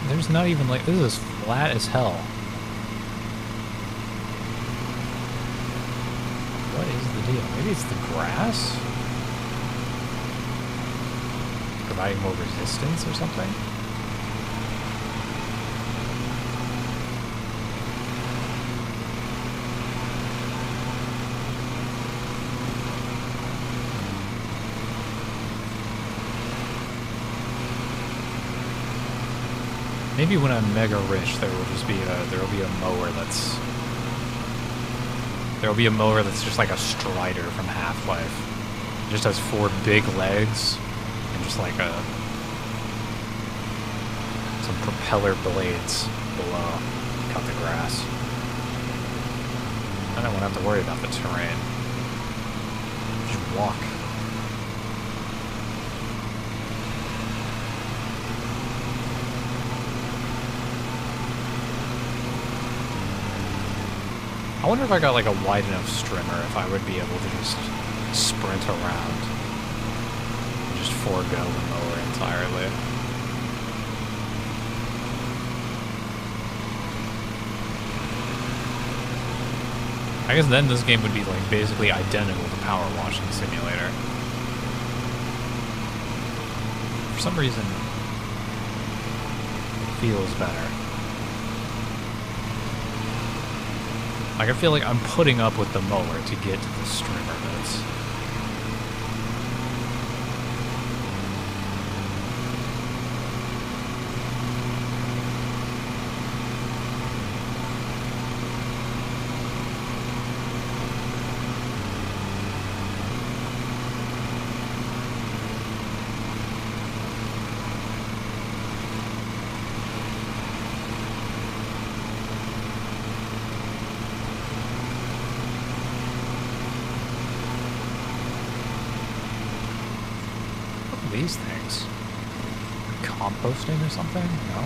There's not even like, this is flat as hell. What is the deal? Maybe it's the grass? Providing more resistance or something? Maybe when I'm mega rich, there will be a mower that's just like a Strider from Half-Life. It just has 4 big legs and just like some propeller blades below to cut the grass. Then I won't have to worry about the terrain. Just walk. I wonder if I got like a wide enough strimmer if I would be able to just sprint around and just forego the mower entirely. I guess then this game would be like basically identical to Power Washing Simulator. For some reason, it feels better. Like, I feel like I'm putting up with the mower to get to the streamer bits. These things. Composting or something? No?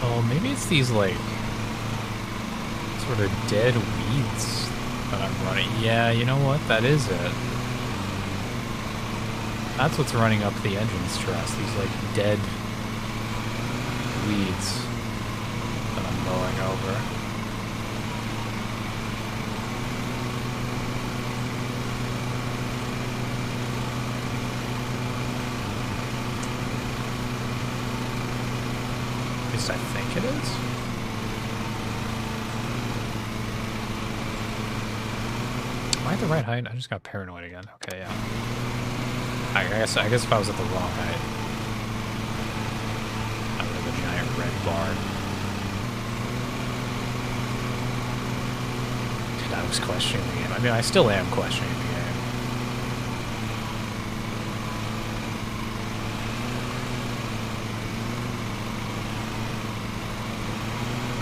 Oh, maybe it's these, like, sort of dead weeds that I'm running. Yeah, you know what? That is it. That's what's running up the engine stress. These, like, dead weeds that I'm mowing over. At least I think it is. Am I at the right height? I just got paranoid again. Okay, yeah. I guess if I was at the wrong height, I would have a giant red bar. Dude, I was questioning the game. I mean, I still am questioning the game.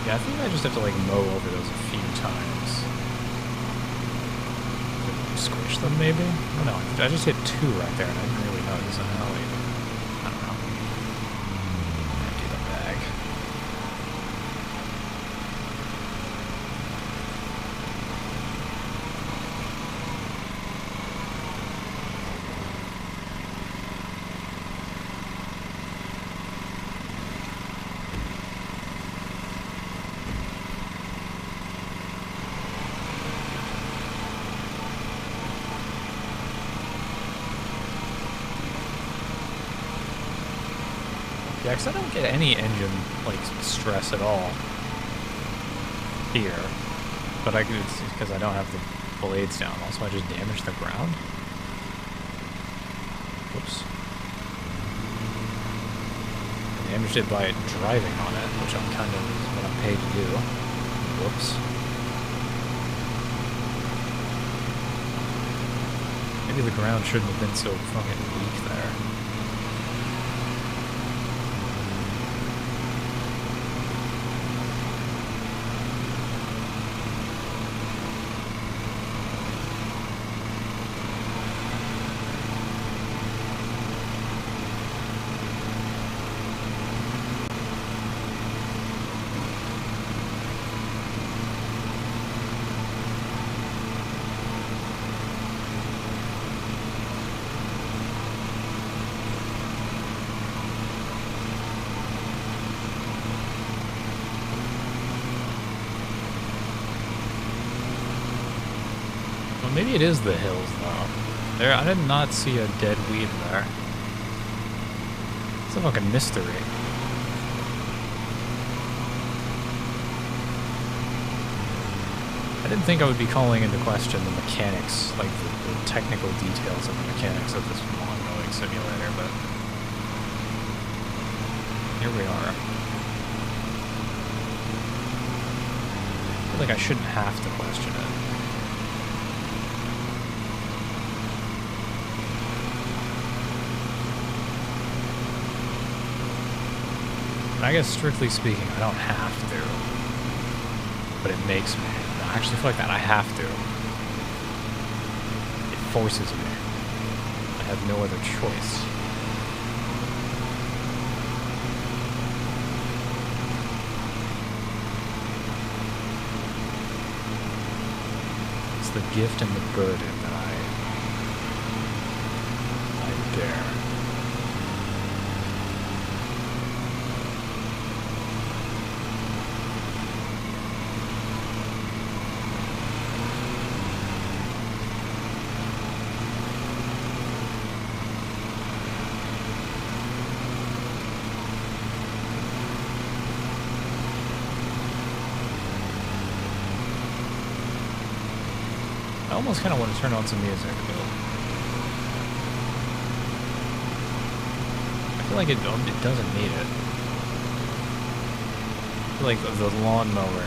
Yeah, I think I just have to, like, mow over those a few times. Squish them, maybe? Oh, no, I just hit 2 right there, and I didn't really notice. I don't know. Empty the bag. Yeah, because I don't get any engine, like, stress at all here. But it's because I don't have the blades down. Also, I just damaged the ground. Whoops. I damaged it by driving on it, which I'm kind of what I'm paid to do. Whoops. Maybe the ground shouldn't have been so fucking weak there. Maybe it is the hills, though. There, I did not see a dead weed there. It's a fucking mystery. I didn't think I would be calling into question the mechanics, like the technical details of the mechanics of this lawn mowing simulator, but here we are. I feel like I shouldn't have to question it. I guess strictly speaking, I don't have to, but it makes me. No, I actually feel like that I have to. It forces me. I have no other choice. It's the gift and the burden that I bear. I almost kind of want to turn on some music, but I feel like it doesn't need it. I feel like the lawnmower,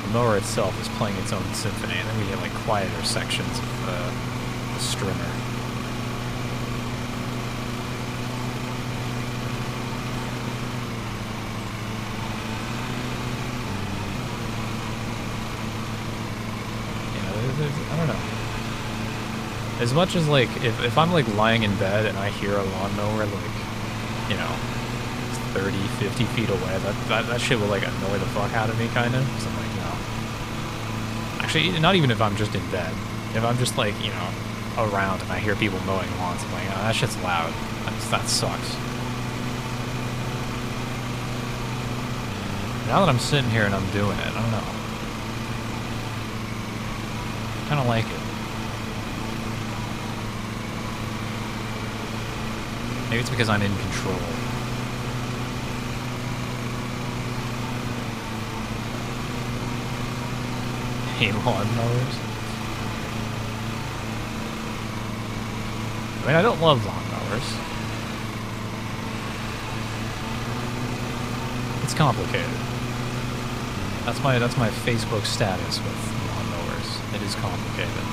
the mower itself is playing its own symphony, and then we get like quieter sections of the strimmer. I don't know. As much as, like, if I'm, like, lying in bed and I hear a lawnmower, like, you know, 30, 50 feet away, that shit will, like, annoy the fuck out of me, kind of. So I'm like, no. Actually, not even if I'm just in bed. If I'm just, like, you know, around and I hear people mowing lawns, I'm like, oh, that shit's loud. That sucks. Now that I'm sitting here and I'm doing it, I don't know. I kind of like it. Maybe it's because I'm in control. Hate lawnmowers. I mean, I don't love lawnmowers. It's complicated. That's my Facebook status with lawnmowers. It is complicated.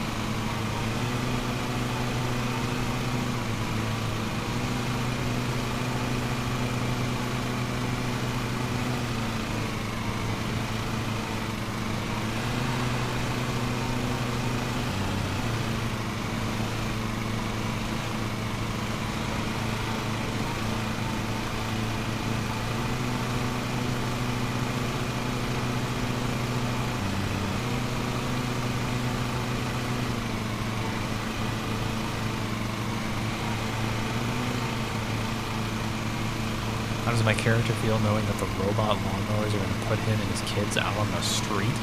How does my character feel knowing that the robot lawnmowers are going to put him and his kids out on the street?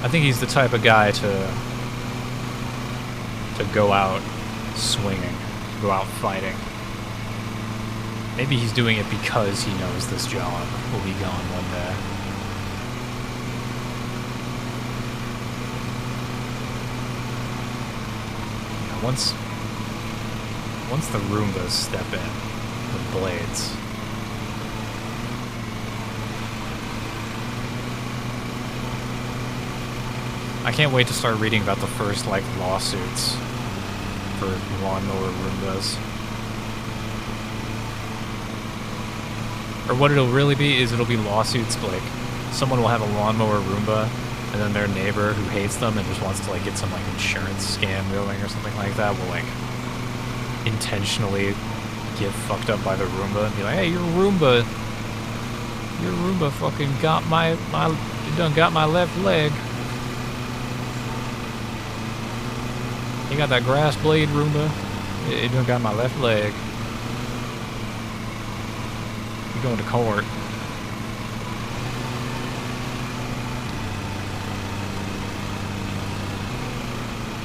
I think he's the type of guy to go out swinging, to go out fighting. Maybe he's doing it because he knows this job will be gone one day. Now, once the Roombas step in, with blades. I can't wait to start reading about the first, like, lawsuits for lawnmower Roombas. Or what it'll really be is it'll be lawsuits, like, someone will have a lawnmower Roomba, and then their neighbor who hates them and just wants to, like, get some, like, insurance scam going or something like that will, like, intentionally get fucked up by the Roomba and be like, hey, your Roomba fucking got my you done got my left leg. You got that grass blade Roomba, it done got my left leg. You're going to court.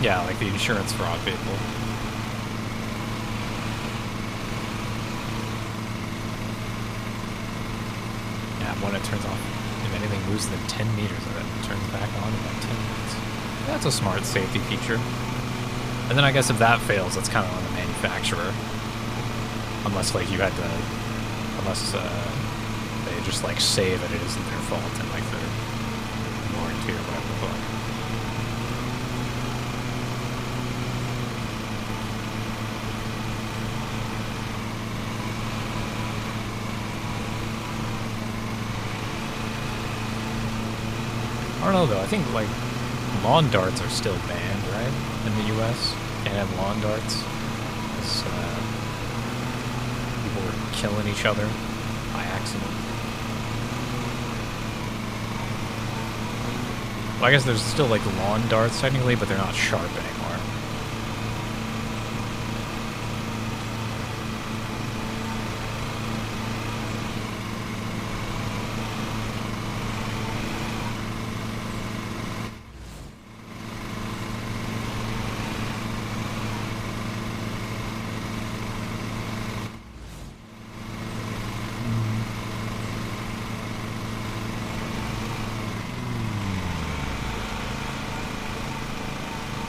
Yeah, like the insurance fraud people. When it turns off, if anything moves within 10 meters of it. turns back on in about 10 minutes. That's a smart safety feature. And then I guess if that fails, that's kind of on the manufacturer. Unless, like, you had to... Unless, they just, like, say that it isn't their fault and, like, their warranty or whatever the fuck. I don't know, though. I think, like, lawn darts are still banned, right? In the US. Can't have lawn darts. Because, people were killing each other by accident. Well, I guess there's still, like, lawn darts, technically, but they're not sharp anymore.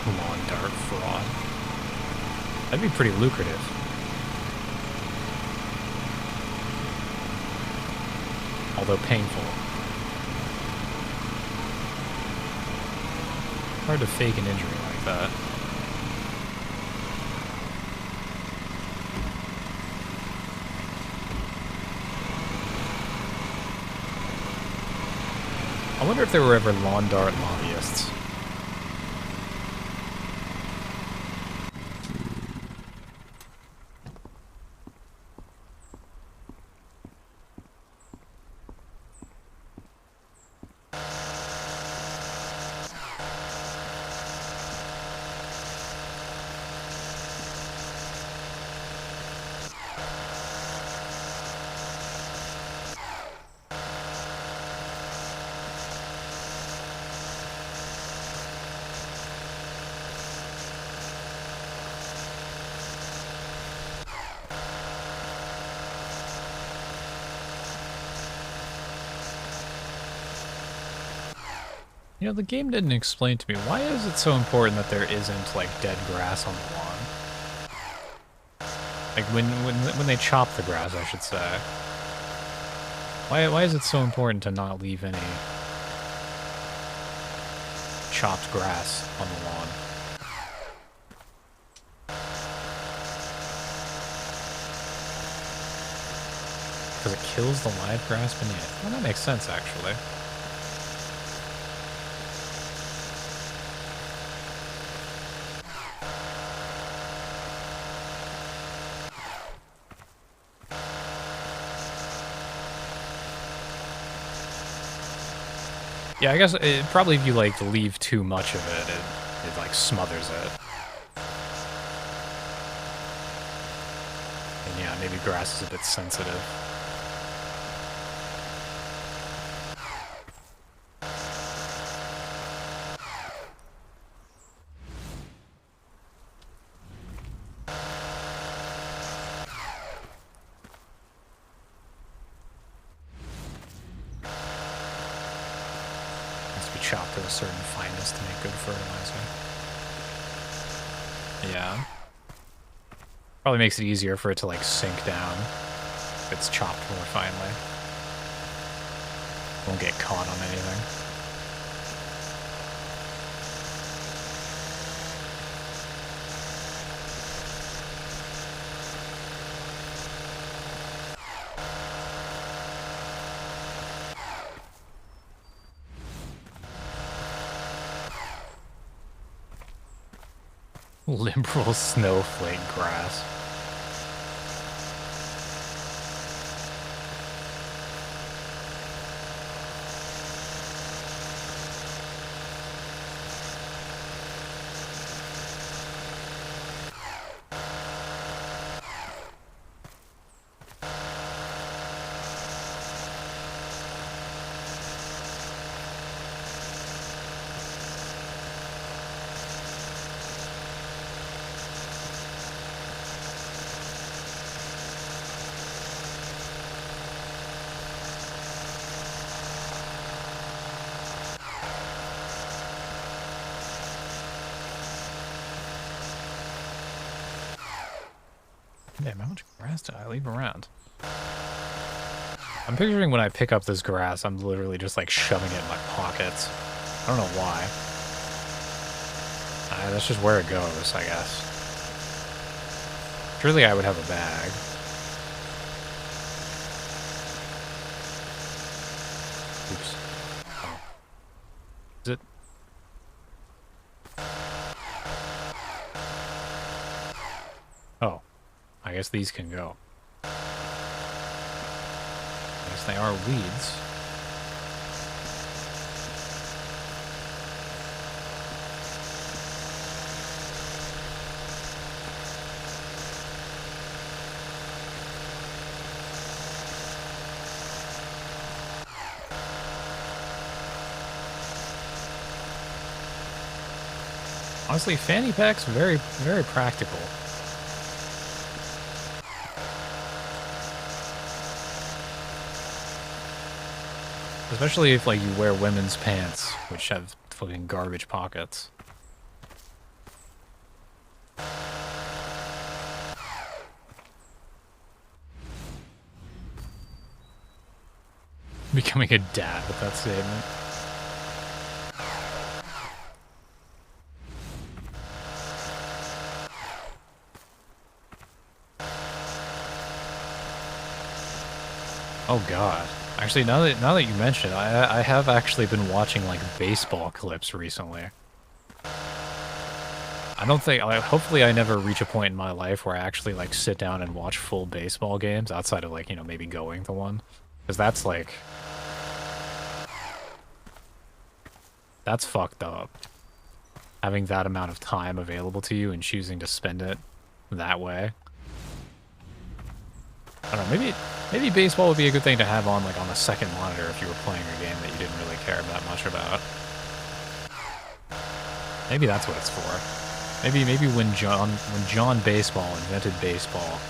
Lawn dart fraud. That'd be pretty lucrative. Although painful. Hard to fake an injury like that. I wonder if there were ever lawn dart lobbyists. You know, the game didn't explain to me, why is it so important that there isn't, like, dead grass on the lawn? Like, when they chop the grass, I should say. Why is it so important to not leave any chopped grass on the lawn? Because it kills the live grass beneath. Well, that makes sense, actually. Yeah, I guess probably if you, like, leave too much of it, it like, smothers it. And yeah, maybe grass is a bit sensitive. Chopped to a certain fineness to make good fertilizer. Yeah. Probably makes it easier for it to, like, sink down if it's chopped more finely. Won't get caught on anything. Liberal snowflake grass. Damn, how much grass did I leave around? I'm picturing when I pick up this grass, I'm literally just like shoving it in my pockets. I don't know why. That's just where it goes, I guess. Surely I would have a bag. Oops. Oh. Is it? Oh. I guess these can go. I guess they are weeds. Honestly, fanny packs, very, very practical. Especially if, like, you wear women's pants, which have fucking garbage pockets. Becoming a dad with that statement. Oh god. Actually, now that you mention it, I have actually been watching like baseball clips recently. I don't think, hopefully I never reach a point in my life where I actually like sit down and watch full baseball games outside of like, you know, maybe going to one. Because that's like, that's fucked up. Having that amount of time available to you and choosing to spend it that way. I don't know, maybe baseball would be a good thing to have on like on a second monitor if you were playing a game that you didn't really care that much about. Maybe that's what it's for. Maybe when John Baseball invented baseball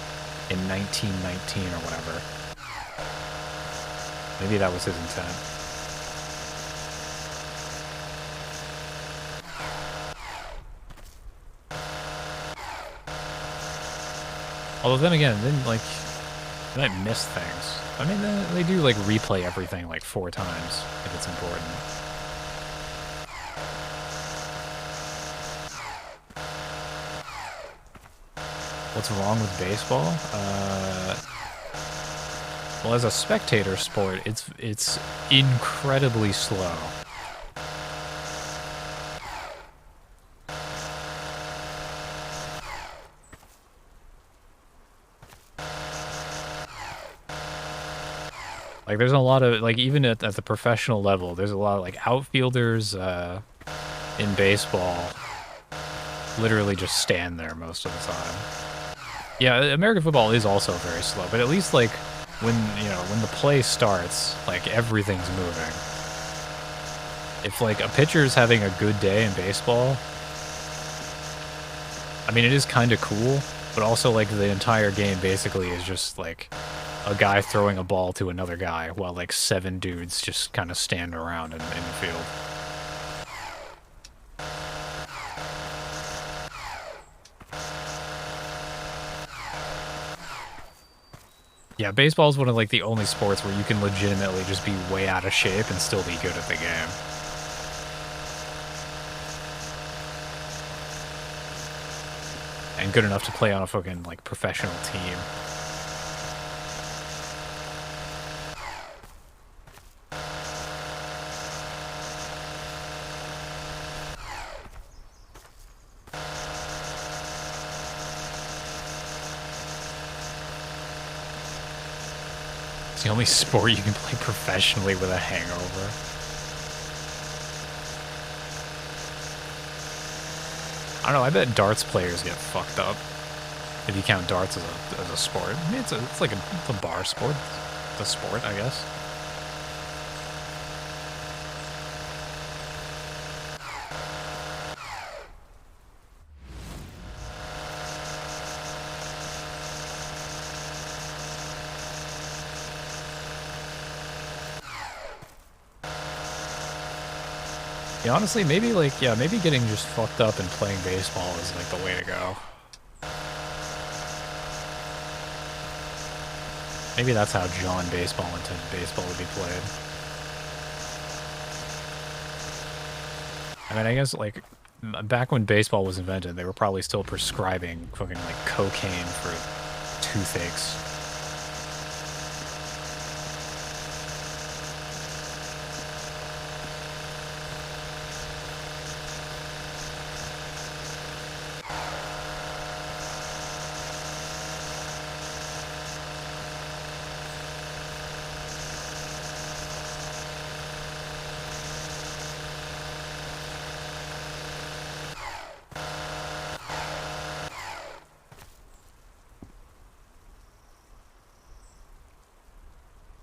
in 1919 or whatever. Maybe that was his intent. Although then again, like, they might miss things. I mean, they do like replay everything like 4 times if it's important. What's wrong with baseball? Well, as a spectator sport, it's incredibly slow. Like, there's a lot of, like, even at the professional level, there's a lot of, like, outfielders in baseball literally just stand there most of the time. Yeah, American football is also very slow, but at least, like, when the play starts, like, everything's moving. If, like, a pitcher's having a good day in baseball, I mean, it is kind of cool, but also, like, the entire game basically is just, like, a guy throwing a ball to another guy while like 7 dudes just kind of stand around in the field. Yeah, baseball is one of like the only sports where you can legitimately just be way out of shape and still be good at the game. And good enough to play on a fucking like professional team. The only sport you can play professionally with a hangover. I don't know, I bet darts players get fucked up. If you count darts as a sport. I mean, it's like a bar sport. It's a sport, I guess. Yeah, honestly, maybe like, yeah, maybe getting just fucked up and playing baseball is like the way to go. Maybe that's how John Baseball intended baseball to be played. I mean, I guess, like, back when baseball was invented, they were probably still prescribing fucking, like, cocaine for toothaches.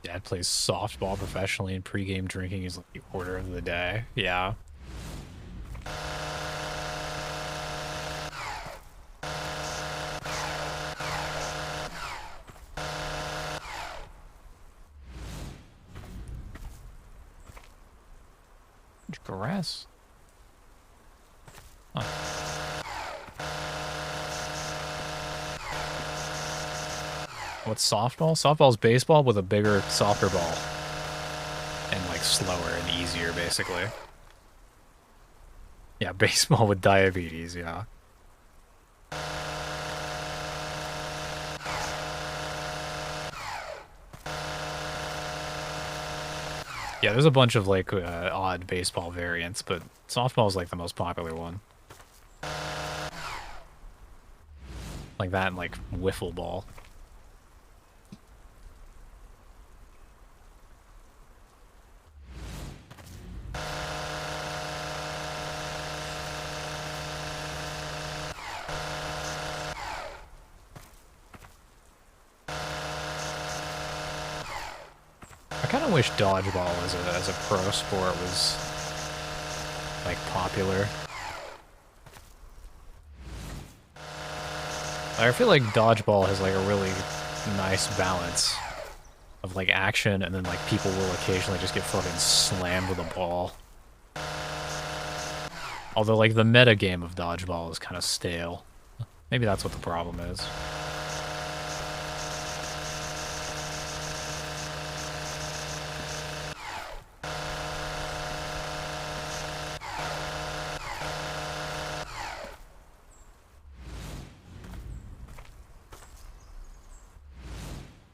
Dad plays softball professionally and pregame drinking is like the order of the day. Yeah. Grass? Huh. What's softball? Softball's baseball with a bigger soccer ball. And, like, slower and easier, basically. Yeah, baseball with diabetes, yeah. Yeah, there's a bunch of, like, odd baseball variants, but softball is, like, the most popular one. Like that and, like, wiffle ball. I kind of wish dodgeball as a pro sport was, like, popular. I feel like dodgeball has, like, a really nice balance of, like, action, and then, like, people will occasionally just get fucking slammed with a ball. Although, like, the meta game of dodgeball is kind of stale. Maybe that's what the problem is.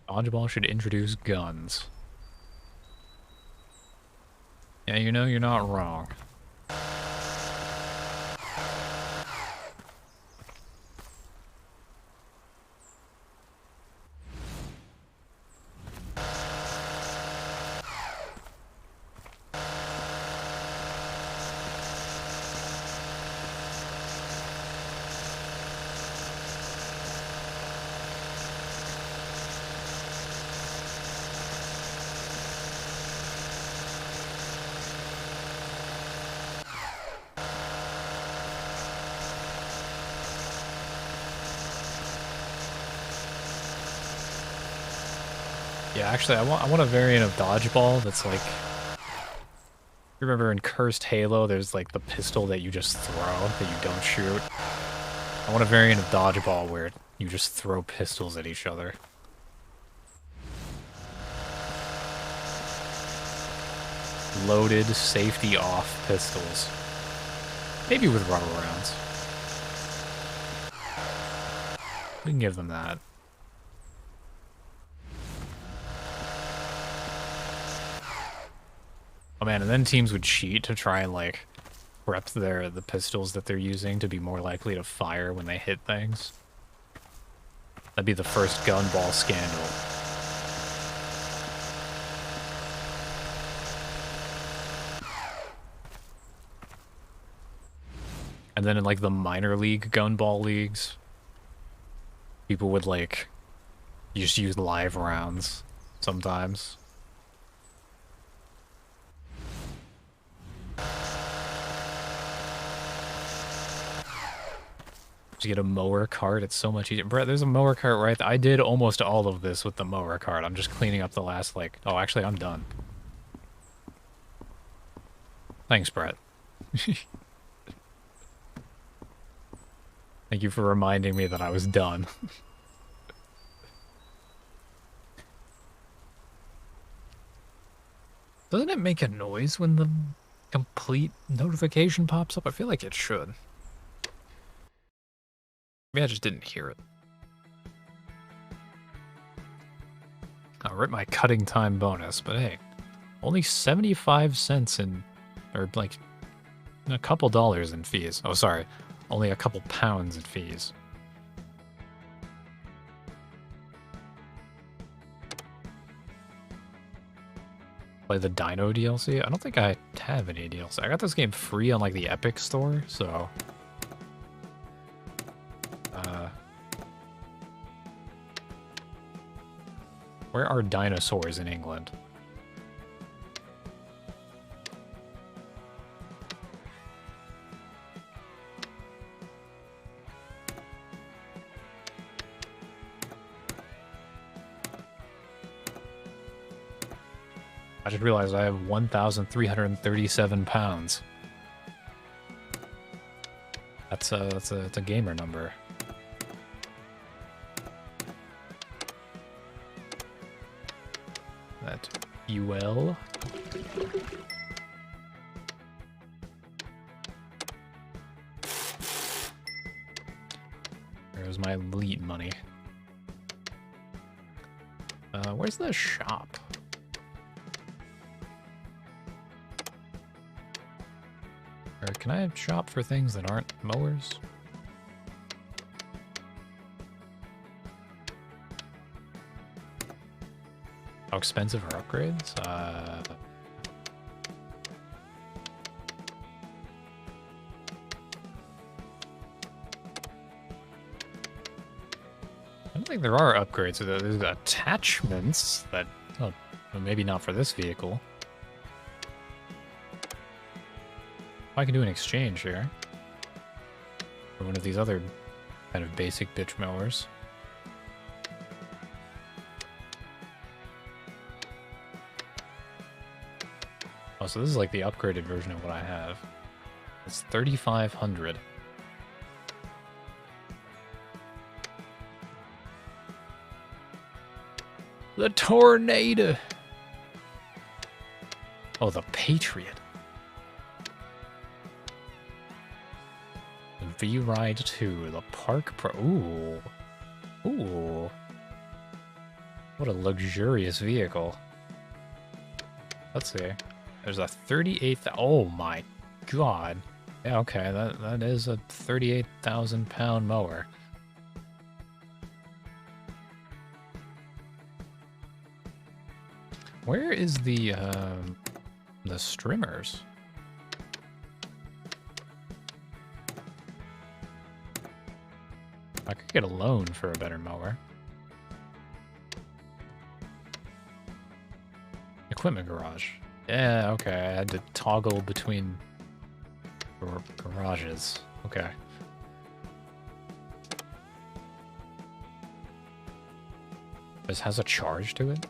Dodgeball should introduce guns. Yeah, you know, you're not wrong. Yeah, actually, I want a variant of dodgeball that's like... You remember in Cursed Halo, there's like the pistol that you just throw, that you don't shoot? I want a variant of dodgeball where you just throw pistols at each other. Loaded, safety-off pistols. Maybe with rubber rounds. We can give them that. Oh man, and then teams would cheat to try and, like, prep the pistols that they're using to be more likely to fire when they hit things. That'd be the first gunball scandal. And then in, like, the minor league gunball leagues, people would, like, just use live rounds sometimes. Just get a mower cart, it's so much easier. Brett, there's a mower cart right there. I did almost all of this with the mower cart. I'm just cleaning up the last, like... Oh, actually, I'm done. Thanks, Brett. Thank you for reminding me that I was done. Doesn't it make a noise when the complete notification pops up? I feel like it should. Maybe I just didn't hear it. I'll rip my cutting time bonus, but hey, only 75 cents in, or like a couple dollars in fees. Oh, sorry, only a couple pounds in fees. Play the Dino DLC? I don't think I have any DLC. I got this game free on like the Epic store, so where are dinosaurs in England? I just realized I have 1,337 pounds. That's a gamer number. That UL. There's my elite money. Where's the shop? Or can I shop for things that aren't mowers? How expensive are upgrades? I don't think there are upgrades. There's attachments that, oh, well, maybe not for this vehicle. I can do an exchange here. For one of these other kind of basic bitch mowers. Oh, so this is like the upgraded version of what I have. It's 3,500. The Tornado! Oh, the Patriot. V-Ride 2, the Park Pro. Ooh. Ooh. What a luxurious vehicle. Let's see. There's a 38. Oh my god. Yeah, okay, that is a 38,000 pound mower. Where is the strimmers? I could get a loan for a better mower. Equipment garage. Yeah, okay, I had to toggle between garages. Okay. This has a charge to it?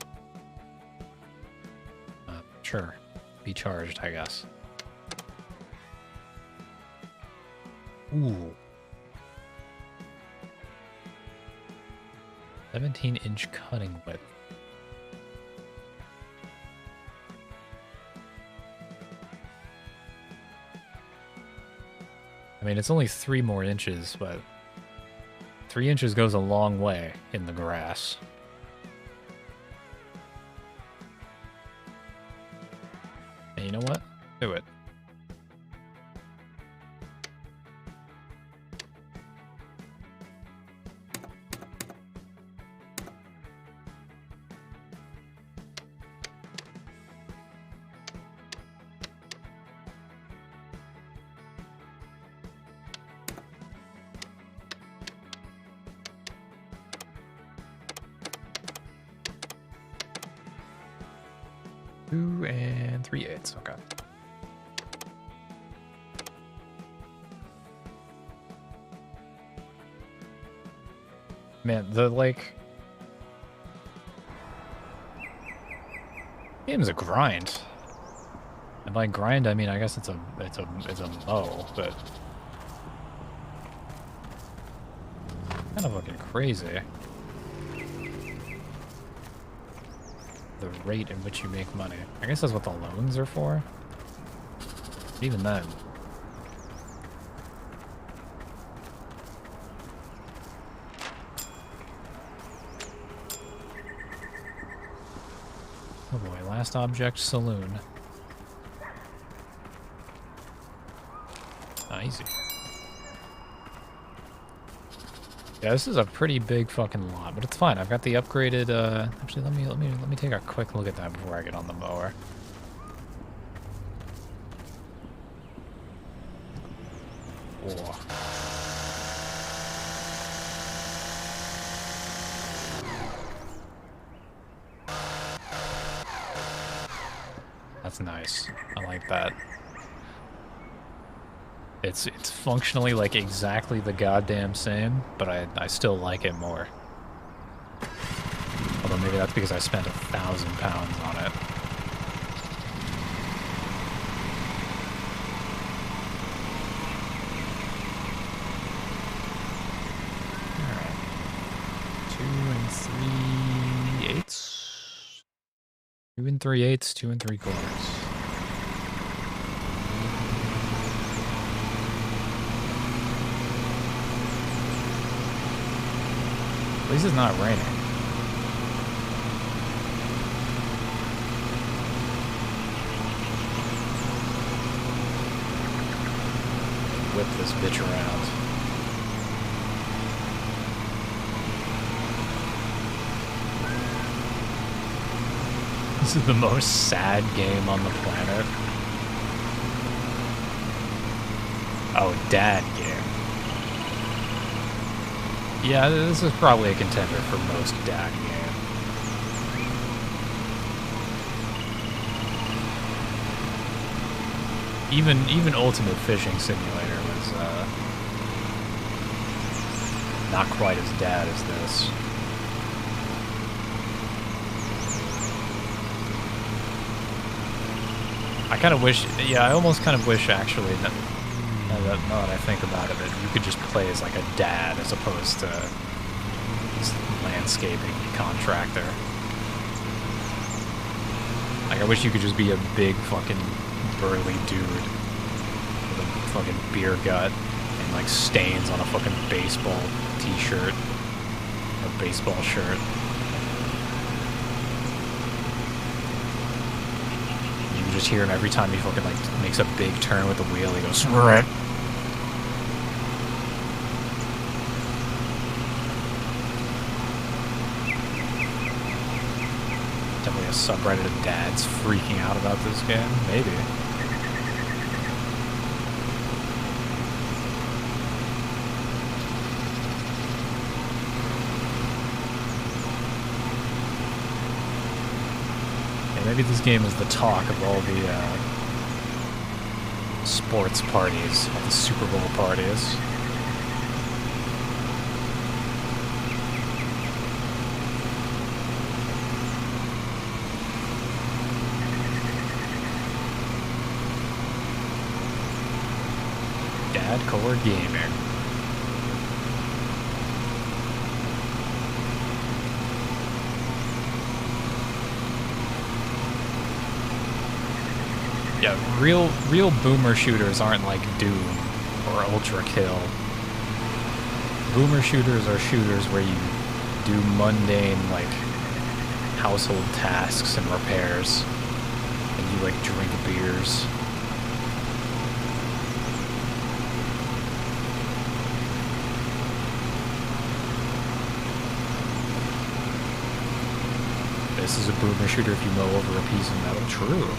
Sure. Be charged, I guess. Ooh. 17-inch cutting width. I mean, it's only 3 more inches, but 3 inches goes a long way in the grass. And you know what? Do it. Two and 3/8. Okay. Man, the game's a grind. And by grind, I mean I guess it's a mow, but kind of looking crazy. the rate in which you make money. I guess that's what the loans are for. But even then. Oh boy, last object, saloon. Easy. Yeah, this is a pretty big fucking lot, but it's fine. I've got the upgraded. Actually, let me take a quick look at that before I get on the mower. Whoa. That's nice. I like that. It's functionally like exactly the goddamn same, but I still like it more. Although maybe that's because I spent £1,000 on it. Alright. 2 3/8. 2 3/8, 2 3/4. At least it's not raining. Whip this bitch around. This is the most sad game on the planet. Oh, dad game. Yeah, this is probably a contender for most dad game. Even Ultimate Fishing Simulator was not quite as dad as this. I kind of wish, yeah, I almost kind of wish actually that. Now that I think about it, that you could just play as like a dad as opposed to this landscaping contractor. Like, I wish you could just be a big fucking burly dude with a fucking beer gut and like stains on a fucking baseball t-shirt or baseball shirt. You can just hear him every time he fucking like makes a big turn with the wheel. He goes, "Right." Definitely a subreddit of dads freaking out about this game. Maybe. Yeah, maybe this game is the talk of all the sports parties, all the Super Bowl parties. Core gaming. Yeah, real boomer shooters aren't like Doom or Ultra Kill. Boomer shooters are shooters where you do mundane like household tasks and repairs, and you like drink beers. This is a boomer shooter if you mow over a piece of metal. True.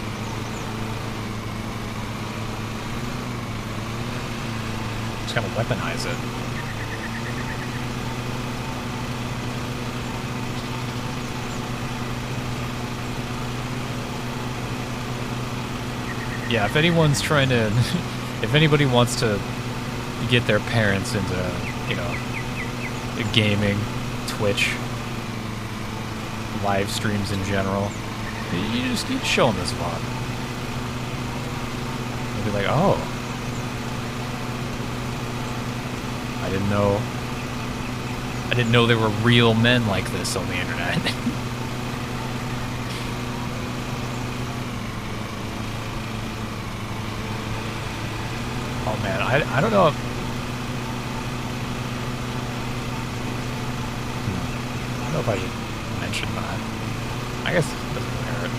Just gotta weaponize it. Yeah, if anyone's trying to... if anybody wants to get their parents into, you know, gaming, Twitch, live streams in general, you show them this VOD. They'll be like, oh, I didn't know there were real men like this on the internet. man, I don't know if... I don't know if I should mention that. I guess it doesn't hurt.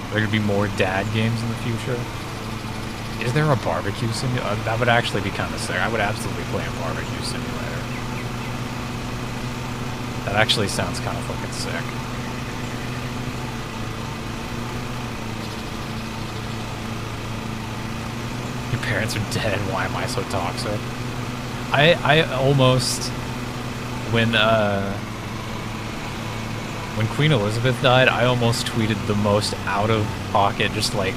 Are there gonna be more dad games in the future? Is there a barbecue simulator? That would actually be kind of sick. I would absolutely play a barbecue simulator. That actually sounds kind of fucking sick. Your parents are dead. Why am I so toxic? I almost, when Queen Elizabeth died, I almost tweeted the most out of pocket, just like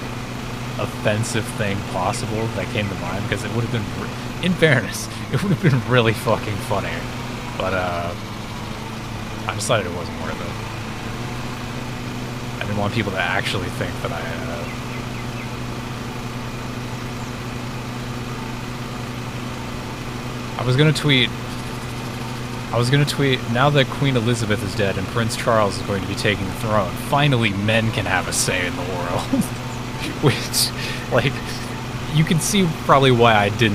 offensive thing possible that came to mind, because it would have been, in fairness, it would have been really fucking funny. But I decided it wasn't worth it. I didn't want people to actually think that I was gonna tweet, now that Queen Elizabeth is dead and Prince Charles is going to be taking the throne, finally men can have a say in the world. Which, like, you can see probably why I did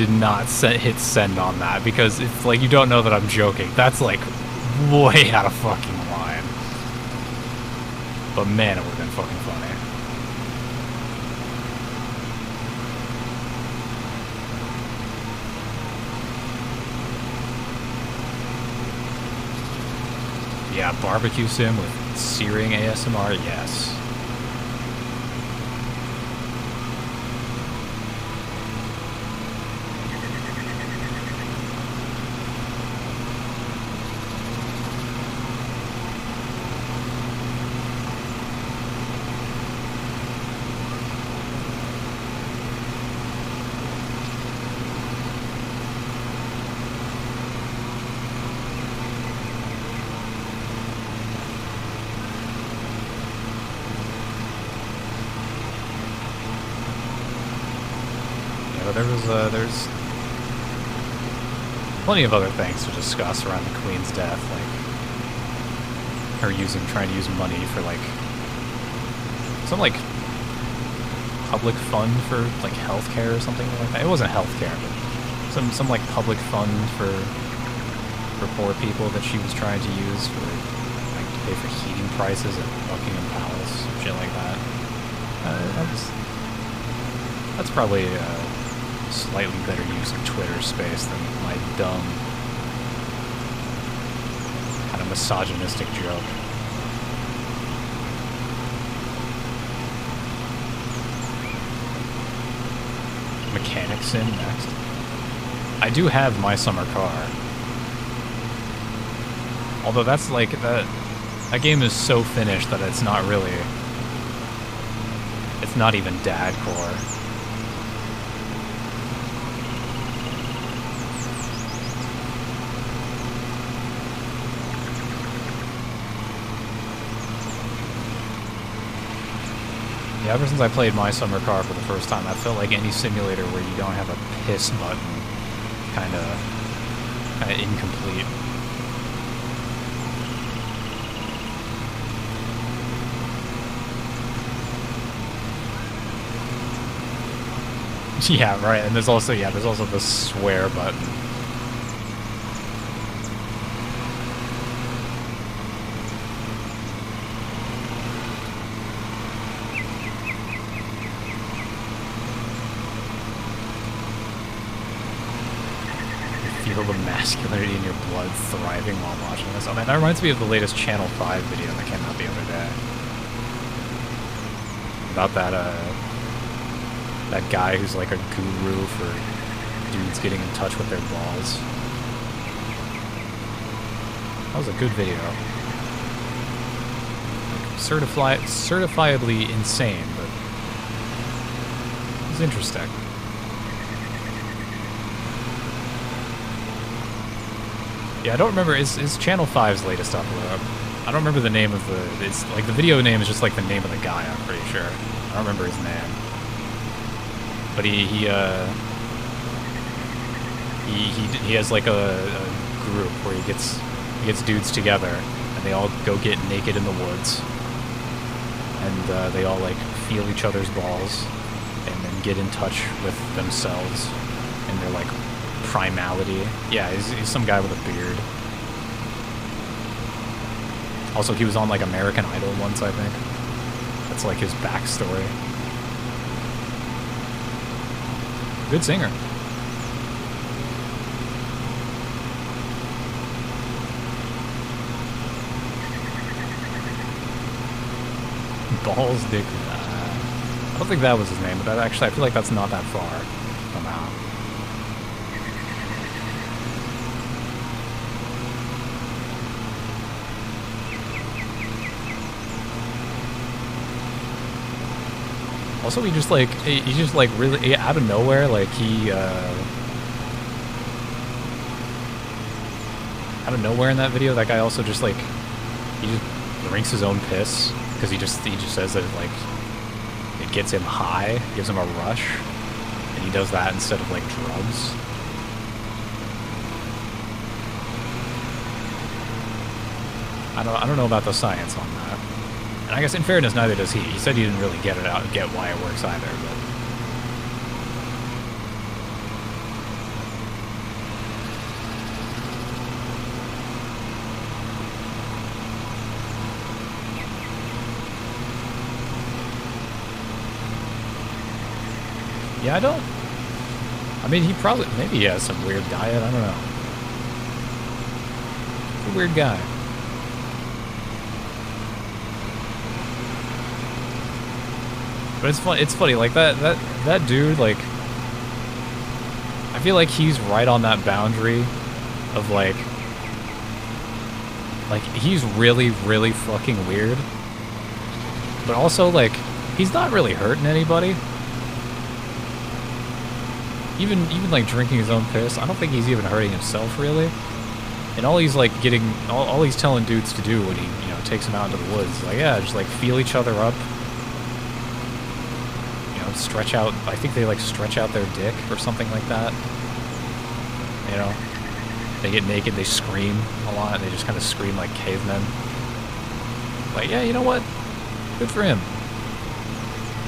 not hit send on that, because it's like, you don't know that I'm joking. That's like way out of fucking line. But man, it would have been fucking funny. Yeah, barbecue sim with searing ASMR, yes. There's plenty of other things to discuss around the Queen's death, like her trying to use money for like some like public fund for like healthcare or something like that. It wasn't healthcare, but some like public fund for poor people that she was trying to use for like to pay for heating prices at Buckingham Palace, shit like that. That's probably slightly better use of Twitter space than my dumb, kind of misogynistic joke. Mechanic Sim next. I do have My Summer Car. Although that's like, that game is so finished that it's not really, it's not even dad core. Yeah, ever since I played My Summer Car for the first time, I felt like any simulator where you don't have a piss button, kind of incomplete. Yeah, right. And there's also the swear button. Feel the masculinity in your blood thriving while watching this. Oh man, that reminds me of the latest Channel 5 video that came out the other day. About that guy who's like a guru for dudes getting in touch with their balls. That was a good video. Like, certifiably insane, but it was interesting. Yeah, I don't remember, is Channel 5's latest upload. I don't remember the name of it's like the video name is just like the name of the guy, I'm pretty sure. I don't remember his name. But he has like a group where he gets dudes together and they all go get naked in the woods. And they all like feel each other's balls and then get in touch with themselves and their like primality. Yeah, he's some guy with a beard. Also, he was on like American Idol once, I think. That's like his backstory. Good singer. Balls Dick. I don't think that was his name, but I feel like that's not that far somehow. Also, he just like really out of nowhere, like he out of nowhere in that video, that guy also just like he just drinks his own piss because he just says that like it gets him high, gives him a rush, and he does that instead of like drugs. I don't know about the science on that. And I guess in fairness, neither does he. He said he didn't really get why it works either, but yeah, I don't. I mean, maybe he has some weird diet. I don't know. He's a weird guy. But it's funny, like that dude, like I feel like he's right on that boundary of like he's really, really fucking weird. But also like he's not really hurting anybody. Even like drinking his own piss, I don't think he's even hurting himself really. And all he's like all he's telling dudes to do when he, you know, takes them out into the woods, like, yeah, just like feel each other up. Stretch out, I think they like stretch out their dick or something like that. You know, they get naked, they scream a lot, they just kind of scream like cavemen. Like, yeah, you know what? Good for him.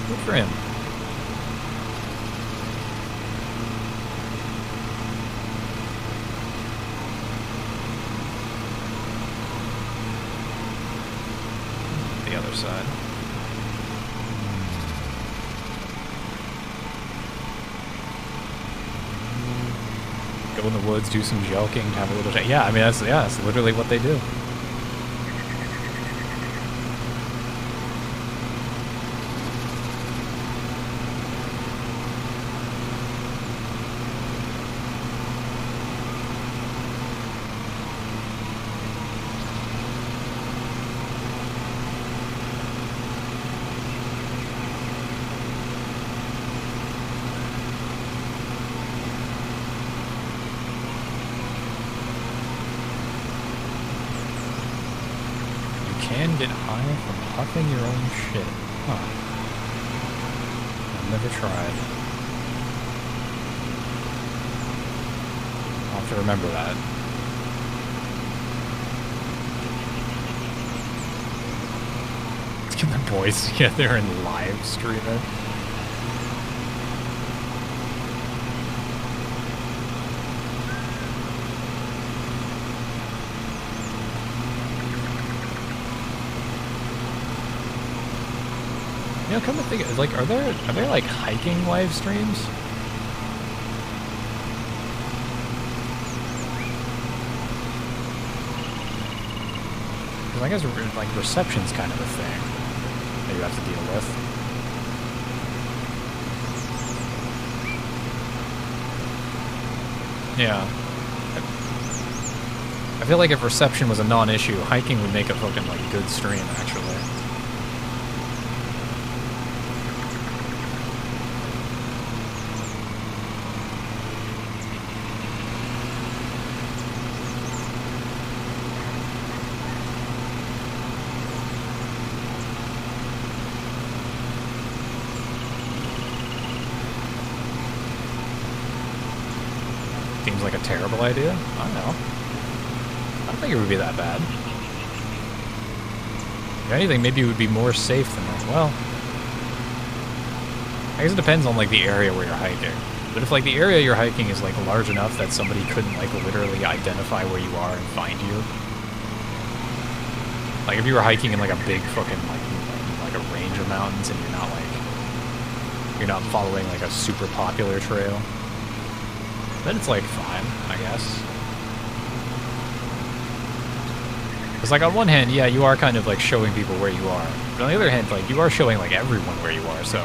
Good for him. The other side. Go in the woods, do some joking, have a little chat. Yeah, I mean, that's literally what they do. Can get high from huffing your own shit. Huh. I've never tried. I'll have to remember that. Let's get the boys together and live stream it. You know, come to think of it, like, are there like hiking live streams? Because I guess like reception's kind of a thing that you have to deal with. Yeah. I feel like if reception was a non-issue, hiking would make a fucking like good stream actually. Seems like a terrible idea. I don't know. I don't think it would be that bad. If anything, maybe it would be more safe than like, well, I guess it depends on like the area where you're hiking. But if like the area you're hiking is like large enough that somebody couldn't like literally identify where you are and find you. Like if you were hiking in like a big fucking like a range of mountains and you're not following like a super popular trail, then it's like fine, I guess. Because like on one hand, yeah, you are kind of like showing people where you are. But on the other hand, like you are showing like everyone where you are, so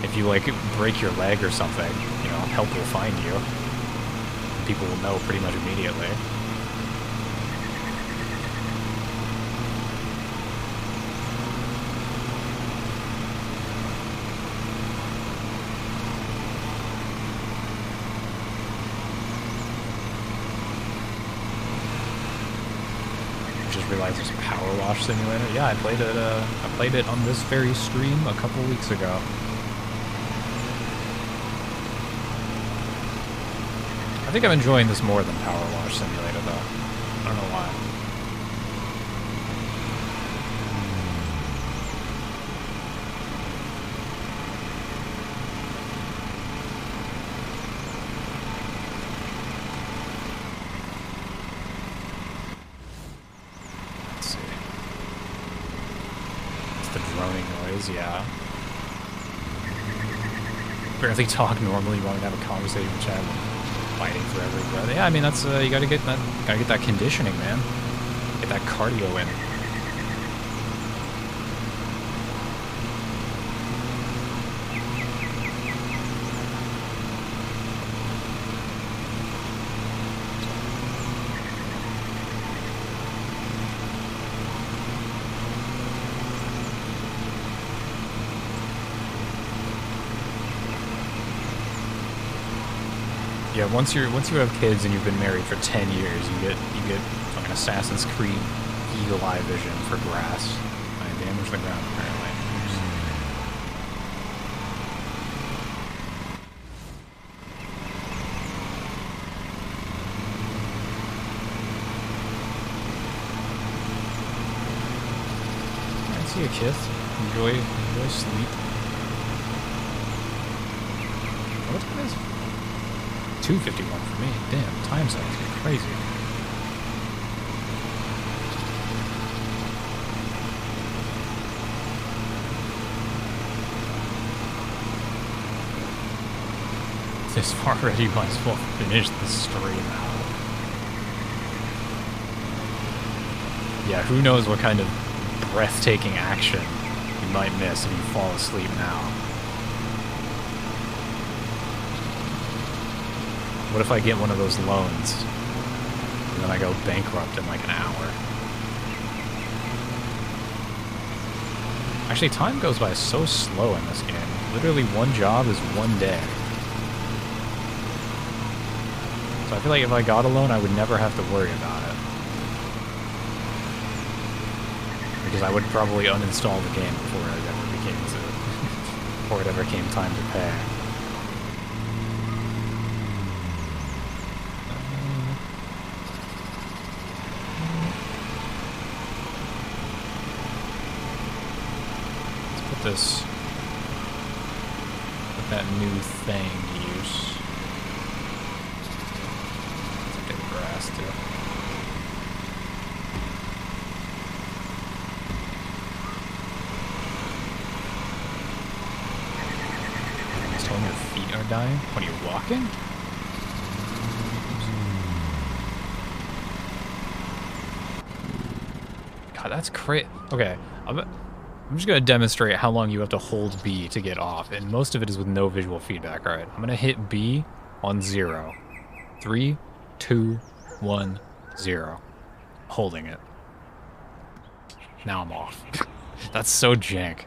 if you like break your leg or something, you know, help will find you. And people will know pretty much immediately. Just realized there's a Power Wash Simulator. Yeah, I played it on this very stream a couple weeks ago. I think I'm enjoying this more than Power Wash Simulator, though. I don't know why. Let's see. It's the droning noise, yeah. Barely talk normally, you want to have a conversation with chat. Fighting for every breath. Yeah, I mean that's you gotta get that conditioning, man. Get that cardio in. Yeah, once you have kids and you've been married for 10 years, you get fucking Assassin's Creed eagle eye vision for grass. I damaged the ground apparently. I see you, Kith. Enjoy sleep. What time is it? 2:51 for me. Damn, time zone's getting crazy. This far already, might as well finish the stream out. Yeah, who knows what kind of breathtaking action you might miss if you fall asleep now. What if I get one of those loans, and then I go bankrupt in like an hour? Actually, time goes by so slow in this game. Literally one job is one day. So I feel like if I got a loan, I would never have to worry about it. Because I would probably uninstall the game before it ever came time to pay. This with that new thing to use. It's a bit of grass too. Just telling your feet are dying? What are you walking? God, that's crazy. Okay, I'm just going to demonstrate how long you have to hold B to get off, and most of it is with no visual feedback. All right, I'm going to hit B on 0. 3, 2, 1, 0. Holding it. Now I'm off. That's so jank.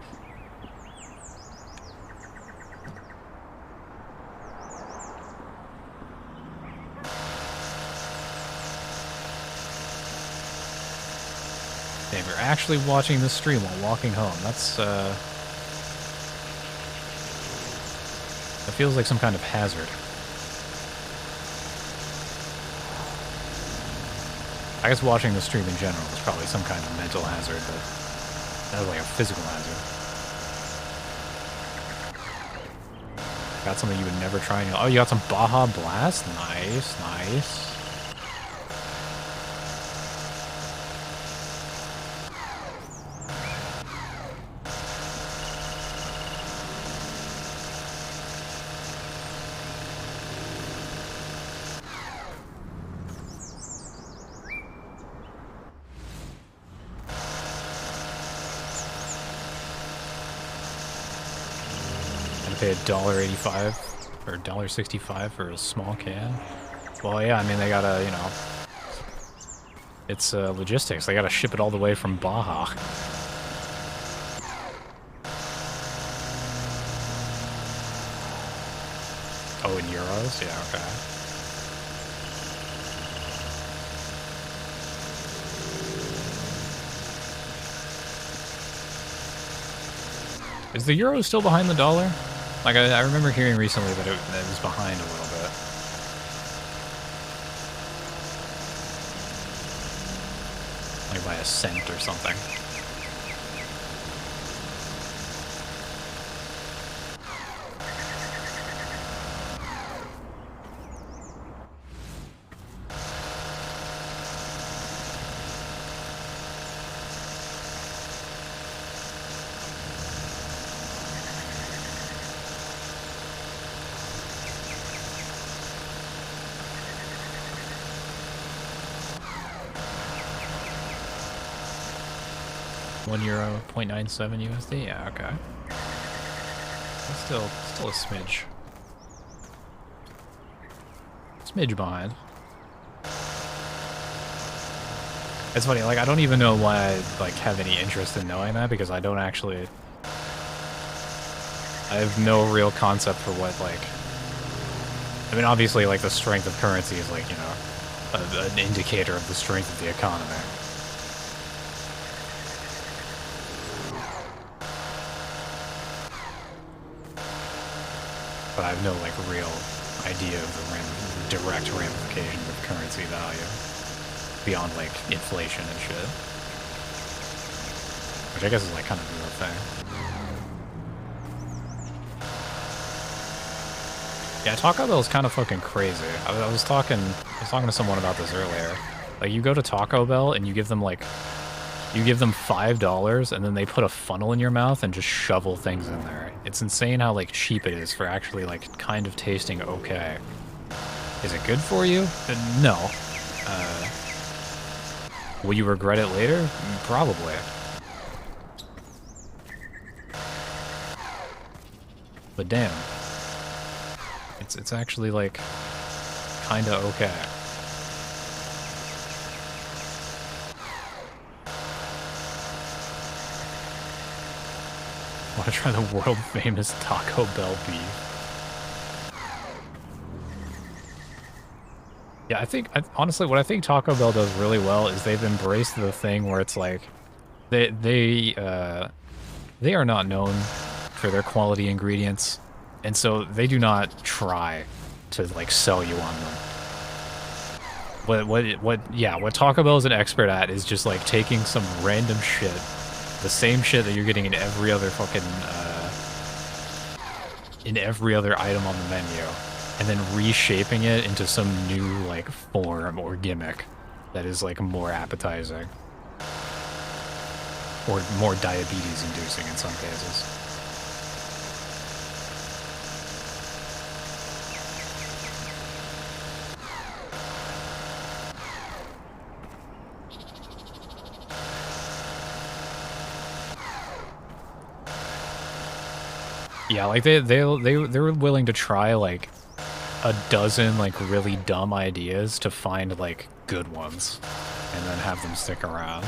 Damn, you're actually watching this stream while walking home. That's, that feels like some kind of hazard. I guess watching the stream in general is probably some kind of mental hazard, but that was like a physical hazard. Got something you would never try. Oh, you got some Baja Blast? Nice, nice. Pay $1.85 or $1.65 for a small can. Well, yeah, I mean, they gotta, you know, it's logistics. They gotta ship it all the way from Baja. Oh, in euros? Yeah, okay. Is the euro still behind the dollar? Like, I remember hearing recently that it was behind a little bit. Like by a cent or something. €1, 0.97 USD. Yeah, okay. That's still a smidge. Smidge behind. It's funny, like, I don't even know why I, like, have any interest in knowing that, because I don't actually... I have no real concept for what, like... I mean, obviously, like, the strength of currency is, like, you know, an indicator of the strength of the economy. But I have no, like, real idea of the direct ramifications of currency value beyond, like, inflation and shit. Which I guess is, like, kind of a real thing. Yeah, Taco Bell is kind of fucking crazy. I was talking to someone about this earlier. Like, you go to Taco Bell and you give them, like, you give them $5 and then they put a funnel in your mouth and just shovel things in there. It's insane how, like, cheap it is for actually, like, kind of tasting okay. Is it good for you? No. Will you regret it later? Probably. But damn. It's actually, like, kinda okay. Want to try the world-famous Taco Bell beef? Yeah, honestly, what I think Taco Bell does really well is they've embraced the thing where it's like, they are not known for their quality ingredients, and so they do not try to, like, sell you on them. What Taco Bell is an expert at is just, like, taking some random shit, the same shit that you're getting in every other fucking, in every other item on the menu, and then reshaping it into some new, like, form or gimmick that is, like, more appetizing. Or more diabetes-inducing in some cases. Yeah, like, they were willing to try, like, a dozen, like, really dumb ideas to find, like, good ones, and then have them stick around.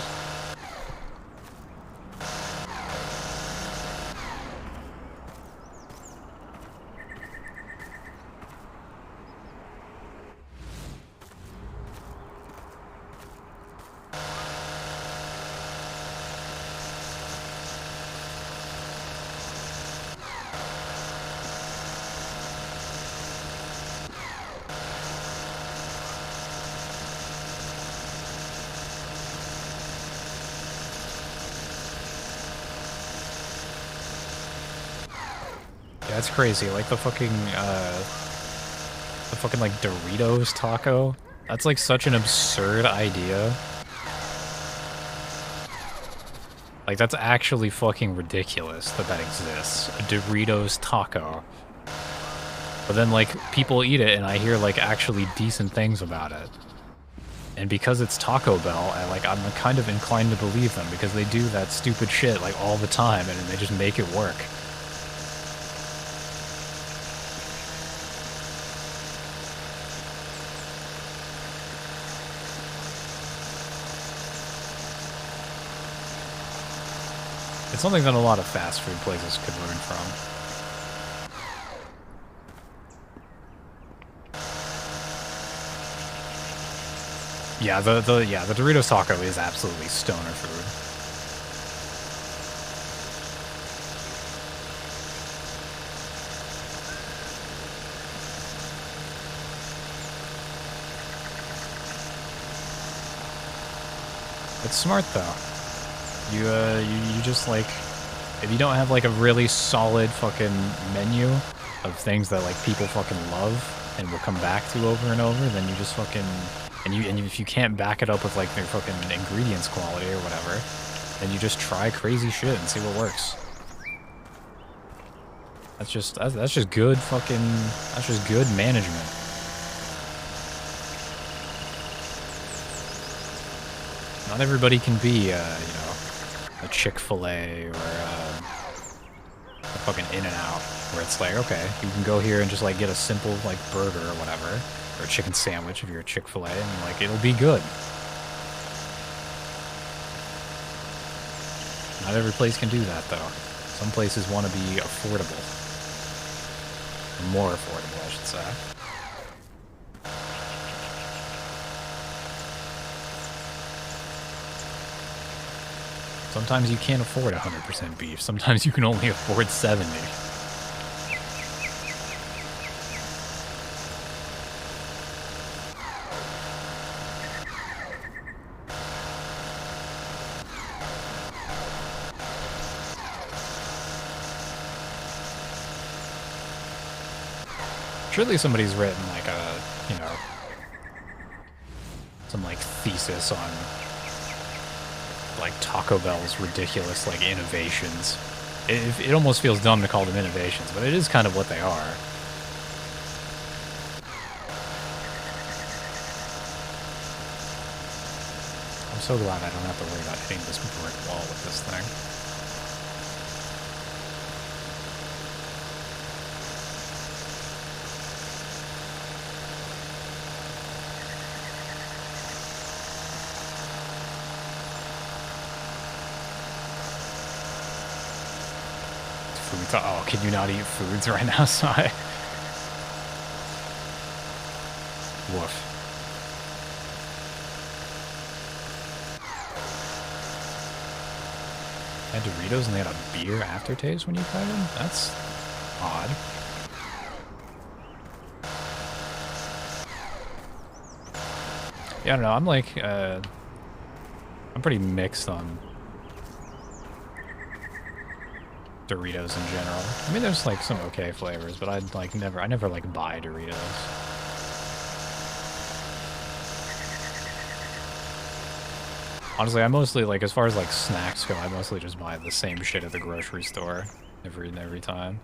that's crazy. Like the fucking like Doritos taco. That's like such an absurd idea. Like that's actually fucking ridiculous that that exists. A Doritos taco. But then like people eat it and I hear like actually decent things about it. And because it's Taco Bell, I'm kind of inclined to believe them because they do that stupid shit like all the time and they just make it work. It's something that a lot of fast food places could learn from. Yeah, the Doritos taco is absolutely stoner food. It's smart though. You just like, if you don't have like a really solid fucking menu of things that like people fucking love and will come back to over and over, then you just fucking, and if you can't back it up with like their fucking ingredients quality or whatever, then you just try crazy shit and see what works. That's just good fucking, that's just good management. Not everybody can be, you know, a Chick-fil-A or a fucking In-N-Out, where it's like, okay, you can go here and just like get a simple like burger or whatever, or a chicken sandwich if you're a Chick-fil-A, and like it'll be good. Not every place can do that though. Some places want to be affordable. Or more affordable, I should say. Sometimes you can't afford 100% beef. Sometimes you can only afford 70. Surely somebody's written like a, you know, some like thesis on like Taco Bell's ridiculous like innovations. It almost feels dumb to call them innovations, but it is kind of what they are. I'm so glad I don't have to worry about hitting this brick wall with this thing. Oh, can you not eat foods right now, Sai? Woof. Had Doritos and they had a beer aftertaste when you tried them? That's odd. Yeah, I don't know. I'm like, I'm pretty mixed on Doritos in general. I mean, there's like some okay flavors, but I never like buy Doritos. Honestly, I mostly like, as far as like snacks go, I mostly just buy the same shit at the grocery store every time.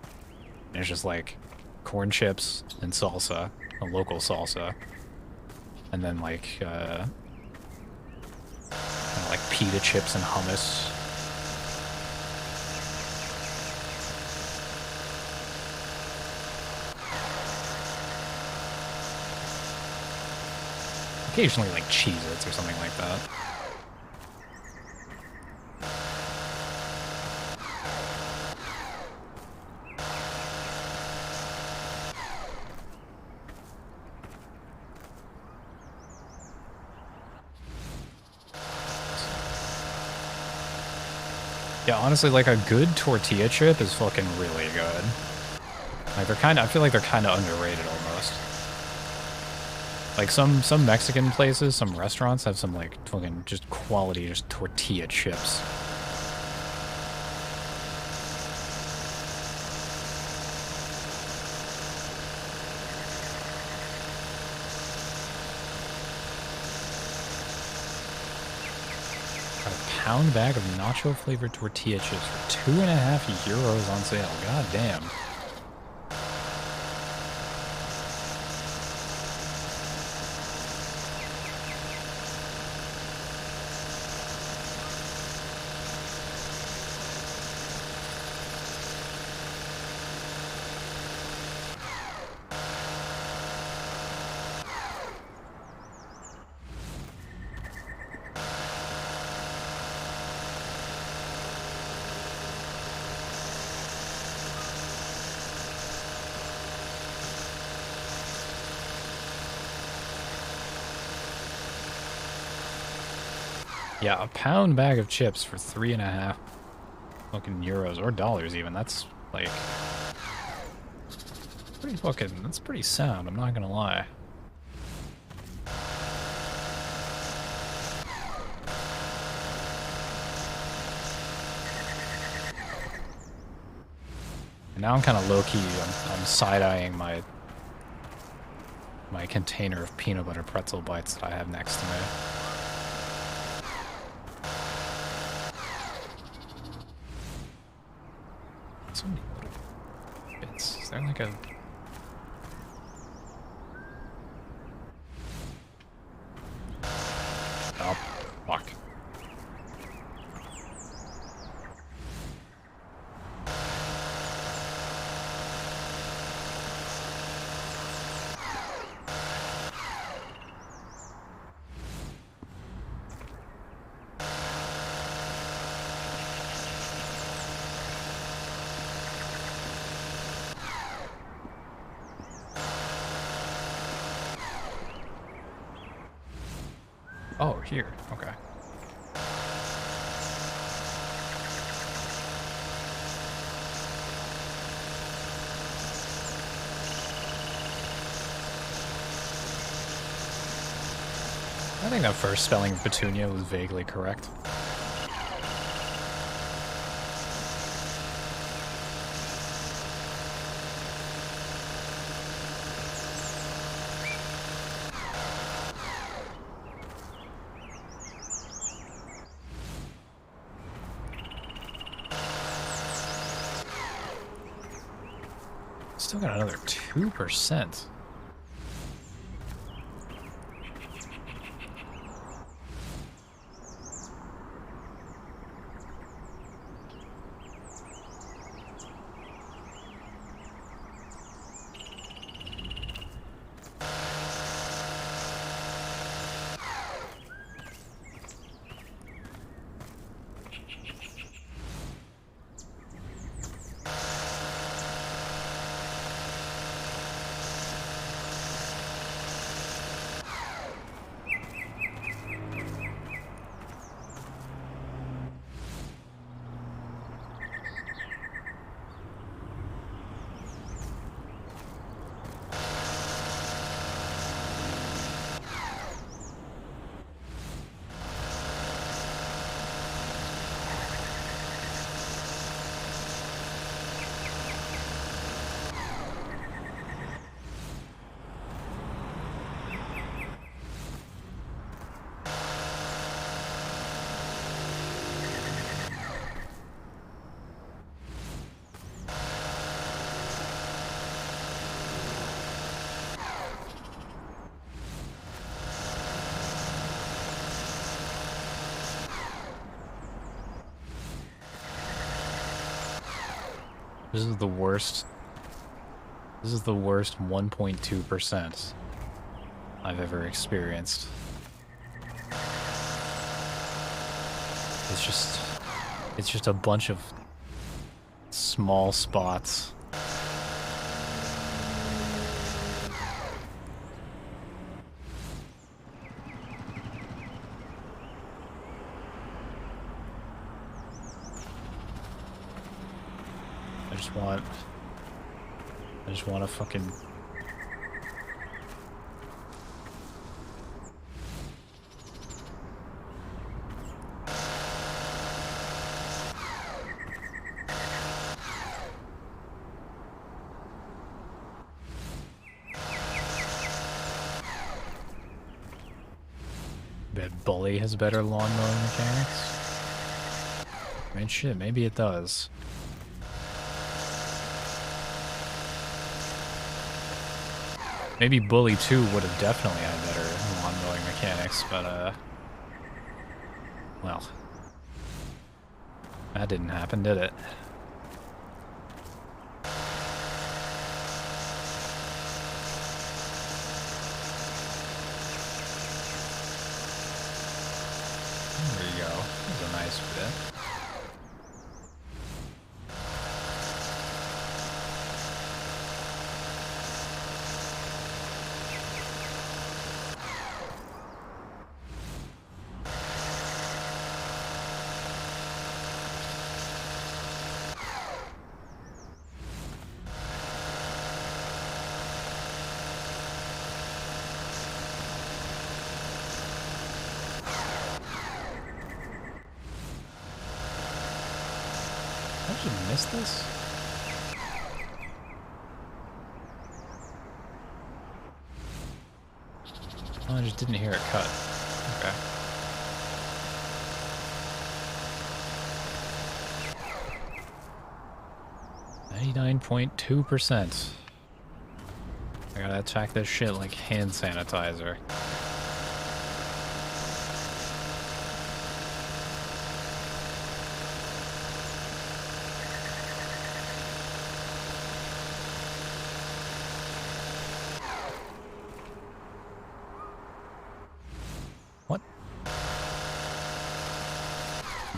And it's just like corn chips and salsa, a local salsa, and then like kind of like pita chips and hummus. Occasionally, like, Cheez-Its or something like that. Yeah, honestly, like, a good tortilla chip is fucking really good. Like, I feel like they're kind of underrated almost. Like, some Mexican places, some restaurants have some, like, fucking just quality, just tortilla chips. pound bag of nacho-flavored tortilla chips for €2.50 on sale. God damn. Yeah, a pound bag of chips for €3.50 fucking euros or dollars even. That's like that's pretty sound, I'm not gonna lie. And now I'm kind of low-key, I'm side-eyeing my container of peanut butter pretzel bites that I have next to me. So many little bits. Is there like a... Oh, fuck. Oh, here. Okay. I think that first spelling of Petunia was vaguely correct. Still got another 2%. This is the worst. This is the worst 1.2% I've ever experienced. It's just a bunch of small spots. I just want to fucking... Bet Bully has better lawn mowing mechanics. mean, shit, maybe it does. Maybe Bully 2 would have definitely had better lawn mowing mechanics, but, well, that didn't happen, did it? There you go. That was a nice bit. How did you miss this? Oh, I just didn't hear it cut. Okay. .2%. I gotta attack this shit like hand sanitizer. What?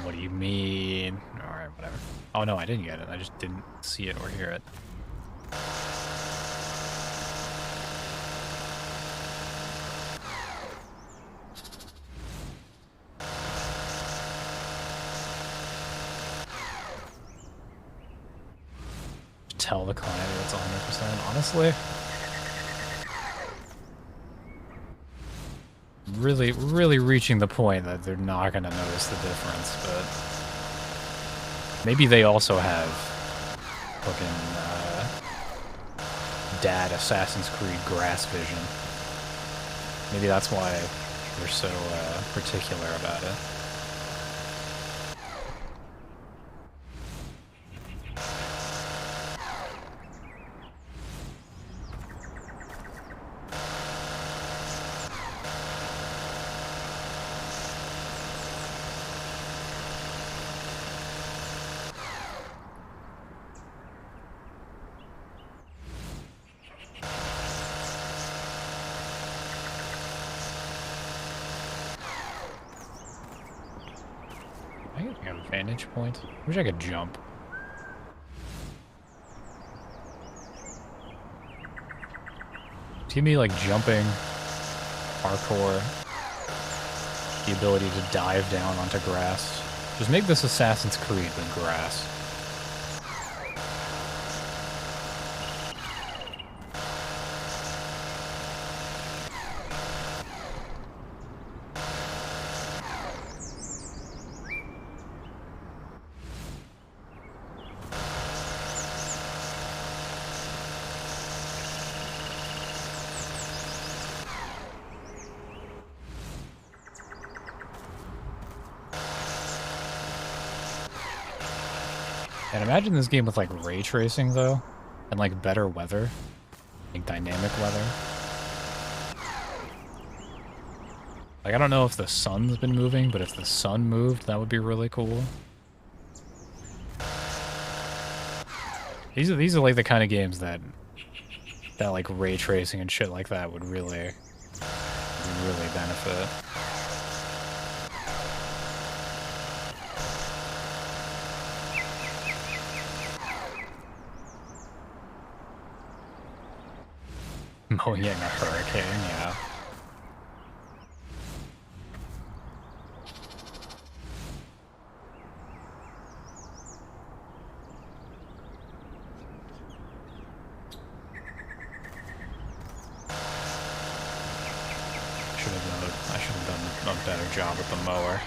What do you mean? Alright, whatever. Oh no, I didn't get it. I just didn't see it or hear it. Tell the client that it's 100%, honestly. Really reaching the point that they're not gonna notice the difference, but maybe they also have fucking dad Assassin's Creed grass vision. Maybe that's why they're so particular about it. I think I have a vantage point. Wish I could jump. Give me like jumping, parkour, the ability to dive down onto grass. Just make this Assassin's Creed with grass. And imagine this game with like ray tracing though, and like better weather, like dynamic weather. Like I don't know if the sun's been moving, but if the sun moved, that would be really cool. These are like the kind of games that like ray tracing and shit like that would really benefit. Mowing in a hurricane, yeah. I should have done a better job with the mower.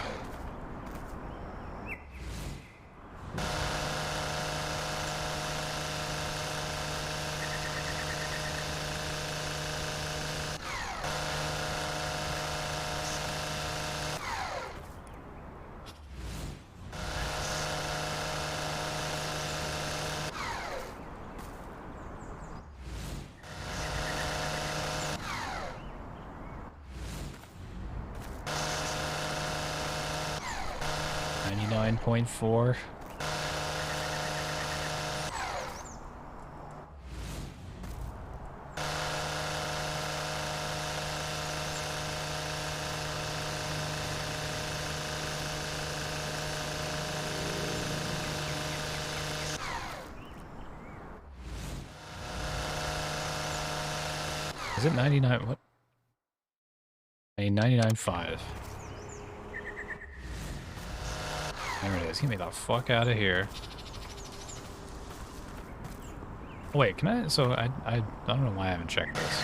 99.4. Is it 99? What? I mean, 99.5. There it is. Get me the fuck out of here. Oh, wait, can I? So I don't know why I haven't checked this.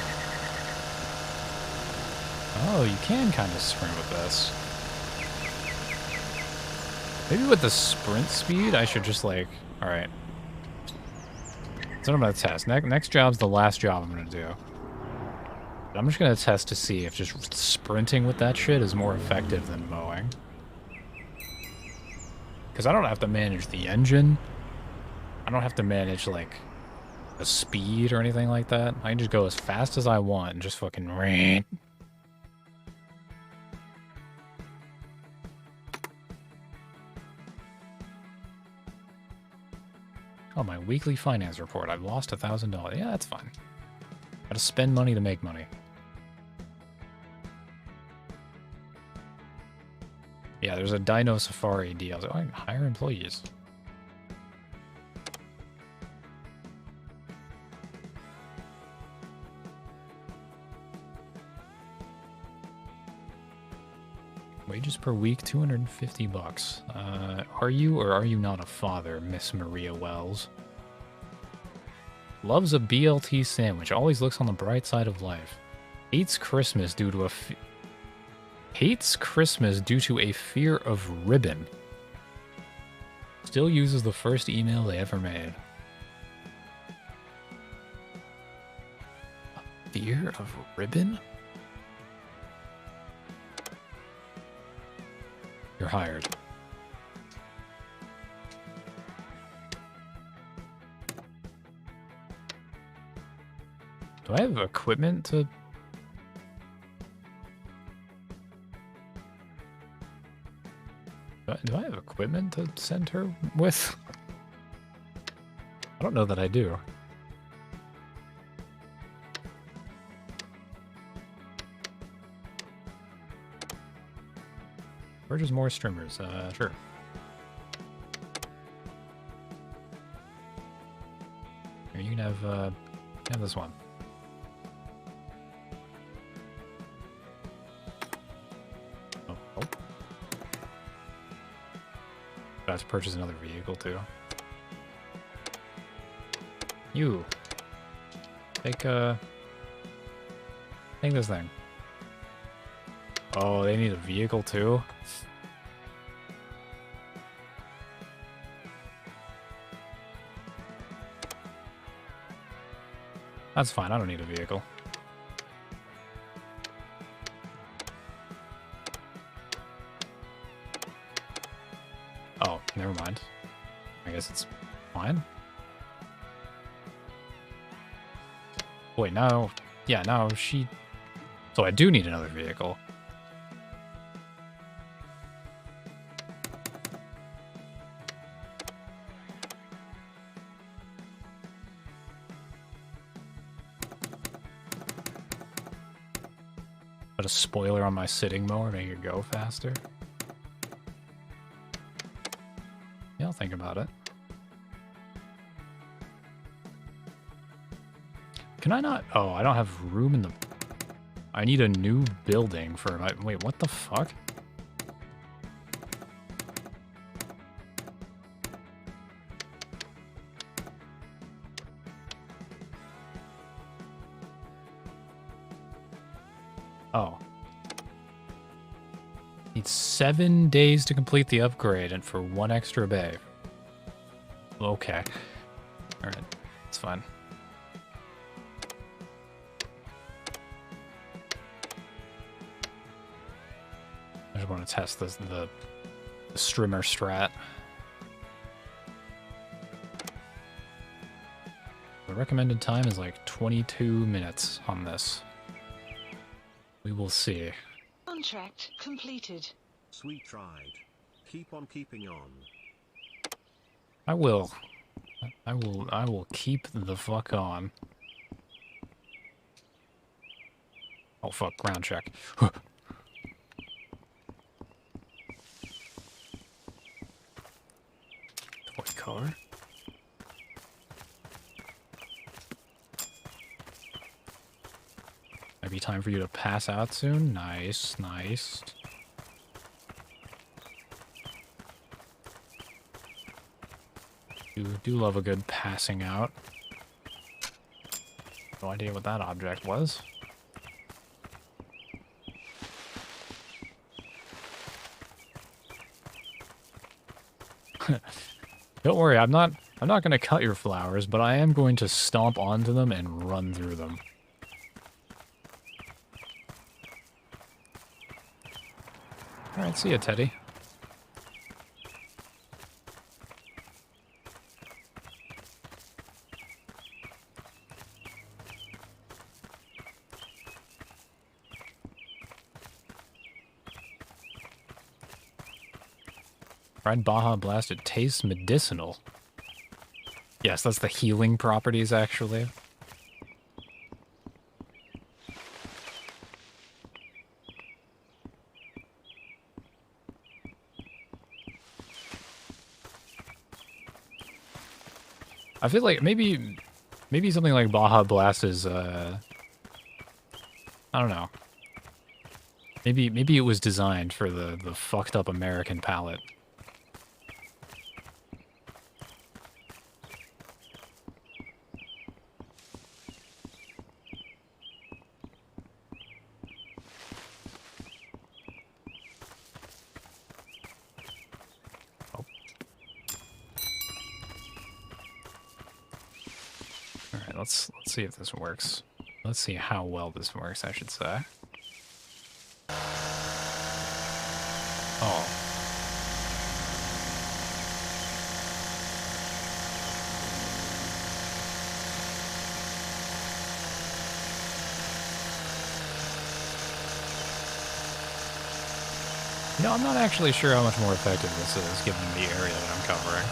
Oh, you can kind of sprint with this. Maybe with the sprint speed, I should just like. All right. That's what I'm gonna test. Next job's the last job I'm gonna do. I'm just gonna test to see if just sprinting with that shit is more effective than mowing. Because I don't have to manage the engine. I don't have to manage, like, the speed or anything like that. I can just go as fast as I want and just fucking ran. Oh, my weekly finance report. I've lost $1,000. Yeah, that's fine. Gotta spend money to make money. Yeah, there's a Dino Safari deal. So I can hire employees. Wages per week, 250 bucks. Are you or are you not a father, Miss Maria Wells? Loves a BLT sandwich. Always looks on the bright side of life. Hates Christmas due to a fear of ribbon. Still uses the first email they ever made. A fear of ribbon? You're hired. Do I have equipment to... Do I have equipment to send her with? I don't know that I do. Purchase more streamers, sure. Here, you can have this one. Oh. I have to purchase another vehicle, too. You. Take this thing. Oh, they need a vehicle, too? That's fine, I don't need a vehicle. Oh, never mind. I guess it's fine. Wait, no. Yeah, no, she... So I do need another vehicle. Put a spoiler on my sitting mower, make it go faster. Yeah, I'll think about it. Can I not? Oh, I don't have room in the... I need a new building for my... Wait, what the fuck? Oh. Need 7 days to complete the upgrade and for 1 extra bay. Okay. Alright, it's fine. I just want to test this, the streamer strat. The recommended time is like 22 minutes on this. We will see. Contract completed. Sweet ride. keep on keeping on. I will. I will keep the fuck on. Oh fuck, ground check. Toy car. Maybe time for you to pass out soon. Nice, nice. You do love a good passing out. No idea what that object was. Don't worry, I'm not gonna cut your flowers, but I am going to stomp onto them and run through them. Alright, see ya, Teddy. Fried Baja Blast, it tastes medicinal. Yes, that's the healing properties, actually. I feel like maybe something like Baja Blast is, I don't know. Maybe it was designed for the fucked up American palate. Let's see if this works. Let's see how well this works, I should say. Oh. You know, I'm not actually sure how much more effective this is, given the area that I'm covering.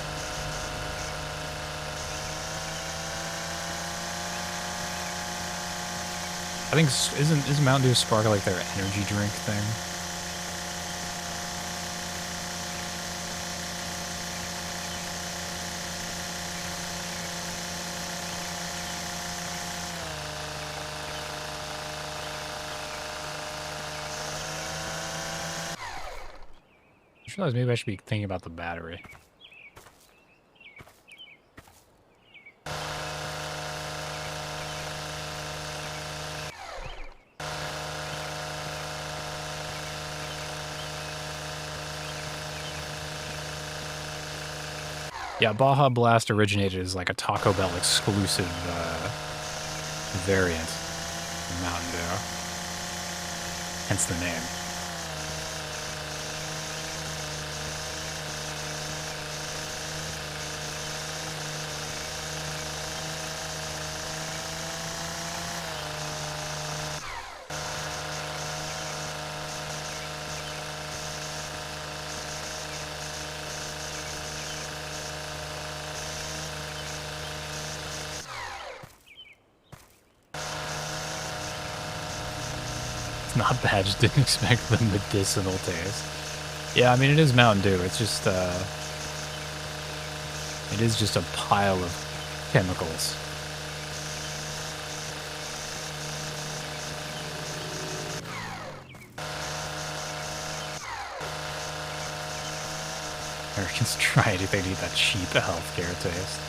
I think, isn't Mountain Dew Spark like their energy drink thing? I just realized maybe I should be thinking about the battery. Yeah, Baja Blast originated as like a Taco Bell exclusive variant of Mountain Dew. Hence the name. Not bad, just didn't expect the medicinal taste. Yeah, I mean, it is Mountain Dew. It's just, it is just a pile of chemicals. Americans try anything to eat that cheap healthcare taste.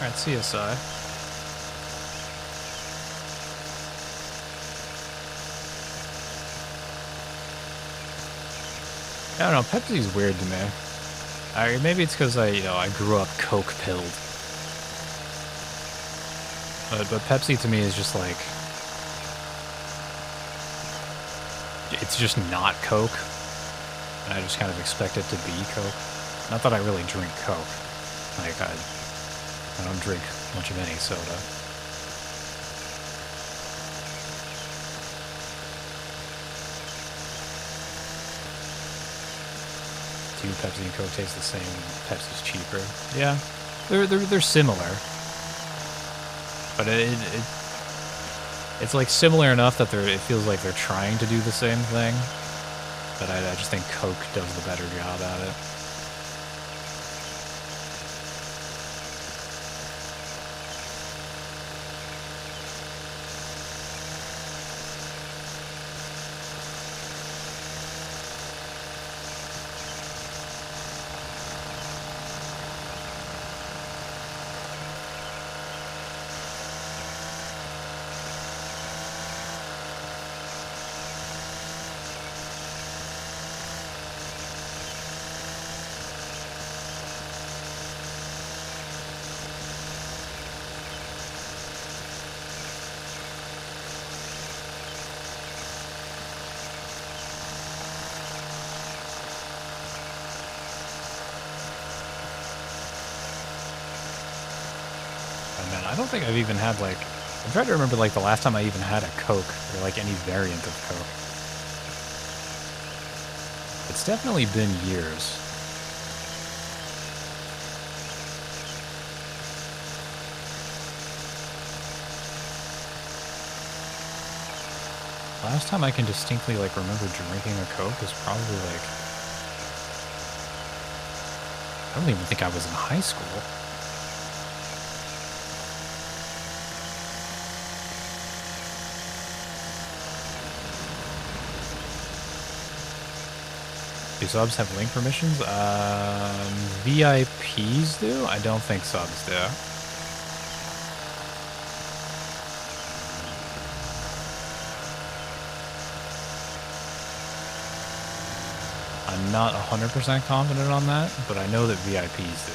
Alright, CSI. I don't know, Pepsi's weird to me. Maybe it's because I grew up Coke pilled. But Pepsi to me is just like, it's just not Coke, and I just kind of expect it to be Coke. Not that I really drink Coke. Like, I don't drink much of any soda. Do Pepsi and Coke taste the same? Pepsi's cheaper. Yeah, they're similar, but it's like similar enough that it feels like they're trying to do the same thing. But I just think Coke does the better job at it. Man, I don't think I've even had, like, I'm trying to remember, like, the last time I even had a Coke, or, like, any variant of Coke. It's definitely been years. Last time I can distinctly, like, remember drinking a Coke is probably, like, I don't even think I was in high school. Do subs have link permissions? VIPs do? I don't think subs do. I'm not 100% confident on that, but I know that VIPs do.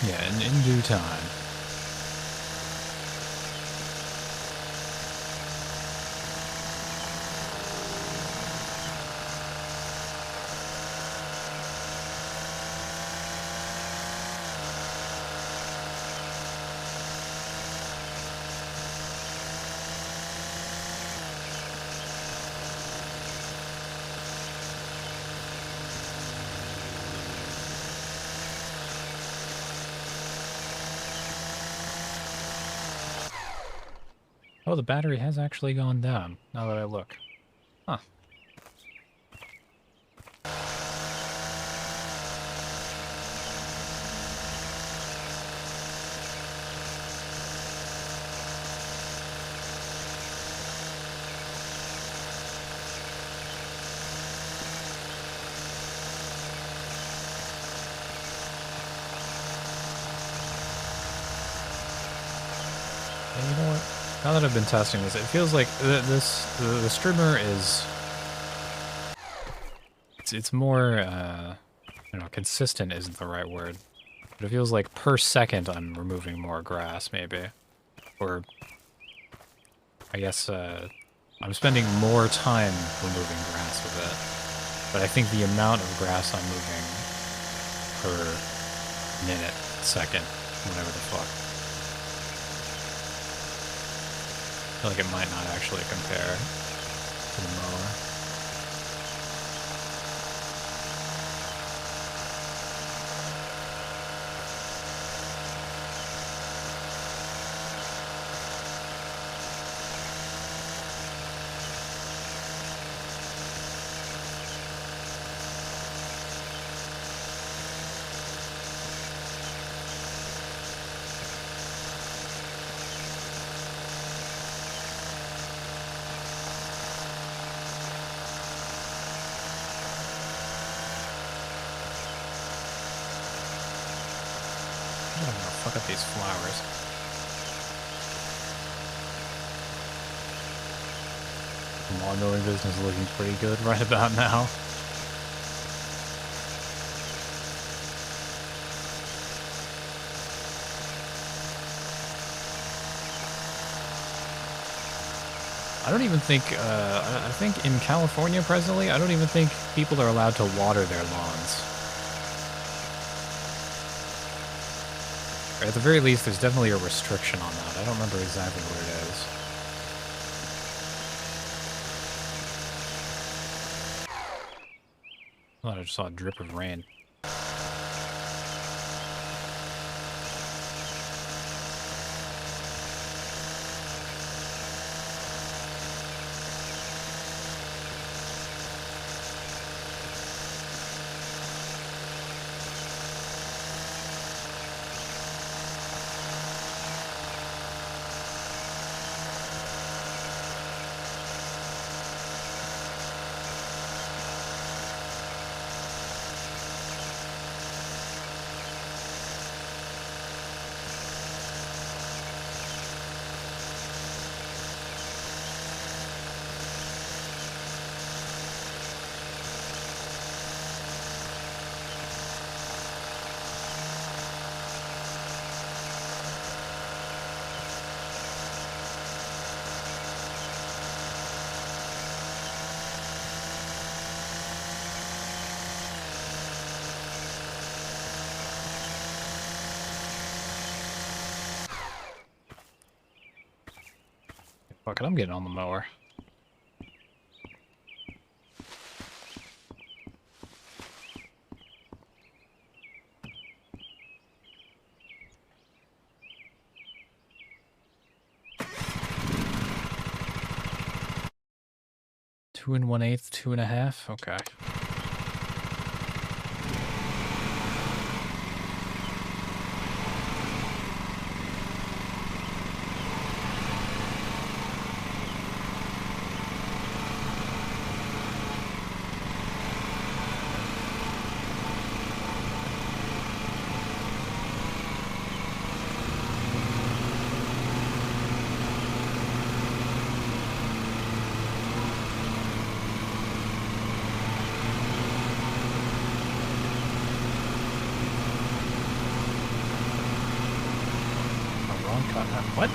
Yeah, in due time. Oh, the battery has actually gone down, now that I look. Huh. And you know what? Now that I've been testing this, it feels like the streamer is... It's more, I don't know, consistent isn't the right word. But it feels like per second I'm removing more grass, maybe. Or, I guess, I'm spending more time removing grass with it. But I think the amount of grass I'm moving per minute, second, whatever the fuck. I feel like it might not actually compare to the mower. fuck up these flowers. The lawn mowing business is looking pretty good right about now. I don't even think, I think in California presently, I don't even think people are allowed to water their lawns. Or at the very least, there's definitely a restriction on that. I don't remember exactly what it is. I thought I just saw a drip of rain. Fuck it, I'm getting on the mower. Two and 1/8, 2.5. Okay. What?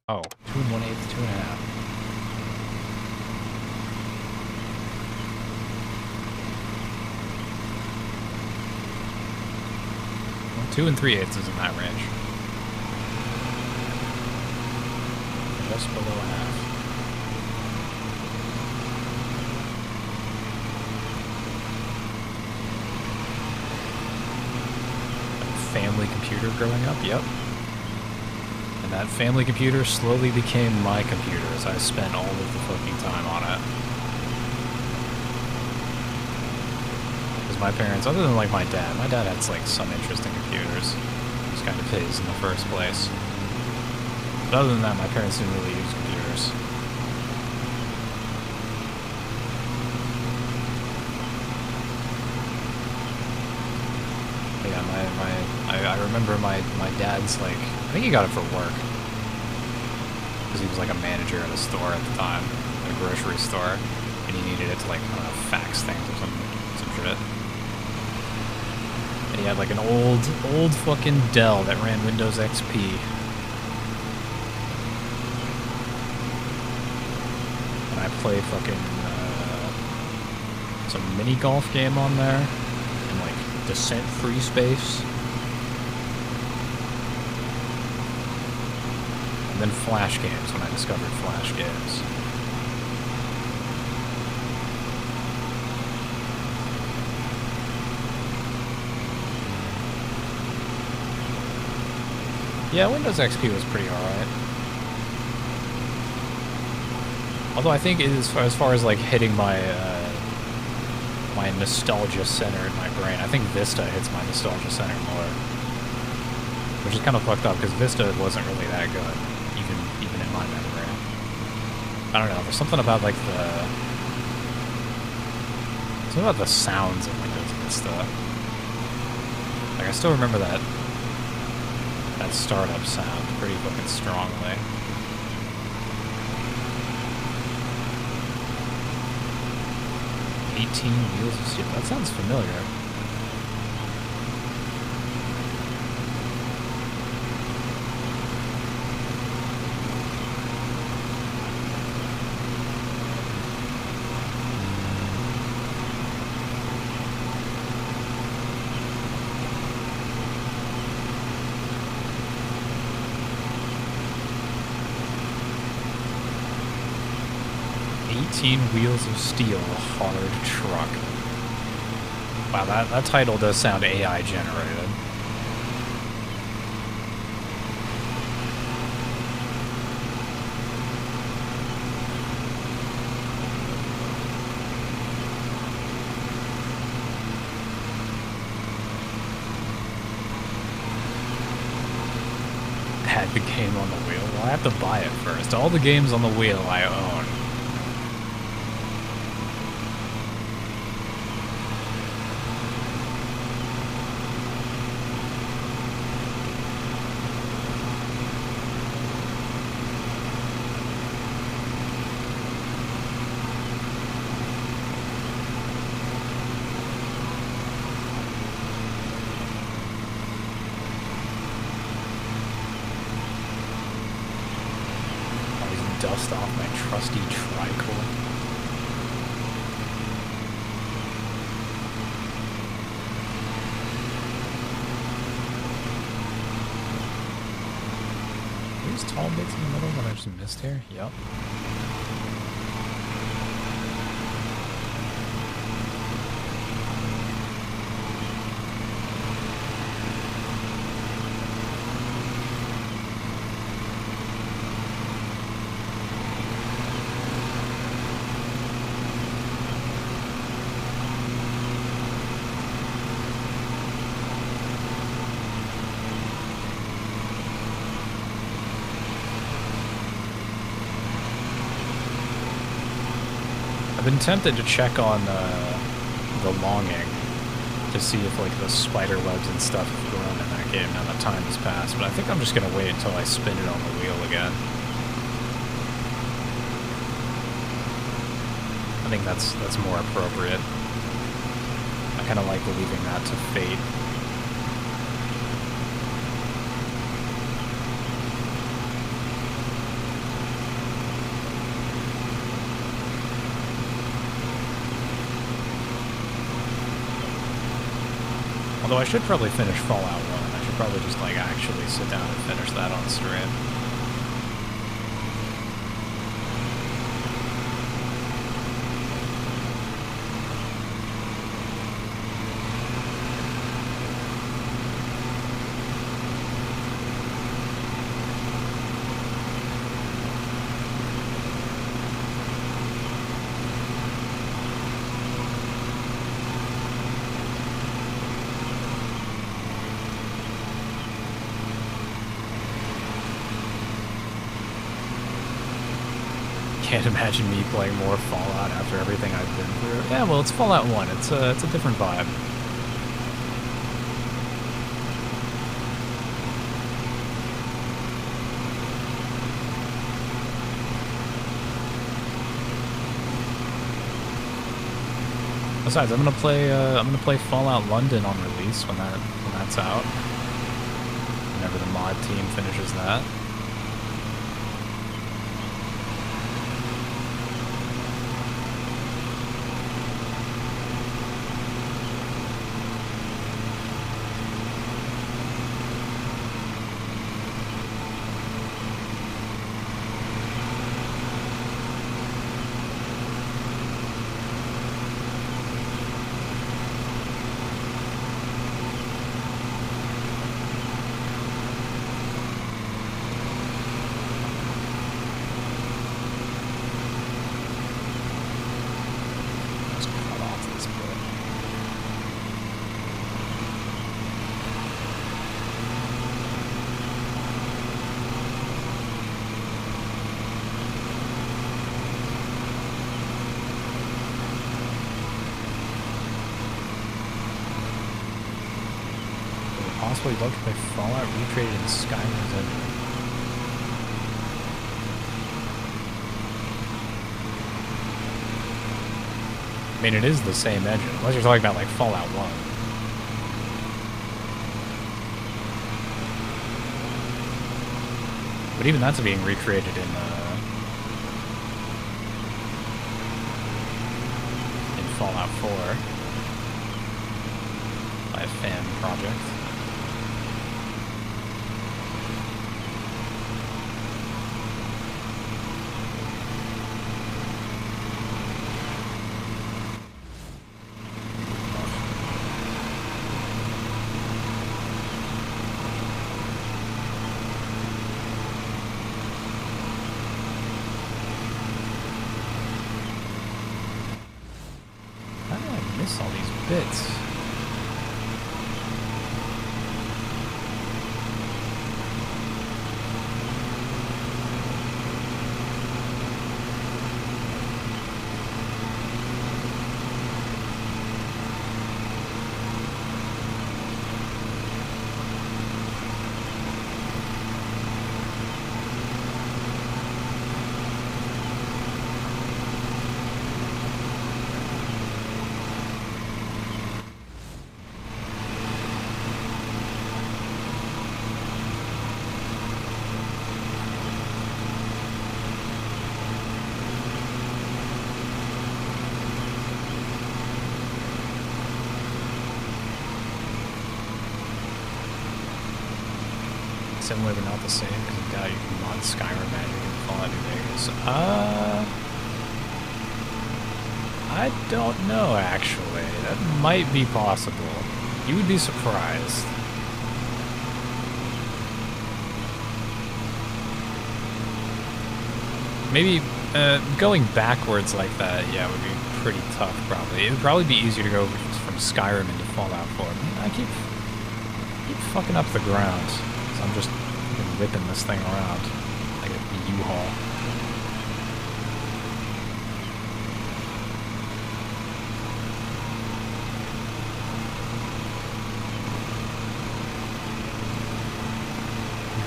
Oh, 2 and 1/8, 2.5. 2 and 3/8 is in that range. Just below a half. Family computer growing up, yep. And that family computer slowly became my computer as I spent all of the fucking time on it. Because my parents, other than like my dad had like some interest in computers. It was kind of his in the first place. But other than that, my parents didn't really use computers. But yeah, I remember my dad's like, I think he got it for work. Because he was like a manager at a store at the time, at a grocery store, and he needed it to like, I don't know, fax things or some shit. And he had like an old fucking Dell that ran Windows XP. And I played fucking some mini golf game on there, and like Descent Free Space. And then Flash games, when I discovered Flash games. Yeah, Windows XP was pretty alright. Although I think as far as like hitting my my nostalgia center in my brain, I think Vista hits my nostalgia center more. Which is kind of fucked up, because Vista wasn't really that good. Even in my memory. I don't know, there's something about like the sounds of Windows Vista. Like I still remember that that startup sound pretty fucking strongly. Wheels of Steel. That sounds familiar. Wheels of Steel hard truck. Wow, that title does sound AI generated. Had the game on the wheel? Well, I have to buy it first. All the games on the wheel I own. Dust off my trusty tricorn. Are these tall bits in the middle that I just missed here? Yep. I've been tempted to check on the longing to see if like the spider webs and stuff have grown in that game now that time has passed, but I think I'm just gonna wait until I spin it on the wheel again. I think that's more appropriate. I kind of like leaving that to fate. Although I should probably finish Fallout 1. I should probably just, like, actually sit down and finish that on stream. Can't imagine me playing more Fallout after everything I've been through. Yeah, well, it's Fallout 1. It's a different vibe. Besides, I'm gonna play Fallout London on release when that's out. Whenever the mod team finishes that. possibly bugged by Fallout recreated in Skyrim's engine. I mean, it is the same engine, unless you're talking about like Fallout 1. But even that's being recreated in Fallout 4 by a fan project. All these bits. Similar but not the same, because you can mod Skyrim Magic and Fallout New Vegas. I don't know, actually. That might be possible. You would be surprised. Maybe going backwards like that, yeah, would be pretty tough, probably. It would probably be easier to go from Skyrim into Fallout 4. I keep fucking up the ground. So I'm just whipping this thing around like a U-Haul.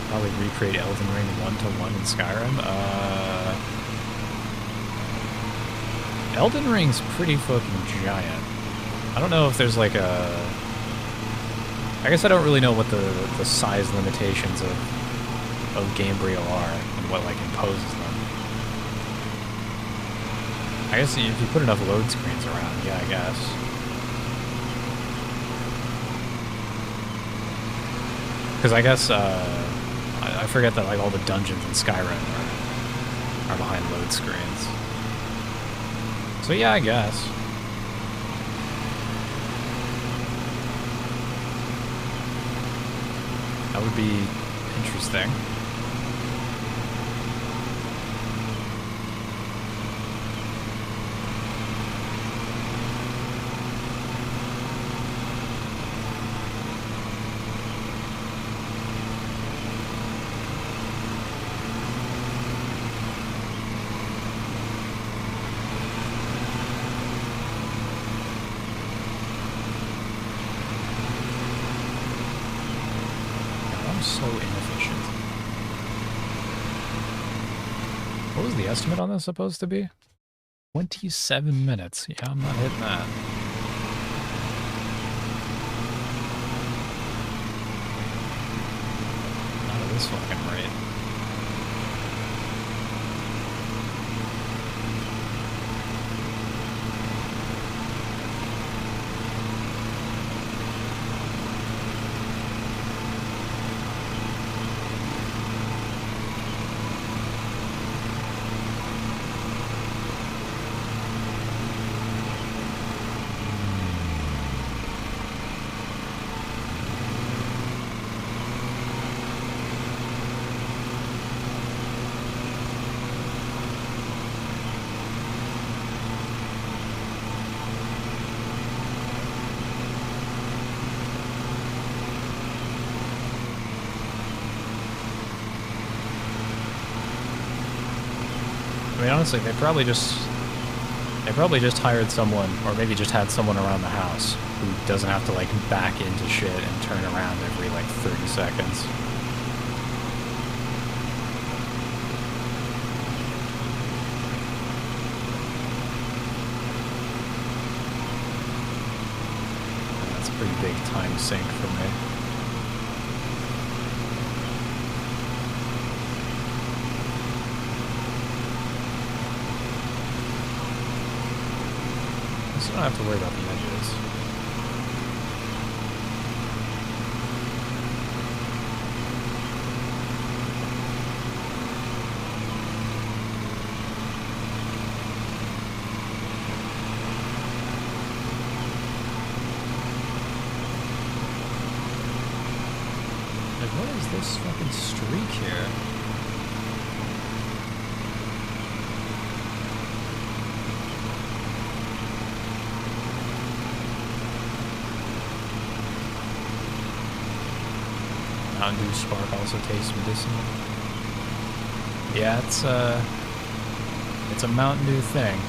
Probably recreate Elden Ring 1-to-1 in Skyrim. Elden Ring's pretty fucking giant. I don't know if there's like a... I guess I don't really know what the size limitations of Gamebryo are and what like imposes them. I guess if you put enough load screens around, yeah, I guess. Because I guess I forget that like all the dungeons in Skyrim are behind load screens. So yeah, I guess. That would be interesting. So inefficient. What was the estimate on this supposed to be? 27 minutes. Yeah, I'm not hitting that. Not at this fucking rate. I mean, honestly, they probably just hired someone, or maybe just had someone around the house who doesn't have to like back into shit and turn around every like 30 seconds. That's a pretty big time sink for me. So I don't have to worry about the edges. Like, what is this fucking streak here? Mountain Dew Spark also tastes medicinal. Yeah, it's a Mountain Dew thing.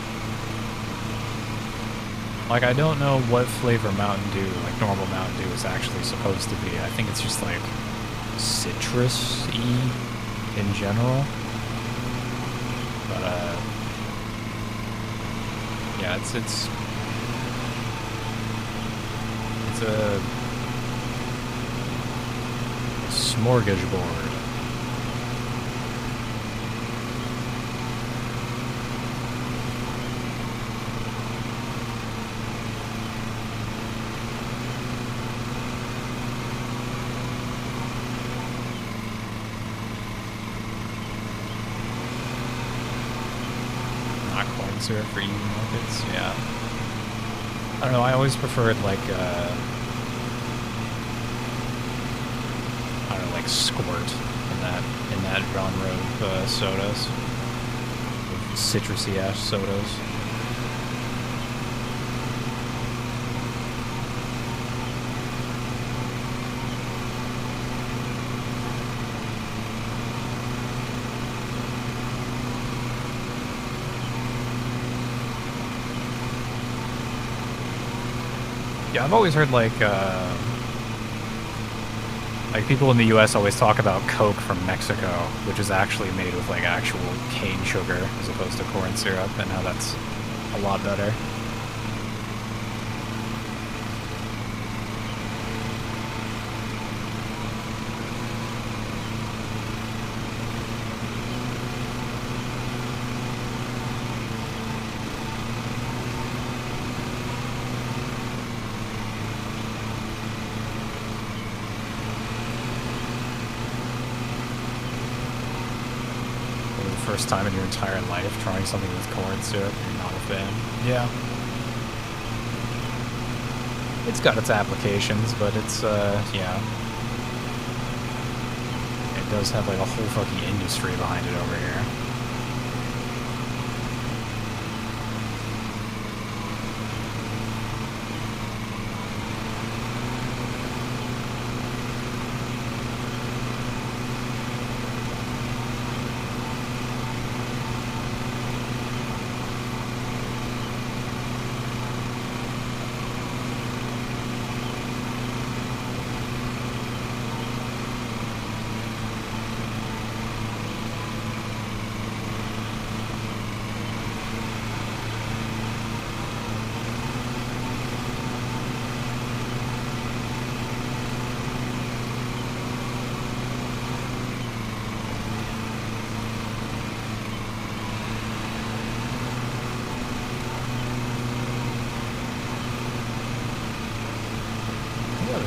Like, I don't know what flavor Mountain Dew, like normal Mountain Dew, is actually supposed to be. I think it's just like citrus-y in general. But yeah, it's a smorgasbord. Not corn syrup for eating markets, yeah. I don't know, I always preferred like I don't know, like Squirt in that genre of sodas, citrusy ash sodas. Yeah, I've always heard like people in the US always talk about Coke from Mexico, which is actually made with like actual cane sugar as opposed to corn syrup, and how that's a lot better. First time in your entire life trying something with corn syrup, you're not a fan. Yeah. It's got its applications, but it's, yeah. It does have like a whole fucking industry behind it over here.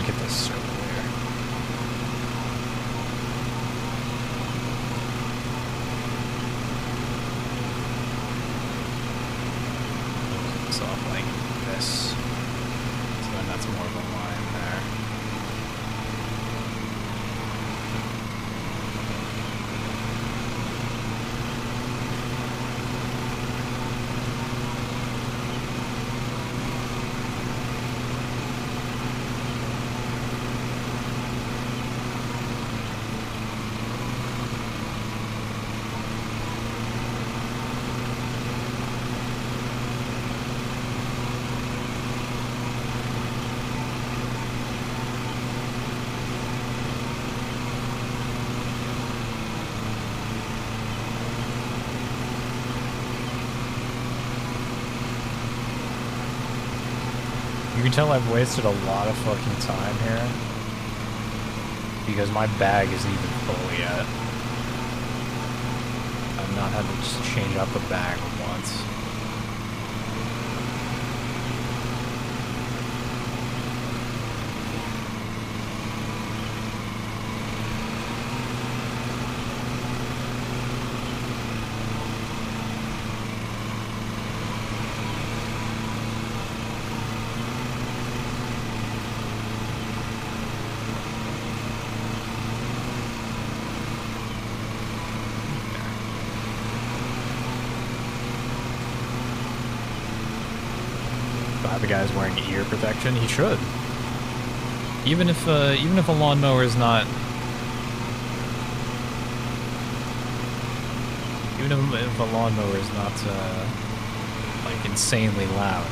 Get this circle here. It's off like this. So then that's more of a line there. You can tell I've wasted a lot of fucking time here. Because my bag isn't even full yet. I've not had to just change out the bag once. The guy's wearing ear protection. He should. Even if a lawnmower is not. Even if a lawnmower is not like insanely loud,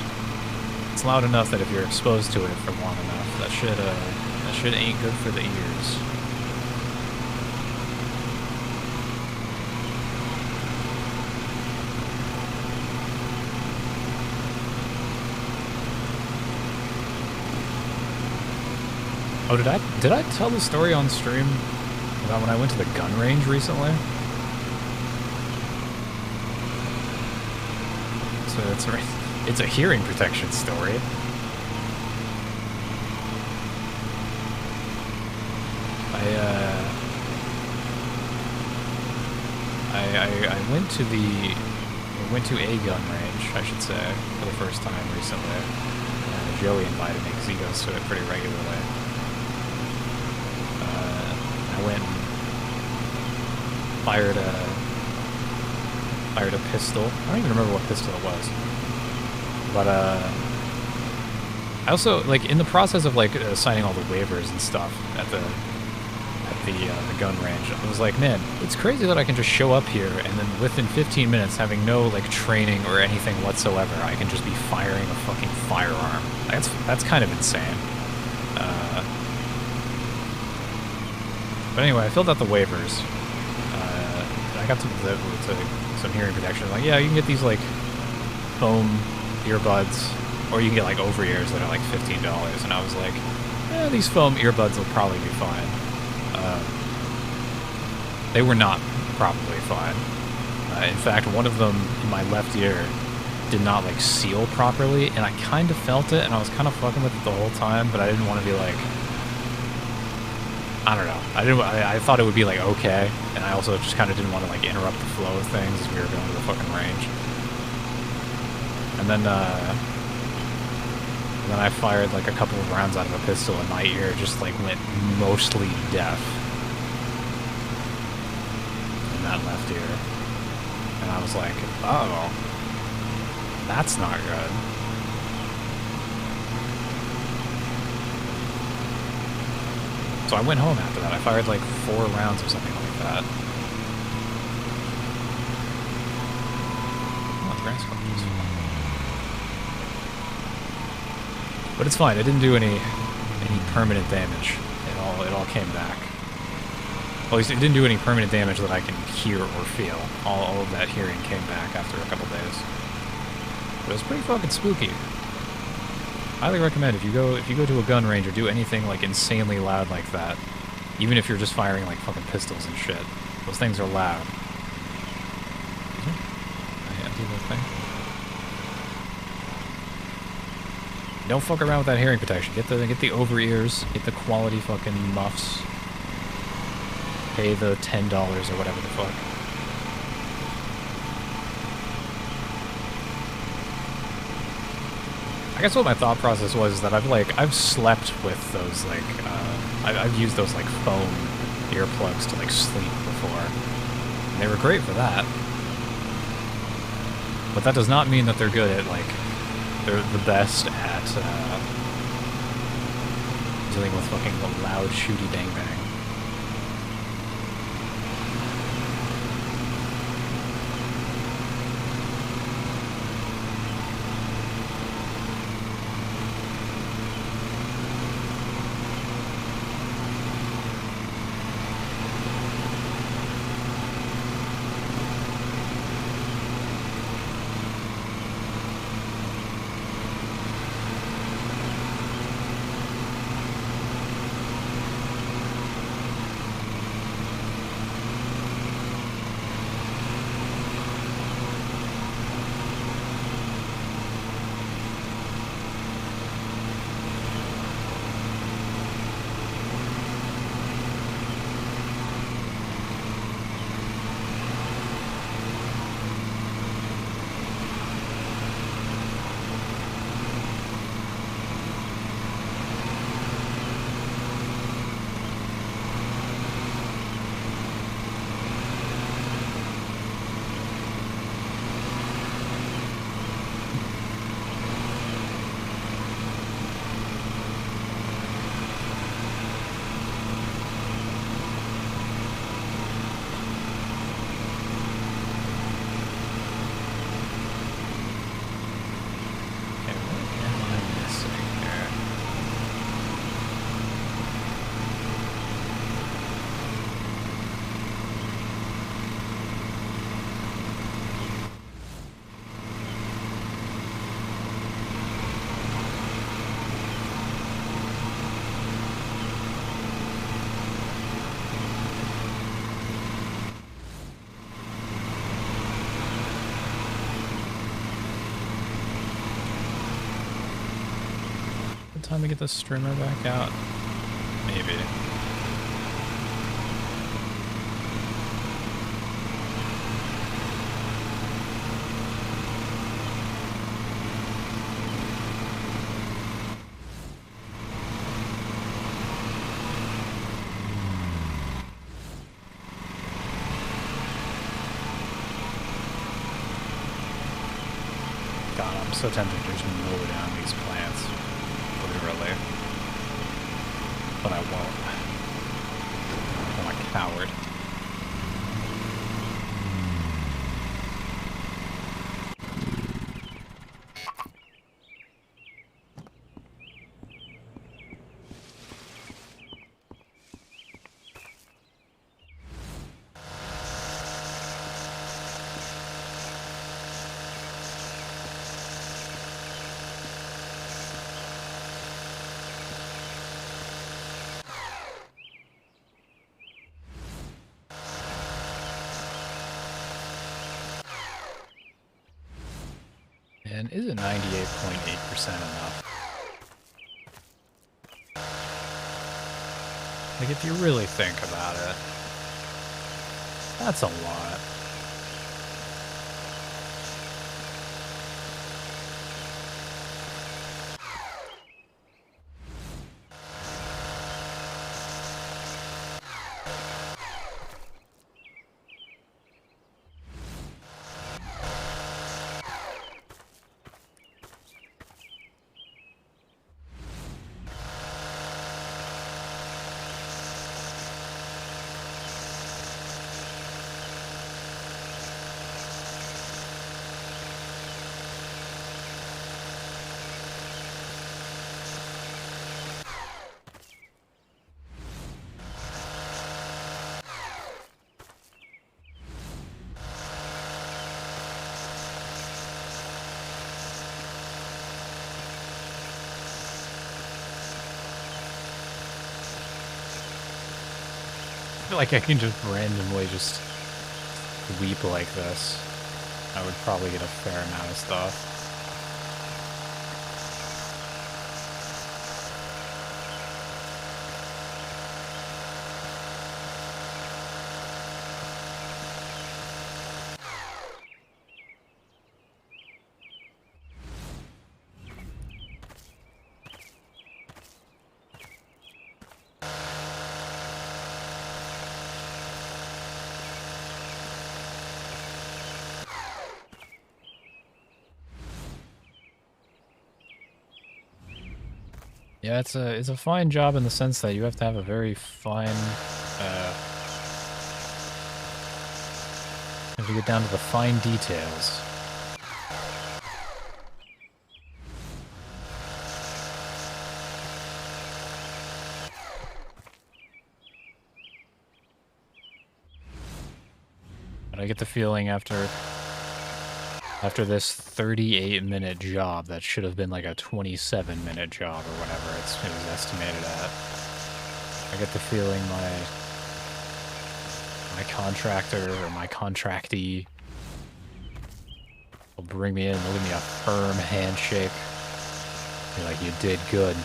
it's loud enough that if you're exposed to it for long enough, that shit ain't good for the ears. Oh, did I tell the story on stream about when I went to the gun range recently? So it's a hearing protection story. I went to a gun range, I should say, for the first time recently. Joey invited me because he goes to it pretty regularly. I went and fired a pistol. I don't even remember what pistol it was. But I also, like, in the process of like signing all the waivers and stuff at the gun range, I was like, man, it's crazy that I can just show up here and then within 15 minutes, having no like training or anything whatsoever, I can just be firing a fucking firearm. That's kind of insane. But anyway, I filled out the waivers. I got to some hearing protection. Like, yeah, you can get these like foam earbuds, or you can get like over ears that are like $15. And I was like, yeah, these foam earbuds will probably be fine. They were not probably fine. In fact, one of them in my left ear did not like seal properly, and I kind of felt it, and I was kind of fucking with it the whole time, but I didn't want to be like, I don't know. I thought it would be like okay, and I also just kind of didn't want to like interrupt the flow of things as we were going to the fucking range. And then I fired like a couple of rounds out of a pistol, and my ear just like went mostly deaf in that left ear. And I was like, oh, that's not good. So I went home after that. I fired like 4 rounds or something like that. Oh, the grass is fine. But it's fine. It didn't do any permanent damage. It all came back. Well, at least it didn't do any permanent damage that I can hear or feel. All of that hearing came back after a couple days. But it was pretty fucking spooky. Highly recommend if you go to a gun range or do anything like insanely loud like that, even if you're just firing like fucking pistols and shit. Those things are loud. I empty the thing. Don't fuck around with that hearing protection. Get the over ears. Get the quality fucking muffs. Pay the $10 or whatever the fuck. I guess what my thought process was is that I've slept with those like I've used those like foam earplugs to like sleep before. And they were great for that. But that does not mean that they're good at like they're the best at dealing with fucking the loud shooty bang bang. time to get the streamer back out? Maybe. God, I'm so tempted to just mow down these plants. Literally. But I won't. I'm a coward. And isn't 98.8% enough? Like, if you really think about it, that's a lot. I feel like I can just randomly just weep like this. I would probably get a fair amount of stuff. Yeah, it's a fine job in the sense that you have to have a very fine, have to get down to the fine details. But I get the feeling after this 38-minute job that should have been like a 27-minute job or whatever it was estimated at. I get the feeling my contractor or my contractee will bring me in and give me a firm handshake. Be like, you did good.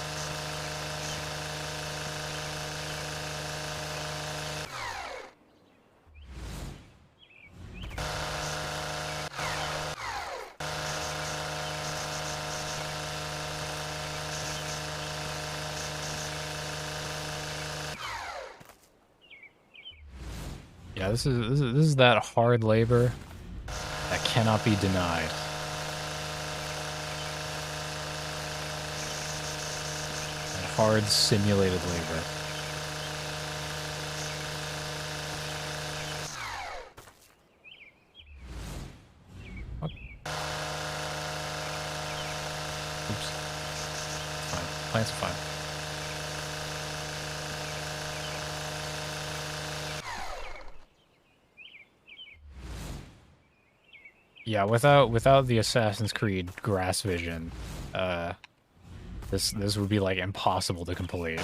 Yeah, this is that hard labor that cannot be denied. That hard simulated labor. What? Oops. Fine. Plants are fine. Yeah, without the Assassin's Creed grass vision, this would be like impossible to complete.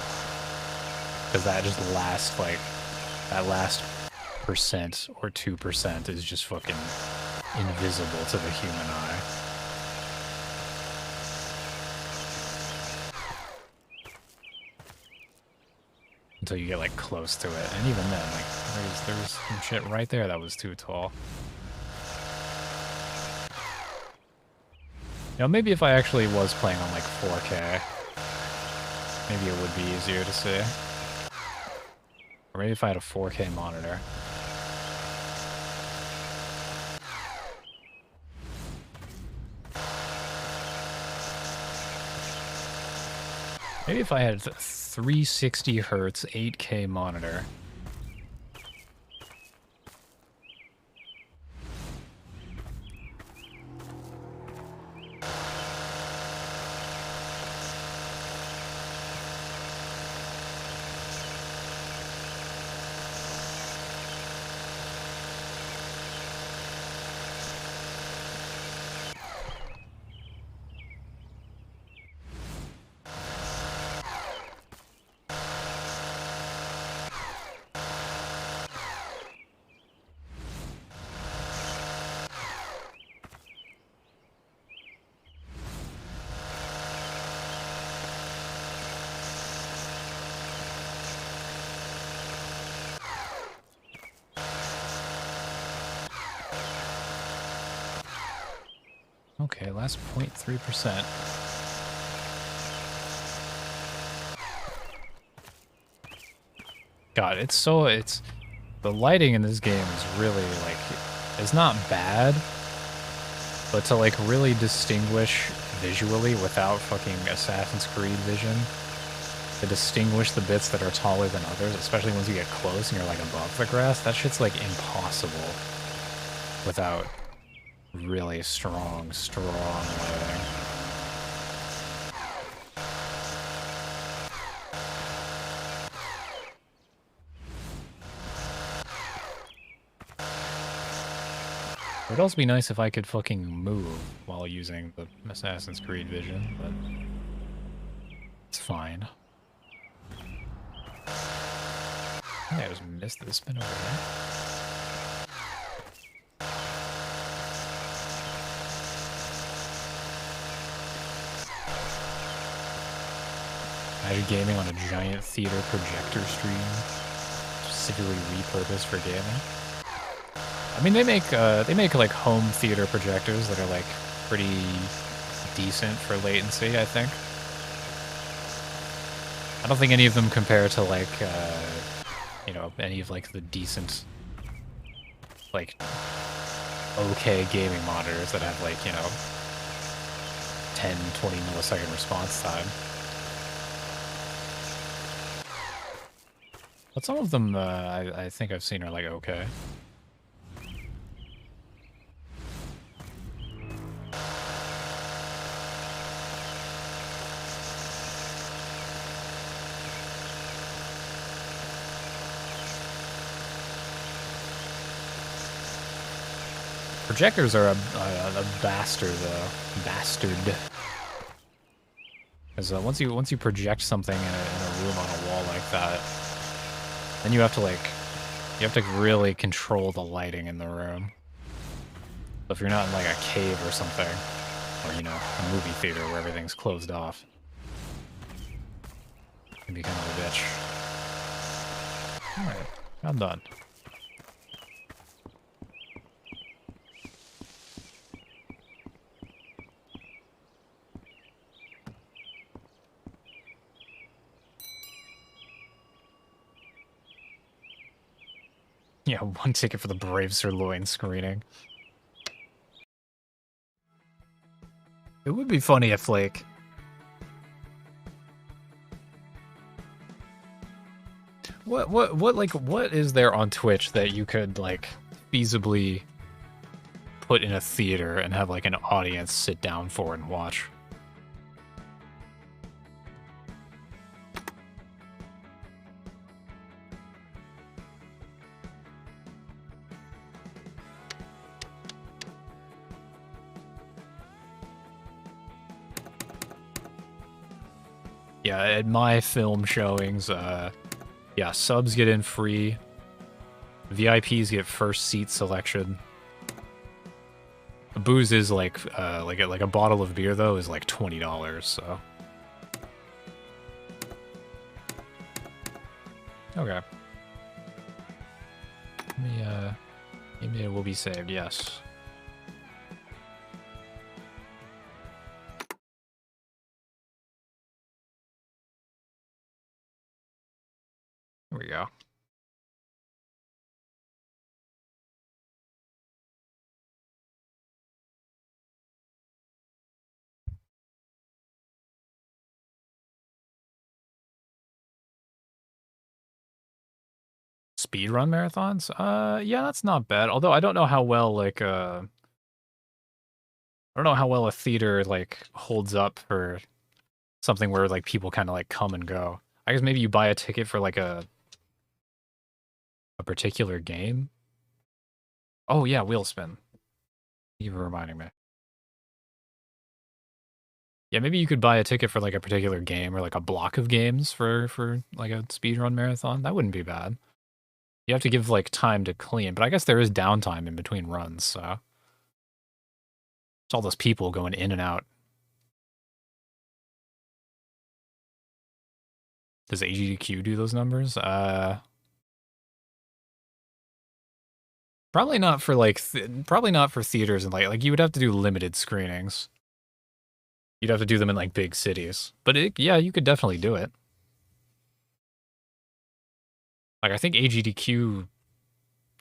Because that just lasts like that last percent or 2% is just fucking invisible to the human eye. until you get like close to it, and even then, like there's some shit right there that was too tall. You know, maybe if I actually was playing on like 4K, maybe it would be easier to see. Or maybe if I had a 4K monitor. Maybe if I had a 360 hertz 8K monitor. Okay, last 0.3%. God, the lighting in this game is really, like, it's not bad, but to, like, really distinguish visually without fucking Assassin's Creed vision, to distinguish the bits that are taller than others, especially once you get close and you're, like, above the grass, that shit's, like, impossible without really strong lighting. It would also be nice if I could fucking move while using the Assassin's Creed vision, but it's fine. I think I just missed this spin over there. Imagine gaming on a giant theater projector stream, specifically repurposed for gaming. I mean, they make like home theater projectors that are like pretty decent for latency, I think. I don't think any of them compare to like, you know, any of like the decent, like, okay gaming monitors that have like, you know, 10, 20 millisecond response time. But some of them, I think I've seen are like okay. Projectors are a bastard, though. Bastard. Because once you project something in a room on a wall like that, then you have to really control the lighting in the room. So if you're not in like a cave or something, or you know, a movie theater where everything's closed off, it can be kind of a bitch. All right, I'm done. Yeah, 1 ticket for the Brave Sirloin screening. It would be funny if, like... What is there on Twitch that you could, like, feasibly put in a theater and have, like, an audience sit down for and watch? Yeah, at my film showings, yeah, subs get in free. VIPs get first seat selection. The booze is like a bottle of beer though is like $20, so. Okay. Let me, game data will be saved, yes. There we go. Speedrun marathons? Yeah, that's not bad. Although I don't know how well, like, I don't know how well a theater, like, holds up for something where, like, people kind of, like, come and go. I guess maybe you buy a ticket for, like, a particular game? Oh, yeah, wheel spin. You were reminding me. Yeah, maybe you could buy a ticket for, like, a particular game or, like, a block of games for like, a speedrun marathon. That wouldn't be bad. You have to give, like, time to clean, but I guess there is downtime in between runs, so. It's all those people going in and out. Does AGDQ do those numbers? Probably not for, like, probably not for theaters and, like, you would have to do limited screenings. You'd have to do them in, like, big cities. But, yeah, you could definitely do it. Like, I think AGDQ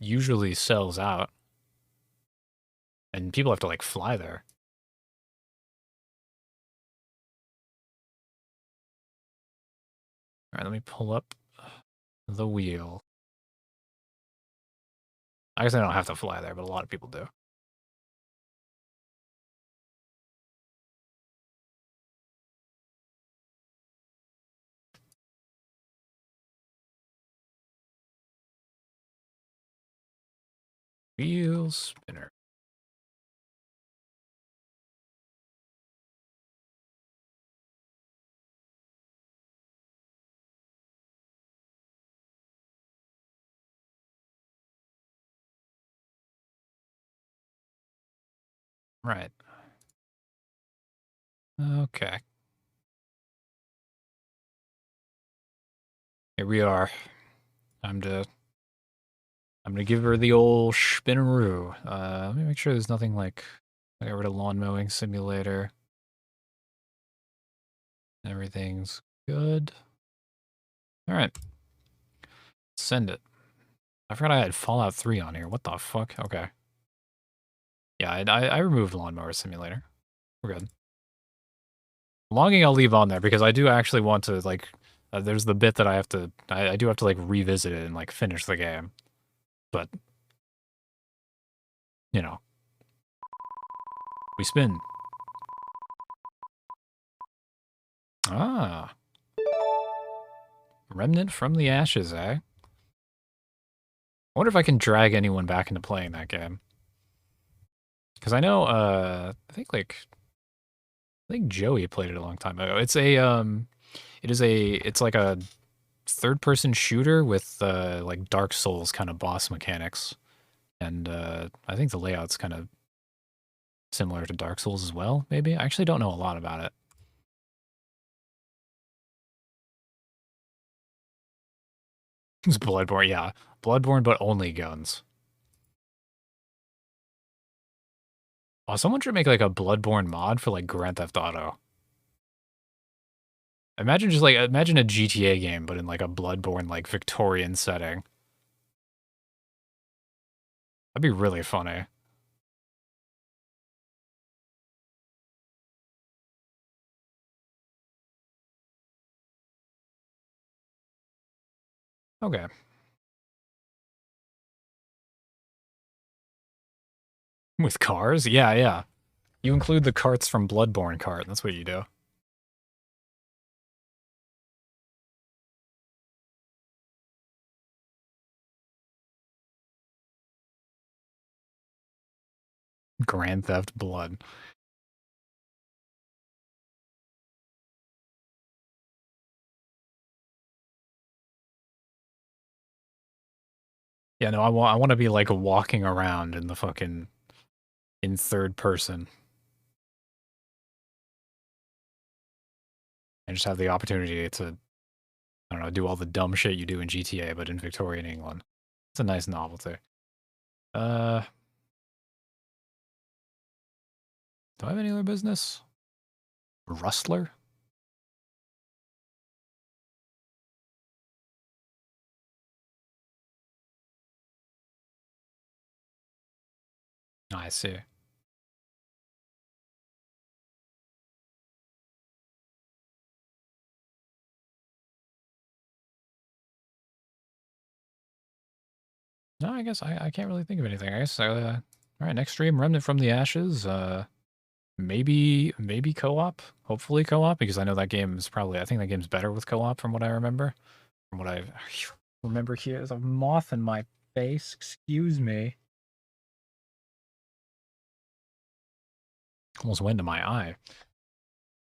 usually sells out. And people have to, like, fly there. All right, let me pull up the wheel. I guess I don't have to fly there, but a lot of people do. Wheel spinner. Right. Okay. Here we are. I'm gonna give her the old spinneroo. Let me make sure there's nothing like I got rid of lawn mowing simulator. Everything's good. All right. Send it. I forgot I had Fallout 3 on here. What the fuck? Okay. Yeah, I removed lawnmower simulator. We're good. Logging I'll leave on there because I do actually want to, like, there's the bit that I have to, I do have to, like, revisit it and, like, finish the game. But, you know. We spin. Ah. Remnant from the ashes, eh? I wonder if I can drag anyone back into playing that game. Because I know, I think Joey played it a long time ago. It's it's like a third-person shooter with, like, Dark Souls kind of boss mechanics. And, I think the layout's kind of similar to Dark Souls as well, maybe? I actually don't know a lot about it. It's Bloodborne, yeah. Bloodborne, but only guns. Oh, someone should make, like, a Bloodborne mod for, like, Grand Theft Auto. Imagine just, like, imagine a GTA game, but in, like, a Bloodborne, like, Victorian setting. That'd be really funny. Okay. With cars? Yeah, yeah. You include the carts from Bloodborne cart. That's what you do. Grand Theft Blood. Yeah, no, I want to be, like, walking around in the fucking, in third person. And just have the opportunity to I don't know, do all the dumb shit you do in GTA, but in Victorian England. It's a nice novelty. Do I have any other business? Rustler? I see. No, I guess I can't really think of anything. I guess, all right, next stream, Remnant from the Ashes. Maybe co-op. Hopefully co-op, because I know that game is probably, I think that game's better with co-op from what I remember. From what I remember here, there's a moth in my face. Excuse me. Almost went to my eye.